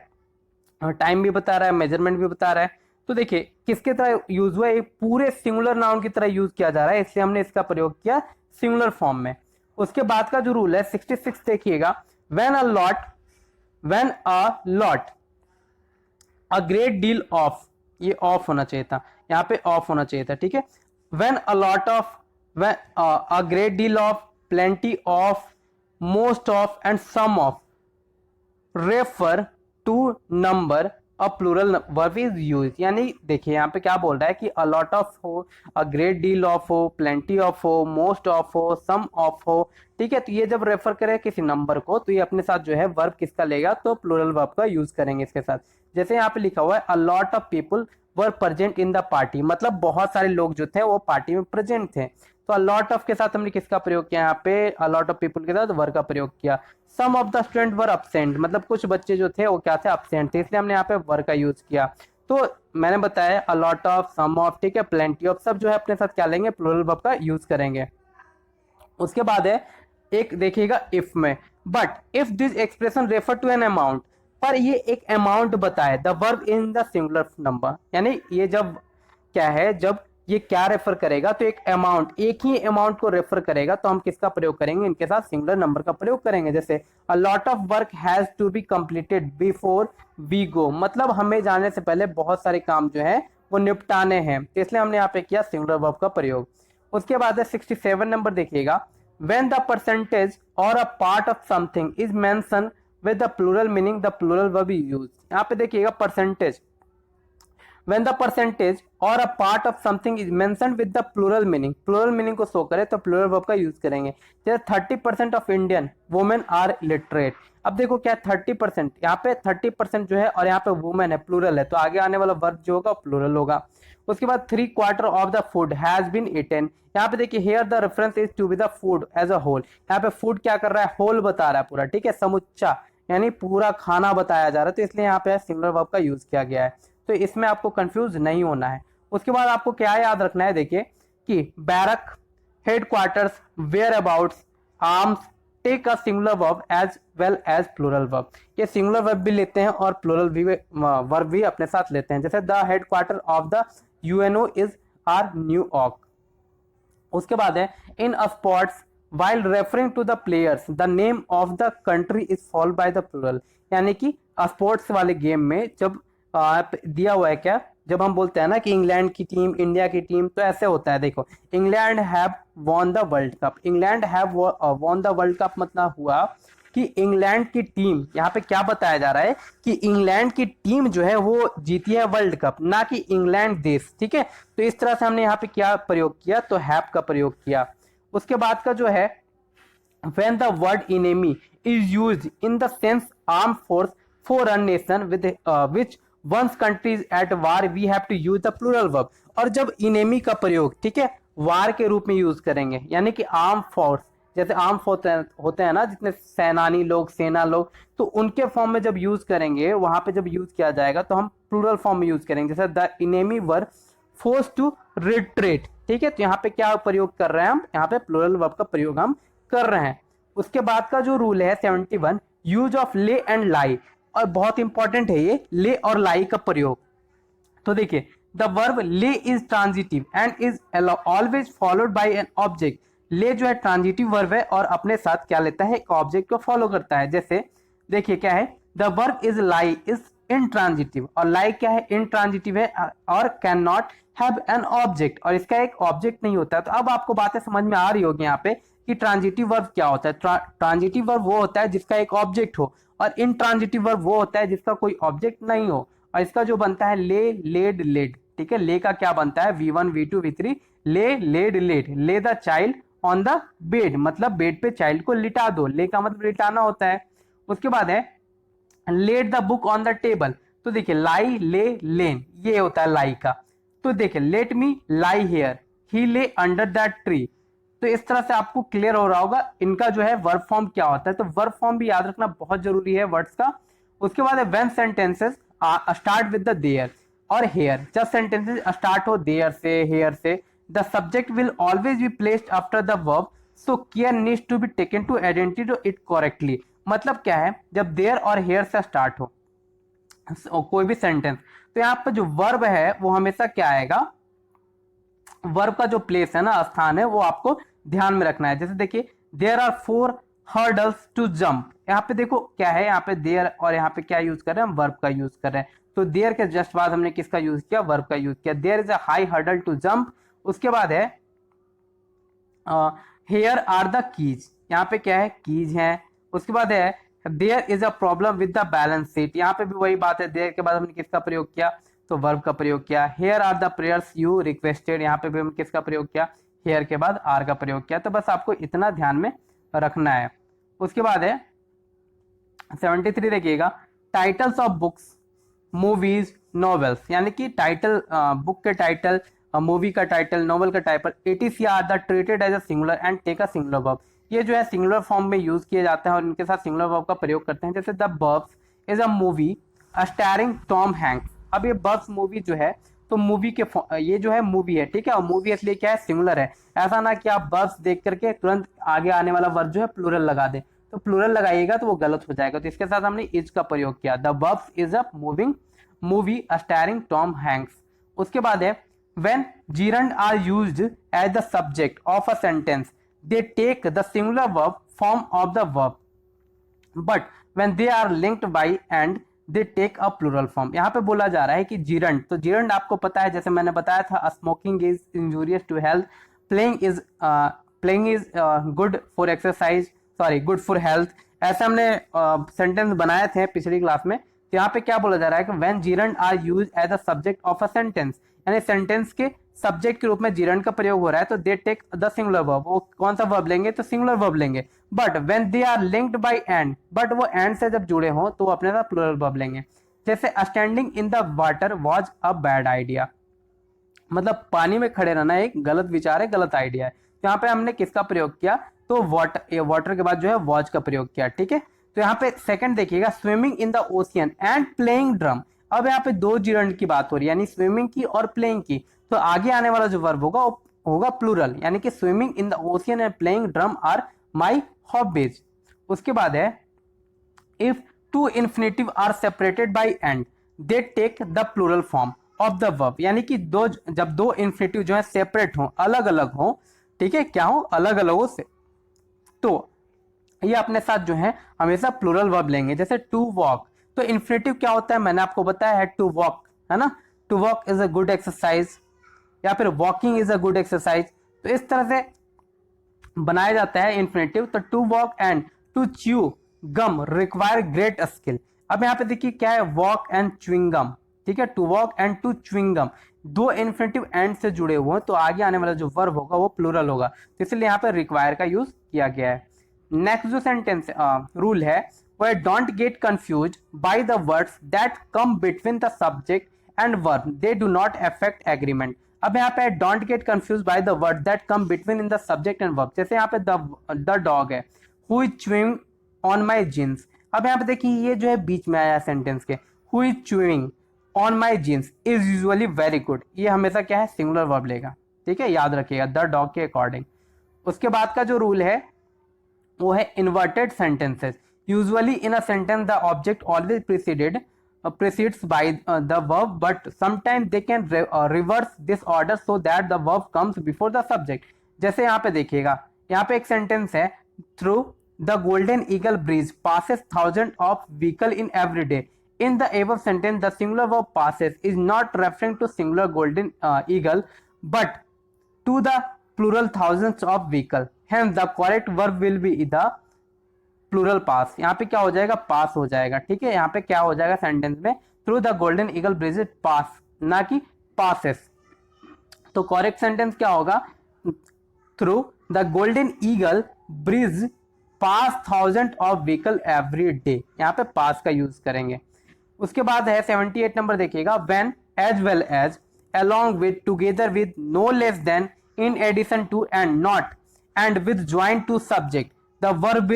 टाइम भी बता रहा है, मेजरमेंट भी बता रहा है। तो देखिए किसके तरह यूज हुआ है, पूरे सिंगुलर नाउन की तरह यूज किया जा रहा है, इसलिए हमने इसका प्रयोग किया सिंगुलर फॉर्म में। उसके बाद का जो रूल है 66 देखिएगा, when a lot a great deal of, ये ऑफ होना चाहिए था, यहाँ पे ऑफ होना चाहिए था। ठीक है, when a lot of, a great deal of, plenty of, most of and some of refer to number a plural verb is use. यानी देखिए यहाँ पे क्या बोल रहा है कि अ लॉट ऑफ हो, अ ग्रेट डील ऑफ हो, प्लेंटी ऑफ हो, मोस्ट ऑफ हो, सम ऑफ हो। ठीक है, तो ये जब रेफर करे किसी नंबर को तो ये अपने साथ जो है वर्ब किसका लेगा, तो प्लूरल वर्ब का यूज करेंगे इसके साथ। जैसे यहाँ पे लिखा हुआ है, अ lot of people were present in the party, मतलब बहुत सारे लोग जो थे वो पार्टी में प्रेजेंट थे। तो अ लॉट ऑफ के साथ हमने किसका प्रयोग किया, यहाँ पे अ लॉट ऑफ पीपल के साथ वर का प्रयोग किया। Some of the student were absent, मतलब कुछ बच्चे जो थे वो क्या थे, अब्सेंट थे, इसलिए हमने यहाँ पे वर का यूज किया। तो मैंने बताया a lot of, some of, ठीक है, प्लेंटी ऑफ, सब जो है अपने साथ क्या लेंगे, प्लूरल वर्ब का यूज करेंगे। उसके बाद है एक देखिएगा इफ में, but if this expression refer to an amount, पर ये एक अमाउंट बताए, the verb in the singular number, यानी ये जब क्या है, जब ये क्या रेफर करेगा, तो एक अमाउंट, एक ही अमाउंट को रेफर करेगा, तो हम किसका प्रयोग करेंगे, इनके साथ सिंगुलर नंबर का प्रयोग करेंगे। जैसे a lot of work has to be completed before we go, मतलब हमें जाने से पहले बहुत सारे काम जो है वो निपटाने हैं, तो इसलिए हमने यहाँ पे किया सिंगुलर वर्ब का प्रयोग। उसके बाद है 67 नंबर देखिएगा, when the percentage or a part of something is mentioned with the plural meaning the plural verb is used। यहाँ पे देखिएगा percentage, when the percentage or a part of something is mentioned with the plural meaning, plural meaning को show करे तो plural verb का use करेंगे। जैसे 30% of Indian women are literate। अब देखो क्या 30%, यहाँ पे 30% जो है और यहाँ पे वुमेन है, प्लूरल है, तो आगे आने वाला वर्ब जो होगा प्लूरल होगा। उसके बाद 3/4 of the food has been eaten, यहाँ पे देखिए here the reference is to be the food as a whole, यहाँ पे फूड क्या कर रहा है, होल बता रहा है पूरा, ठीक है, समुच्चा, यानी पूरा खाना बताया जा रहा है, तो इसलिए यहाँ पे सिंगुलर वर्ब का यूज किया गया है, तो इसमें आपको कंफ्यूज नहीं होना है। उसके बाद आपको क्या याद रखना है, देखिए कि barrack, headquarters, whereabouts, arms take a singular verb as well as plural verb, ये सिंगुलर वर्ब भी लेते हैं और प्लूरल भी वर्ब भी अपने साथ लेते हैं। जैसे the headquarter of the UNO is are New York. उसके बाद है in sports while referring to the players the name of the country is followed by the plural, यानी कि स्पोर्ट्स वाले गेम में जब दिया हुआ है क्या, जब हम बोलते हैं ना कि इंग्लैंड की टीम, इंडिया की टीम, तो ऐसे होता है, देखो England have won the world cup, England have won the world cup, मतलब हुआ कि इंग्लैंड की टीम, यहाँ पे क्या बताया जा रहा है कि इंग्लैंड की टीम जो है वो जीती है वर्ल्ड कप, ना कि इंग्लैंड देश, ठीक है, तो इस तरह से हमने यहाँ पे क्या प्रयोग किया, तो हैव का प्रयोग किया। उसके बाद का जो है when the word enemy is used in the sense armed force for a nation with which one's country is at war we have to use the plural verb, और जब enemy का प्रयोग, ठीक है, वार के रूप में यूज करेंगे, यानी कि आर्म फोर्स, जैसे आर्म फोर्स होते हैं ना जितने सेनानी लोग, सेना लोग, तो उनके फॉर्म में जब यूज करेंगे, वहां पे जब यूज किया जाएगा तो हम प्लूरल फॉर्म में यूज करेंगे। जैसे the enemy were forced to retreat, ठीक है, तो यहाँ पे क्या प्रयोग कर रहे हैं हम, यहाँ पे प्लूरल वर्ब का प्रयोग हम कर रहे हैं। उसके बाद का जो रूल है 71, यूज ऑफ ले एंड लाई, और बहुत इंपॉर्टेंट है ये ले और लाई का प्रयोग। तो देखिए द वर्ब ले is transitive and is always followed bye an object, ले जो है ट्रांजिटिव वर्ब है और अपने साथ क्या लेता है, एक ऑब्जेक्ट को फॉलो करता है। जैसे देखिए क्या है, the verb is lie is intransitive, और लाई क्या है, इंट्रांजिटिव है और can not have an object, और इसका एक ऑब्जेक्ट नहीं होता है। तो अब आपको बातें समझ में आ रही होगी यहाँ पे कि ट्रांजिटिव वर्ब क्या होता है। ट्रांजिटिव वर्ब वो होता है जिसका एक ऑब्जेक्ट हो, और इंट्रांजिटिव वर्ब वो होता है जिसका कोई ऑब्जेक्ट नहीं हो, और इसका जो बनता है ले, लेड, लेड, ठीक है, ले का क्या बनता है, V1 V2 V3, ले, लेड, लेड, ले the child on the bed, मतलब बेड पे चाइल्ड को लिटा दो, ले का मतलब लिटाना होता है। उसके बाद है let the book on the table, तो देखिए लाई, ले, लेन, ये होता है लाई का। तो देखिए लेट मी लाई हेयर, ही ले अंडर दैट ट्री, तो इस तरह से आपको क्लियर हो रहा होगा इनका जो है वर्ब फॉर्म क्या होता है। तो वर्ब फॉर्म भी याद रखना बहुत जरूरी है वर्ड्स का। उसके बाद है when sentences start with the there or here, जब सेंटेंसेस स्टार्ट हो देयर से, हेयर से, the subject will always be placed after the verb, so care needs to be taken to identify it correctly. मतलब क्या है, जब there or hair से start हो कोई भी सेंटेंस, तो यहाँ पर जो वर्ब है वो हमेशा क्या आएगा, वर्ब का जो प्लेस है ना, स्थान है, वो आपको ध्यान में रखना है। जैसे देखिए there are 4 hurdles to jump, यहाँ पे देखो क्या है, यहाँ पे देयर और यहाँ पे क्या यूज कर रहे हैं, हम वर्ब का यूज कर रहे हैं। तो देयर के जस्ट बाद हमने किसका यूज किया, वर्ब का यूज किया। There is a high hurdle to jump. उसके बाद है हेयर आर द कीज, यहाँ पे क्या है, कीज है। उसके बाद है there is a problem with the balance sheet, यहाँ पे भी वही बात है, देयर के बाद हमने किसका प्रयोग किया, तो वर्ब का प्रयोग किया। Here are the prayers you requested, यहाँ पे भी हम किसका प्रयोग किया, हेयर के बाद आर का प्रयोग किया। तो बस आपको इतना ध्यान में रखना है। उसके बाद है 73 देखिएगा, titles of books, movies, novels, यानी कि टाइटल, बुक के टाइटल, मूवी का टाइटल, नॉवल का title, etc are the treated as a singular and take a singular verb, ये जो है सिंगुलर फॉर्म में यूज किए जाते हैं और इनके साथ सिंगुलर वर्ब का प्रयोग करते हैं। जैसे the burbs is a movie starring Tom Hanks, अब ये बर्ब्स मूवी जो है, तो मूवी के ये जो है मूवी है, ठीक है, और मूवी इसलिए क्या है, सिंगुलर है। ऐसा ना कि आप बर्ब्स देख करके तुरंत आगे आने वाला वर्ब जो है प्लूरल लगा दे, तो प्लूरल लगाइएगा तो वो गलत हो जाएगा। तो इसके साथ हमने इज का प्रयोग किया, the burbs is a moving movie starring Tom Hanks. उसके बाद है when gerund are used as the subject of a sentence. They take the singular verb form of the verb, but when they are linked by and they take a plural form. यहाँ पे बोला जा रहा है कि gerund, तो gerund आपको पता है, जैसे मैंने बताया था, smoking is injurious to health, playing is good for exercise, sorry good for health, ऐसे हमने सेंटेंस बनाए थे पिछली क्लास में। तो यहाँ पे क्या बोला जा रहा है कि when gerund are use as a subject of a sentence, यानी सेंटेंस के सब्जेक्ट के रूप में जीरंड का प्रयोग हो रहा है, तो they take the singular verb, वो कौन सा वर्ब लेंगे, तो सिंगुलर वर्ब लेंगे। But when they are linked by and, but वो एंड से जब जुड़े हों तो वो अपने साथ प्लूरल वर्ब लेंगे। जैसे standing in the water was a bad idea, मतलब पानी में खड़े रहना एक गलत विचार है, गलत आइडिया है। तो यहाँ पे हमने किसका प्रयोग किया, तो वाटर के बाद जो है वॉच का प्रयोग किया, ठीक है। तो यहाँ पे सेकंड देखिएगा, swimming in the ocean and playing drum. अब यहाँ पे दो जीरंड की बात हो रही है, यानी स्विमिंग की और प्लेइंग की, तो आगे आने वाला जो वर्ब होगा वो होगा प्लूरल, यानी कि swimming in the ocean and playing drum are my hobbies. उसके बाद है, if two infinitive are separated by and they take the plural form of the verb, यानी कि जब दो इन्फिनेटिव जो है सेपरेट हो, अलग अलग हो, ठीक है, क्या हो, अलग अलग हो से, तो ये अपने साथ जो है हमेशा प्लूरल वर्ब लेंगे। जैसे टू वॉक, तो इन्फिनेटिव क्या होता है, मैंने आपको बताया है, टू वॉक, है ना, to walk is a good exercise, या फिर walking is a good exercise. तो इस तरह से बनाया जाता है इन्फिनेटिव। तो to walk and to chew gum require great skill. अब यहाँ पे देखिए क्या है, वॉक एंड च्यूइंग गम, ठीक है, to walk and to chewing gum, दो इन्फिनेटिव एंड से जुड़े हुए हैं, तो आगे आने वाला जो वर्ब होगा वो प्लूरल होगा, तो इसलिए यहाँ पे रिक्वायर का यूज किया गया है। नेक्स्ट जो सेंटेंस रूल है वो है, don't get confuse by the words that come between the subject and verb, they do not affect agreement. अब यहाँ पे don't get confuse by the word that come between in the subject and verb, जैसे यहाँ पे the dog है, who is chewing on my jeans. अब यहाँ पे देखिए ये जो है बीच में आया सेंटेंस के, who is chewing on my jeans is usually very good, ये हमेशा क्या है, सिंगुलर वर्ब लेगा, ठीक है, याद रखिएगा, द डॉग के अकॉर्डिंग। उसके बाद का जो रूल है वो है inverted sentences. Usually in a sentence the object always precedes by the verb, but sometimes they can reverse this order so that the verb comes before the subject। जैसे यहाँ पे देखिएगा, यहाँ पे एक सेंटेंस है, through the Golden Eagle bridge passes thousands of vehicle in every day। In the above sentence the singular verb passes is not referring to singular golden eagle but to the plural thousands of vehicle, hence the correct verb will be the plural pass. यहाँ पे क्या हो जाएगा, पास हो जाएगा, ठीक है, यहाँ पे क्या हो जाएगा सेंटेंस में, through the Golden Eagle Bridge pass, ना कि पासेस। तो करेक्ट सेंटेंस क्या होगा, through the Golden Eagle Bridge pass thousand of vehicle every day, यहाँ पे पास का यूज करेंगे। उसके बाद है 78 नंबर देखिएगा, when as well as along with together with no less than in addition to and not and with joined to subject the verb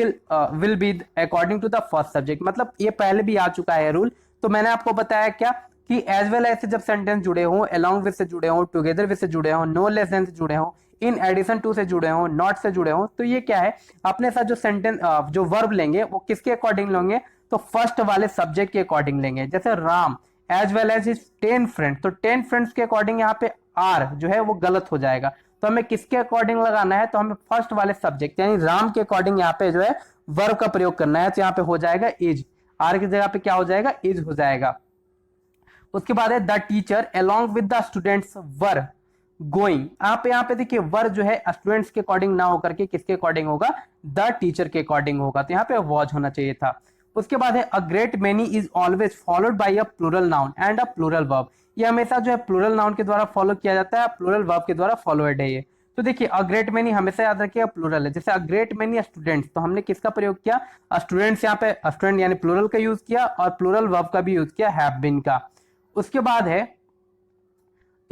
will be according to the first subject। मतलब ये पहले भी आ चुका है rule, तो मैंने आपको बताया क्या कि एज वेल एज से जब सेंटेंस जुड़े हों, along with से जुड़े हों, टुगेदर विद से जुड़े हों, no less than से जुड़े हों, इन एडिशन टू से जुड़े हों, नॉट से जुड़े हों, तो ये क्या है, अपने साथ जो सेंटेंस जो वर्ब लेंगे वो किसके अकॉर्डिंग लेंगे, तो फर्स्ट वाले सब्जेक्ट के अकॉर्डिंग लेंगे। जैसे Ram as well as is 10 friends, तो 10 फ्रेंड्स के अकॉर्डिंग यहाँ पे आर जो है वो गलत हो जाएगा, तो हमें किसके अकॉर्डिंग लगाना है, तो हमें फर्स्ट वाले सब्जेक्ट यानी राम के अकॉर्डिंग यहाँ पे जो है वर्ब का प्रयोग करना है। तो यहाँ पे हो जाएगा इज, आर की जगह पे क्या हो जाएगा, इज हो जाएगा। उसके बाद है the teacher along with the students were going, यहाँ पे देखिए वर जो है स्टूडेंट्स के अकॉर्डिंग ना होकर के किसके अकॉर्डिंग होगा, द टीचर के अकॉर्डिंग होगा, तो यहाँ पे वॉज होना चाहिए था। उसके बाद है a great many is always followed by a plural noun and a plural verb, ये हमेशा जो है प्लूरल नाउन के द्वारा फॉलो किया जाता है, प्लूरल वर्ब के द्वारा फॉलोड है ये। तो देखिए अ ग्रेट मेनी हमेशा याद रखिएगा प्लूरल है, जैसे अ ग्रेट मेनी स्टूडेंट्स, तो हमने किसका प्रयोग किया, स्टूडेंट्स, यहाँ पे स्टूडेंट यानी प्लूरल का यूज किया और प्लूरल वर्ब का भी यूज किया, हैव बीन का। उसके बाद है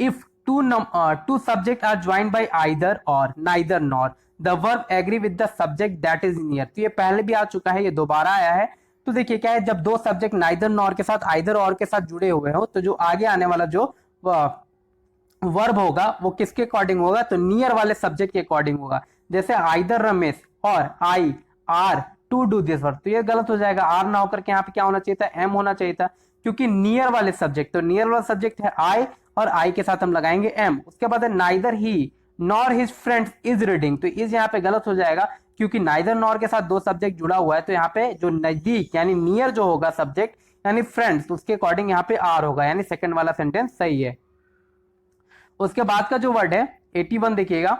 if two subjects are joined by either or neither nor the verb agree with the subject that is near। तो ये पहले भी आ चुका है, ये दोबारा आया है। तो देखिए क्या है, जब दो सब्जेक्ट नाइदर नॉर के साथ आइदर और के साथ जुड़े हुए हो, तो जो आगे आने वाला जो वर्ब होगा वो किसके अकॉर्डिंग होगा, तो नियर वाले सब्जेक्ट के अकॉर्डिंग होगा। जैसे आइदर रमेश और I are to do this work, तो ये गलत हो जाएगा, आर ना होकर के यहाँ पे क्या होना चाहिए था, एम होना चाहिए था, क्योंकि नियर वाले सब्जेक्ट, तो नियर वाला सब्जेक्ट है आई और आई के साथ हम लगाएंगे एम। उसके बाद है neither he nor his friends is reading, तो इज यहाँ पे गलत हो जाएगा क्योंकि नाइदर नॉर के साथ दो सब्जेक्ट जुड़ा हुआ है, तो यहाँ पे जो नजदीक यानी नियर जो होगा सब्जेक्ट यानी फ्रेंड्स, तो उसके अकॉर्डिंग यहाँ पे आर होगा, यानी सेकंड वाला सेंटेंस सही है। उसके बाद का जो वर्ड है 81 देखिएगा,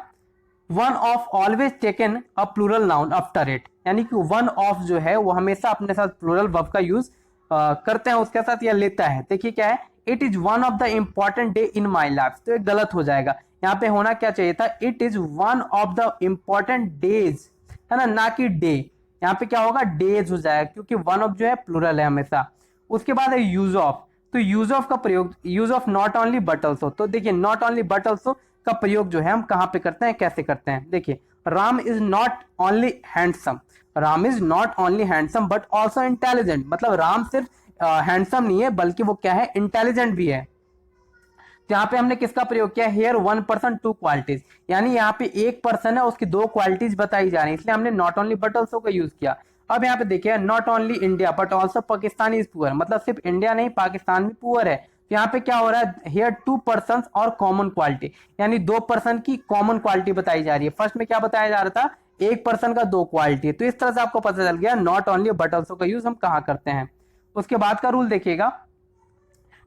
one of always taken a plural noun after it, यानी कि वन ऑफ जो है वो हमेशा अपने साथ प्लूरल वर्ब का यूज करते हैं उसके साथ या लेता है। देखिए क्या है, it is one of the important day in my life, तो ये गलत हो जाएगा, यहाँ पे होना क्या चाहिए था, it is one of the important days, है ना कि डे, यहाँ पे क्या होगा डेज हो जाएगा क्योंकि वन ऑफ जो है प्लूरल है हमेशा। उसके बाद है यूज ऑफ, तो यूज ऑफ का प्रयोग, use of not only but also, तो देखिए नॉट ओनली बट ऑल्सो का प्रयोग जो है हम कहां पे करते हैं, कैसे करते हैं। देखिए Ram is not only handsome, Ram is not only handsome but also intelligent, मतलब राम सिर्फ हैंडसम नहीं है बल्कि वो क्या है, इंटेलिजेंट भी है। तो यहाँ पे हमने किसका प्रयोग किया, here one person two qualities, यानी यहाँ पे एक पर्सन है उसकी दो क्वालिटीज बताई जा रही है, इसलिए हमने नॉट ओनली बट ऑल्सो का यूज किया। अब यहाँ पे देखिए not only India but also Pakistan is poor, मतलब सिर्फ इंडिया नहीं पाकिस्तान भी पुअर है। तो यहाँ पे क्या हो रहा है, हेयर टू पर्सन और कॉमन क्वालिटी, यानी दो पर्सन की कॉमन क्वालिटी बताई जा रही है। फर्स्ट में क्या बताया जा रहा था, एक पर्सन का दो क्वालिटी, तो इस तरह से आपको पता चल गया नॉट ओनली बट ऑल्सो का यूज हम कहाँ करते हैं। उसके बाद का रूल देखिएगा,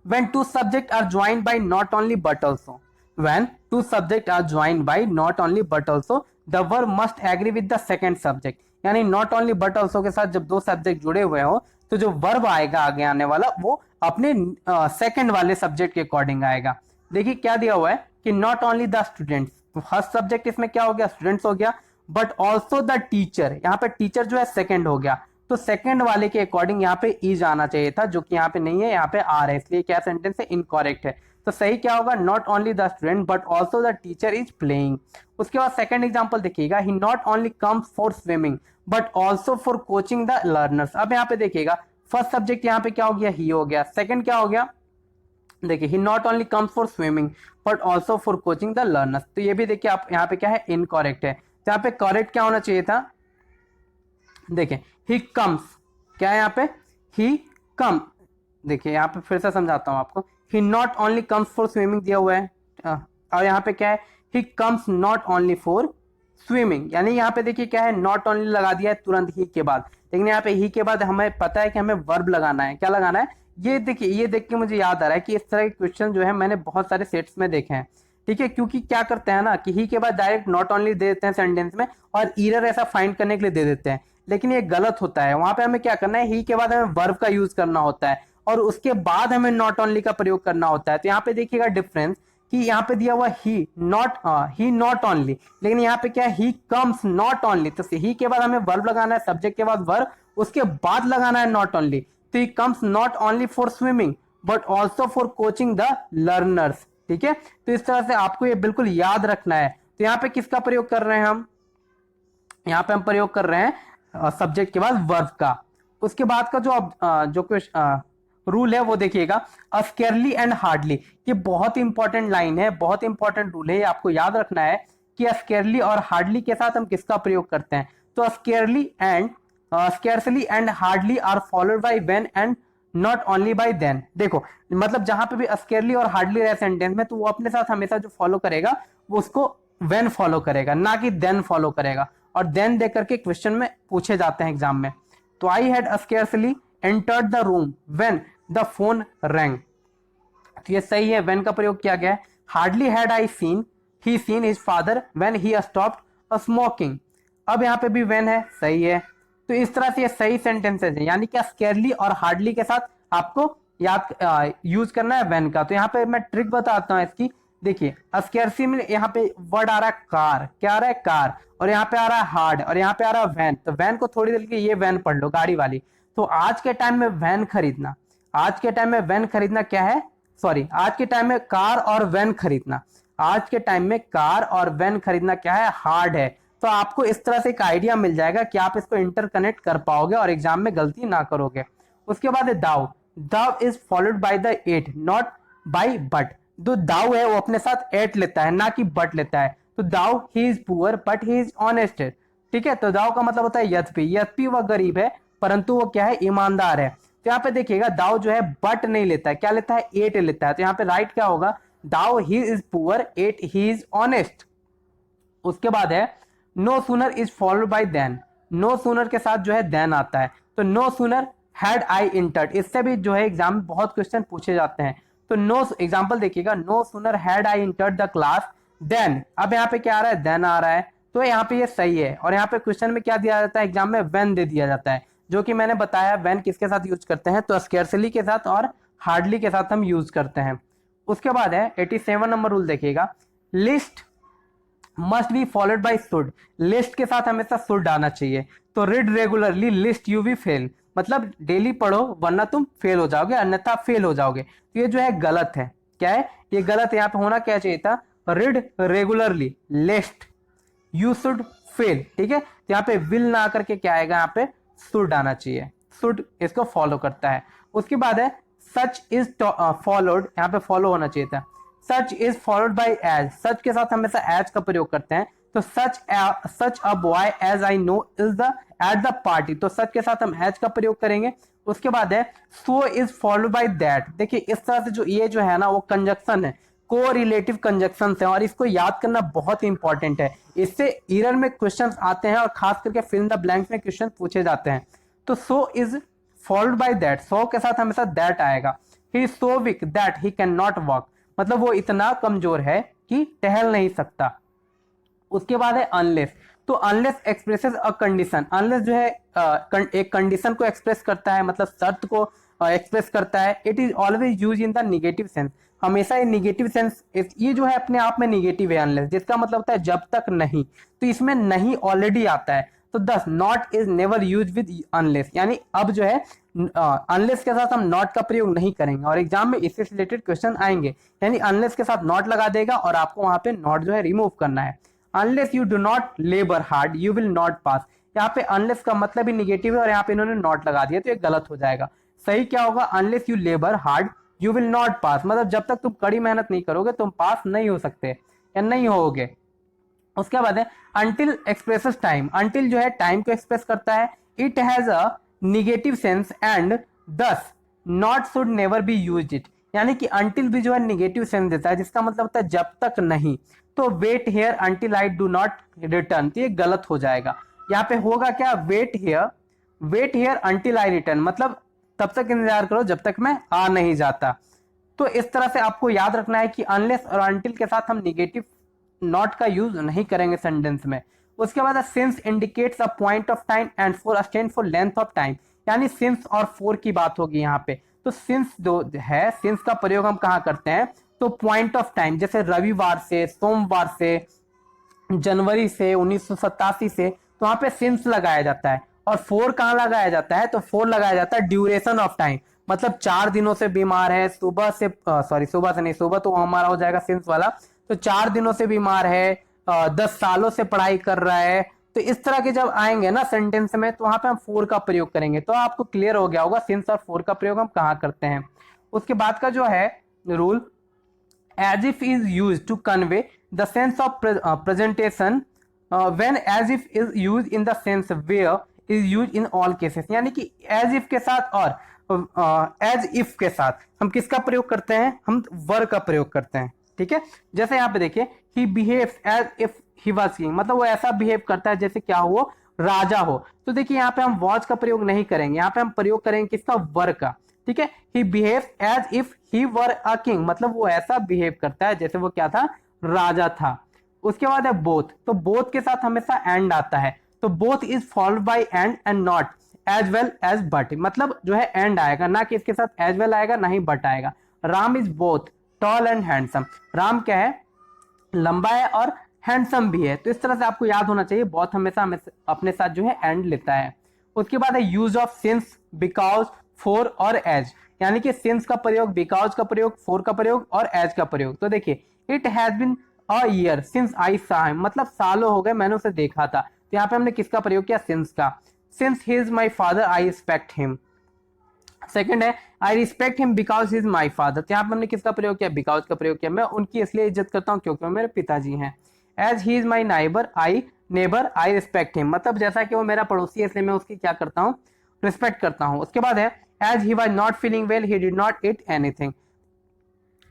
when two subjects are joined by not only but also, when two subjects are joined by not only but also the verb must agree with the second subject, यानी not only but also के साथ जब दो subject जुड़े हुए हो तो जो वर्ब आएगा आगे आने वाला वो अपने सेकंड वाले सब्जेक्ट के अकॉर्डिंग आएगा। देखिए क्या दिया हुआ है कि not only the students, first subject इसमें क्या हो गया, स्टूडेंट्स हो गया, बट ऑल्सो द टीचर, यहाँ पे टीचर जो है सेकंड हो गया, तो सेकंड वाले के अकॉर्डिंग यहाँ पे इज आना चाहिए था जो कि यहाँ पे नहीं है, यहाँ पे आर है, इसलिए क्या सेंटेंस है, इनकरेक्ट है। तो सही क्या होगा, not only the student but also the teacher is playing. उसके बाद सेकंड एग्जांपल देखिएगा, he not only comes for swimming but also for coaching the learners. अब यहाँ पे देखिएगा फर्स्ट सब्जेक्ट यहाँ पे क्या हो गया, ही हो गया, सेकंड क्या हो गया, देखिए he not only comes for swimming but also for coaching the learners, तो ये भी देखिए आप यहाँ पे क्या है, इनकरेक्ट है। तो यहाँ पे करेक्ट क्या होना चाहिए था, देखिए ही कम्स, क्या है यहाँ पे, ही कम, देखिए यहाँ पे फिर से समझाता हूं आपको, he not only comes for swimming दिया हुआ है, और यहाँ पे क्या है, he comes not only for swimming, यानी यहाँ पे देखिए क्या है, नॉट ओनली लगा दिया है तुरंत ही के बाद, लेकिन यहाँ पे ही के बाद हमें पता है कि हमें वर्ब लगाना है, क्या लगाना है, ये देखिए, ये देख के मुझे याद आ रहा है कि इस तरह के क्वेश्चन जो है मैंने बहुत सारे सेट्स में देखे हैं, ठीक है, क्योंकि क्या करते हैं ना कि ही के बाद डायरेक्ट नॉट ओनली दे देते हैं सेंटेंस में और ईरर ऐसा फाइंड करने के लिए दे देते हैं, लेकिन ये गलत होता है। वहां पे हमें क्या करना है, ही के बाद हमें वर्ब का यूज करना होता है और उसके बाद हमें नॉट ओनली का प्रयोग करना होता है। तो यहाँ पे देखिएगा डिफरेंस कि यहाँ पे दिया हुआ ही नॉट ओनली, लेकिन यहाँ पे क्या है, ही कम्स नॉट ओनली, तो ही के बाद हमें वर्ब लगाना है, सब्जेक्ट के बाद वर्ब, उसके बाद लगाना है नॉट ओनली, तो ही comes not only for swimming but also for coaching the learners, ठीक है। तो इस तरह से आपको ये बिल्कुल याद रखना है। तो यहाँ पे किसका प्रयोग कर रहे हैं हम, यहाँ पे हम प्रयोग कर रहे हैं सब्जेक्ट के बाद वर्ब का। उसके बाद का जो रूल है वो देखिएगा, अस्केरली एंड हार्डली, ये बहुत इंपॉर्टेंट लाइन है, बहुत इंपॉर्टेंट रूल है, ये आपको याद रखना है कि अस्केरली और हार्डली के साथ हम किसका प्रयोग करते हैं। तो scarcely and scarcely and hardly are followed by when and not only by than. देखो मतलब जहां पे भी अस्केरली और हार्डली रहे सेंटेंस में तो वो अपने साथ हमेशा जो फॉलो करेगा वो उसको व्हेन फॉलो करेगा, ना कि देन फॉलो करेगा, और देन देख करके क्वेश्चन में पूछे जाते हैं एग्जाम में। तो I had scarcely entered the room when the phone wrong, तो ये सही है, व्हेन का प्रयोग किया गया है। Hardly had I seen he seen his father when he stopped smoking, अब यहाँ पे भी व्हेन है, सही है। तो इस तरह से ये सही सेंटेंसेस है, यानी कि स्केरली और हार्डली के साथ आपको याद यूज करना है व्हेन का। तो यहाँ पे मैं ट्रिक बताता हूँ इसकी, देखिए स्केर्सी में यहाँ पे वर्ड आ रहा है कार, क्या आ रहा है कार, और यहाँ पे आ रहा है हार्ड, और यहाँ पे आ रहा है वैन, तो वैन को थोड़ी देर के ये वैन पढ़ लो गाड़ी वाली। तो आज के टाइम में वैन खरीदना, आज के टाइम में वैन खरीदना क्या है, सॉरी आज के टाइम में कार और वैन खरीदना, आज के टाइम में कार और वैन खरीदना क्या है, हार्ड है। तो आपको इस तरह से एक आइडिया मिल जाएगा कि आप इसको इंटरकनेक्ट कर पाओगे और एग्जाम में गलती ना करोगे। उसके बाद है though, though is followed by the yet not by but, जो दाव है वो अपने साथ एट लेता है ना कि बट लेता है। तो दाव ही is poor but he is honest, ठीक है। तो दाव का मतलब होता है यद्यपि, यद्यपि वह गरीब है परंतु वो क्या है, ईमानदार है। तो यहाँ पे देखिएगा दाव जो है बट नहीं लेता है, क्या लेता है, एट लेता है। तो यहाँ पे राइट क्या होगा, though he is poor at he is honest. उसके बाद है no sooner is followed by than, no sooner के साथ जो है देन आता है, तो no sooner had I entered, इससे भी जो है एग्जाम में बहुत क्वेश्चन पूछे जाते हैं। तो नो एग्जांपल देखिएगा, no sooner had I entered the class then, अब यहाँ पे क्या आ रहा है, देन आ रहा है, तो यहाँ पे ये सही है। और यहाँ पे क्वेश्चन में क्या दिया जाता है एग्जाम में, व्हेन दे दिया जाता है, जो कि मैंने बताया व्हेन किसके साथ यूज करते हैं, तो स्कैर्सली के साथ और हार्डली के साथ हम यूज करते हैं। उसके बाद है 87 नंबर रूल देखिएगा, lest must be followed by should, lest के साथ हमेशा शुड आना चाहिए। तो read regularly lest you be fail, मतलब डेली पढ़ो वरना तुम फेल हो जाओगे, अन्यथा फेल हो जाओगे। तो ये जो है गलत है, क्या है ये गलत है, यहाँ पे होना क्या चाहिए था, read regularly lest you should fail, ठीक है। तो यहाँ पे विल ना करके क्या आएगा, यहाँ पे शुड आना चाहिए, शुड इसको फॉलो करता है। उसके बाद है सच इज फॉलोड, यहाँ पे फॉलो होना चाहिए था, such is followed by as, such के साथ हमेशा एज का प्रयोग करते हैं, तो such a boy as I know is the at the party, तो सच के साथ हम एज का प्रयोग करेंगे। उसके बाद है सो इज फॉलोड बाय दैट, देखिए इस तरह से जो ये जो है ना वो कंजक्शन है, को रिलेटिव कंजक्शन है, और इसको याद करना बहुत इंपॉर्टेंट है, इससे ईरर में क्वेश्चन आते हैं और खास करके फिल इन द ब्लैंक्स में क्वेश्चन पूछे जाते हैं। तो so is followed by that, so के साथ हमेशा दैट आएगा। He is so weak that he can not walk, मतलब वो इतना कमजोर है कि टहल नहीं सकता। उसके बाद है अनलेस, तो unless expresses a condition, unless जो है एक कंडीशन को एक्सप्रेस करता है, मतलब शर्त को एक्सप्रेस करता है। It is always use in the negative sense, हमेशा ये निगेटिव सेंस, ये जो है अपने आप में निगेटिव है अनलेस, जिसका मतलब होता है जब तक नहीं, तो इसमें नहीं ऑलरेडी आता है, तो दस not is never use with unless, यानी अब जो है अनलेस के साथ हम नॉट का प्रयोग नहीं करेंगे, और एग्जाम में इससे रिलेटेड क्वेश्चन आएंगे, यानी अनलेस के साथ नॉट लगा देगा और आपको वहां पे नॉट जो है रिमूव करना है। Unless you do not labour hard you will not pass, यहाँ पे अनलेस का मतलब ही निगेटिव है और यहाँ पे इन्होंने नॉट लगा दिया, तो ये गलत हो जाएगा। सही क्या होगा, unless you labour hard you will not pass, मतलब जब तक तुम कड़ी मेहनत नहीं करोगे तुम पास नहीं हो सकते या नहीं होगे। उसके बाद है अंटिल एक्सप्रेसेस टाइम, अंटिल जो है टाइम को एक्सप्रेस करता है। It has a negative sense and thus not should never be used it, यानी कि अंटिल भी जो है निगेटिव सेंस देता है, जिसका मतलब होता है जब तक नहीं। तो wait here until I do not return, तो ये गलत हो जाएगा। यहाँ पे होगा क्या, wait here until I return, मतलब तब तक इंतजार करो जब तक मैं आ नहीं जाता। तो इस तरह से आपको याद रखना है कि अनलेस और अंटिल के साथ हम निगेटिव नॉट का यूज नहीं करेंगे सेंटेंस में। उसके बाद since indicates a point of time and for stand for length of time, यानी सिंस और फॉर की बात होगी यहाँ पे। तो सिंस दो है, सिंस का प्रयोग हम कहाँ करते हैं, तो पॉइंट ऑफ टाइम, जैसे रविवार से, सोमवार से, जनवरी से, 1987 से, तो वहां पे सिंस लगाया जाता है। और फोर कहाँ लगाया जाता है, तो फोर लगाया जाता है ड्यूरेशन ऑफ टाइम, मतलब 4 दिनों से बीमार है, सुबह से सुबह से नहीं, सुबह तो हमारा हो जाएगा सिंस वाला, तो 4 दिनों से बीमार है, 10 सालों से पढ़ाई कर रहा है, तो इस तरह के जब आएंगे ना सेंटेंस में, तो वहां पे हम फोर का प्रयोग करेंगे। तो आपको क्लियर हो गया होगा सिंस और फोर का प्रयोग हम कहाँ करते हैं। उसके बाद का जो है rule, as if is used to convey the sense of presentation when as if is used in the sense where is used in all cases, यानी कि as if के साथ और as if के साथ हम किसका प्रयोग करते हैं, हम वर का प्रयोग करते हैं, ठीक है। जैसे यहाँ पे देखिए he behaves as if he was king, मतलब वो ऐसा बिहेव करता है जैसे क्या हो, राजा हो। तो देखिए यहाँ पे हम वॉज का प्रयोग नहीं करेंगे, यहाँ पे हम प्रयोग करेंगे किसका, वर का, ठीक है। He behaves as if he were a king, मतलब वो ऐसा बिहेव करता है जैसे वो क्या था, राजा था। उसके बाद है बोथ, तो बोथ के साथ हमेशा एंड आता है, तो both is followed by and not as well as but, मतलब जो है एंड आएगा, ना कि इसके साथ एज वेल आएगा ना ही बट आएगा। Ram is both tall and handsome, Ram क्या है, लंबा है और हैंडसम भी है। तो इस तरह से आपको याद होना चाहिए, बहुत हमेशा अपने साथ जो है एंड लेता है। उसके बाद है use of since, because, for और एज, यानी कि सिंस का प्रयोग, बिकॉज का प्रयोग, फॉर का प्रयोग और एज का प्रयोग। तो देखिए it has been a year since I saw him, मतलब सालों हो गए मैंने उसे देखा था, तो यहाँ पे हमने किसका प्रयोग किया, सिंस का। Since he is my father I respect him. Second है I respect him because he is my father, तो यहाँ पे हमने किसका प्रयोग किया, बिकॉज का प्रयोग किया, मैं उनकी इसलिए इज्जत करता हूँ क्योंकि वो मेरे पिताजी हैं। As he is my neighbour I respect him, मतलब जैसा कि वो मेरा पड़ोसी है इसलिए मैं उसकी क्या करता हूँ, रिस्पेक्ट करता हूँ। उसके बाद है as he was not feeling well he did not eat anything,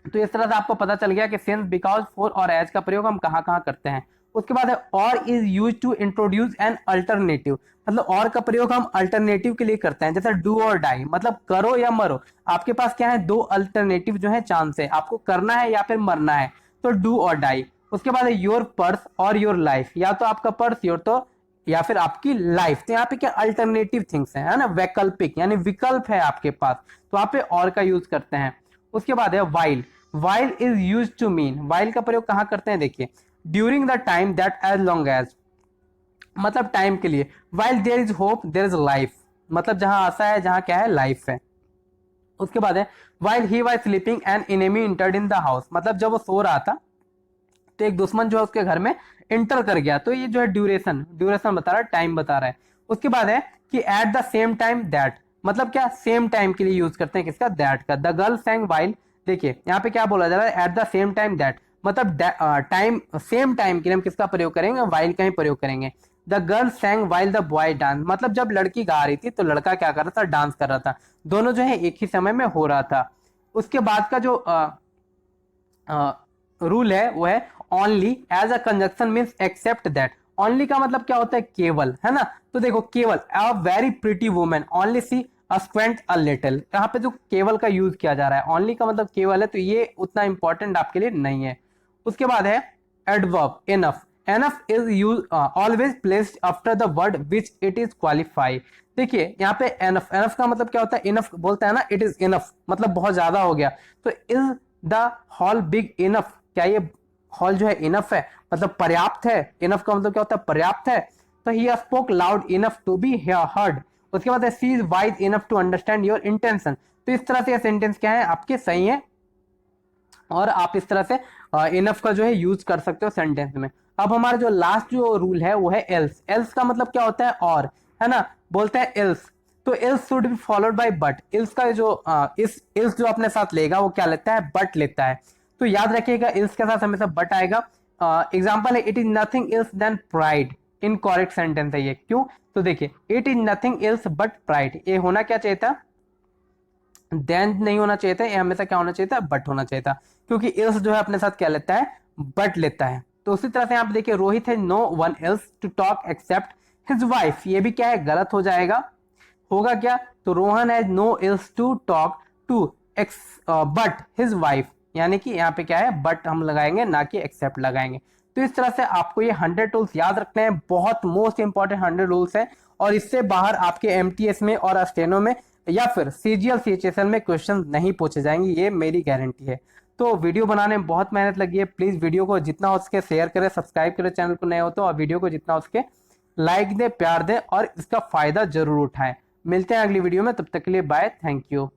तो इस तरह से आपको पता चल गया कि सिंस, बिकॉज, फॉर और एज का प्रयोग हम कहाँ कहाँ करते हैं। उसके बाद है or is use to introduce an alternative, मतलब और का प्रयोग हम अल्टरनेटिव के लिए करते हैं, जैसे डू और डाई, मतलब करो या मरो। आपके पास क्या है, दो अल्टरनेटिव जो है चांस है, आपको करना है या फिर मरना है, तो डू और डाई। उसके बाद है योर पर्स और योर लाइफ, या तो आपका पर्स योर तो या फिर आपकी लाइफ। तो यहाँ पे क्या अल्टरनेटिव थिंग्स है ना, वैकल्पिक यानी विकल्प है आपके पास, तो वहां पे और का यूज करते हैं। उसके बाद है while, while is use to mean, while का प्रयोग कहाँ करते हैं, देखिए during the time that as long as, मतलब टाइम के लिए। While there is hope there is life, मतलब जहां आशा है जहां क्या है, लाइफ है। उसके बाद है while he was sleeping an enemy entered in the house, मतलब जब वो सो रहा था तो एक दुश्मन जो है उसके घर में इंटर कर गया, तो ये जो है ड्यूरेशन, ड्यूरेशन बता रहा है, टाइम बता रहा है। उसके बाद है कि at the same time that, मतलब क्या सेम टाइम के लिए यूज करते हैं किसका, दैट का। द गर्ल सैंग वाइल, देखिए यहाँ पे क्या बोला जा रहा है, at the same time that, मतलब टाइम, सेम टाइम के लिए हम किसका प्रयोग करेंगे, वाइल का ही प्रयोग करेंगे। The girl सैंग while the boy dance, मतलब जब लड़की गा रही थी तो लड़का क्या कर रहा था, डांस कर रहा था, दोनों जो है एक ही समय में हो रहा था। उसके बाद का जो रूल है वो है only as a conjunction means except that. Only का मतलब क्या होता है, केवल, है ना। तो देखो केवल, a very pretty woman only she squint a little, यहाँ पे जो केवल का यूज किया जा रहा है, ओनली का मतलब केवल है, तो ये उतना इंपॉर्टेंट आपके लिए नहीं है। उसके बाद है adverb enough, enough is use always placed after the word which it is qualify. देखिए यहाँ पे एनफ, एनफ का मतलब क्या होता है, इनफ बोलता है ना, इट इज इनफ मतलब बहुत ज्यादा हो गया, तो is the hall big enough, क्या ये हॉल जो है इनफ है, मतलब पर्याप्त है। इनफ का मतलब क्या होता है, पर्याप्त है। तो he spoke loud enough to be heard. उसके बाद she is wise enough to understand your intention. तो इस तरह से ये सेंटेंस क्या है, आपके सही है, और आप इस तरह से इनफ का जो है यूज कर सकते हो सेंटेंस में। अब हमारा जो लास्ट जो रूल है वो है एल्स। एल्स का मतलब क्या होता है, और, है ना, बोलते हैं एल्स, तो else should be followed bye but. Else का जो इस एल्स जो अपने साथ लेगा वो क्या लेता है, बट लेता है। तो याद रखिएगा एल्स के साथ हमेशा बट आएगा। एग्जाम्पल है it is nothing else than pride, incorrect sentence है ये, क्यों, तो देखिए it is nothing else but pride, ये होना क्या चाहिए था, देन नहीं होना चाहिए था, ये हमेशा क्या होना चाहिए था, बट होना चाहिए था, क्योंकि इल्स जो है अपने साथ क्या लेता है, बट लेता है। तो उसी तरह से यहाँ पे देखिए रोहित है no one else to talk except his wife, ये भी क्या है, गलत हो जाएगा, होगा क्या, तो Rohan has no else to talk to ex but his wife, यानी कि यहाँ पे क्या है, बट हम लगाएंगे ना कि एक्सेप्ट लगाएंगे। तो इस तरह से आपको ये 100 रूल्स याद रखने हैं, बहुत मोस्ट इंपॉर्टेंट 100 रूल्स हैं, और इससे बाहर आपके एमटीएस में और स्टेनो में या फिर सीजीएल सीएचएसएल में क्वेश्चन नहीं पूछे जाएंगे, ये मेरी गारंटी है। तो वीडियो बनाने में बहुत मेहनत लगी है, प्लीज वीडियो को जितना हो सके शेयर करें, सब्सक्राइब करें चैनल को नए हो तो, और वीडियो को जितना हो सके लाइक दे, प्यार दे, और इसका फायदा जरूर उठाएं। मिलते हैं अगली वीडियो में, तब तक के लिए बाय, थैंक यू।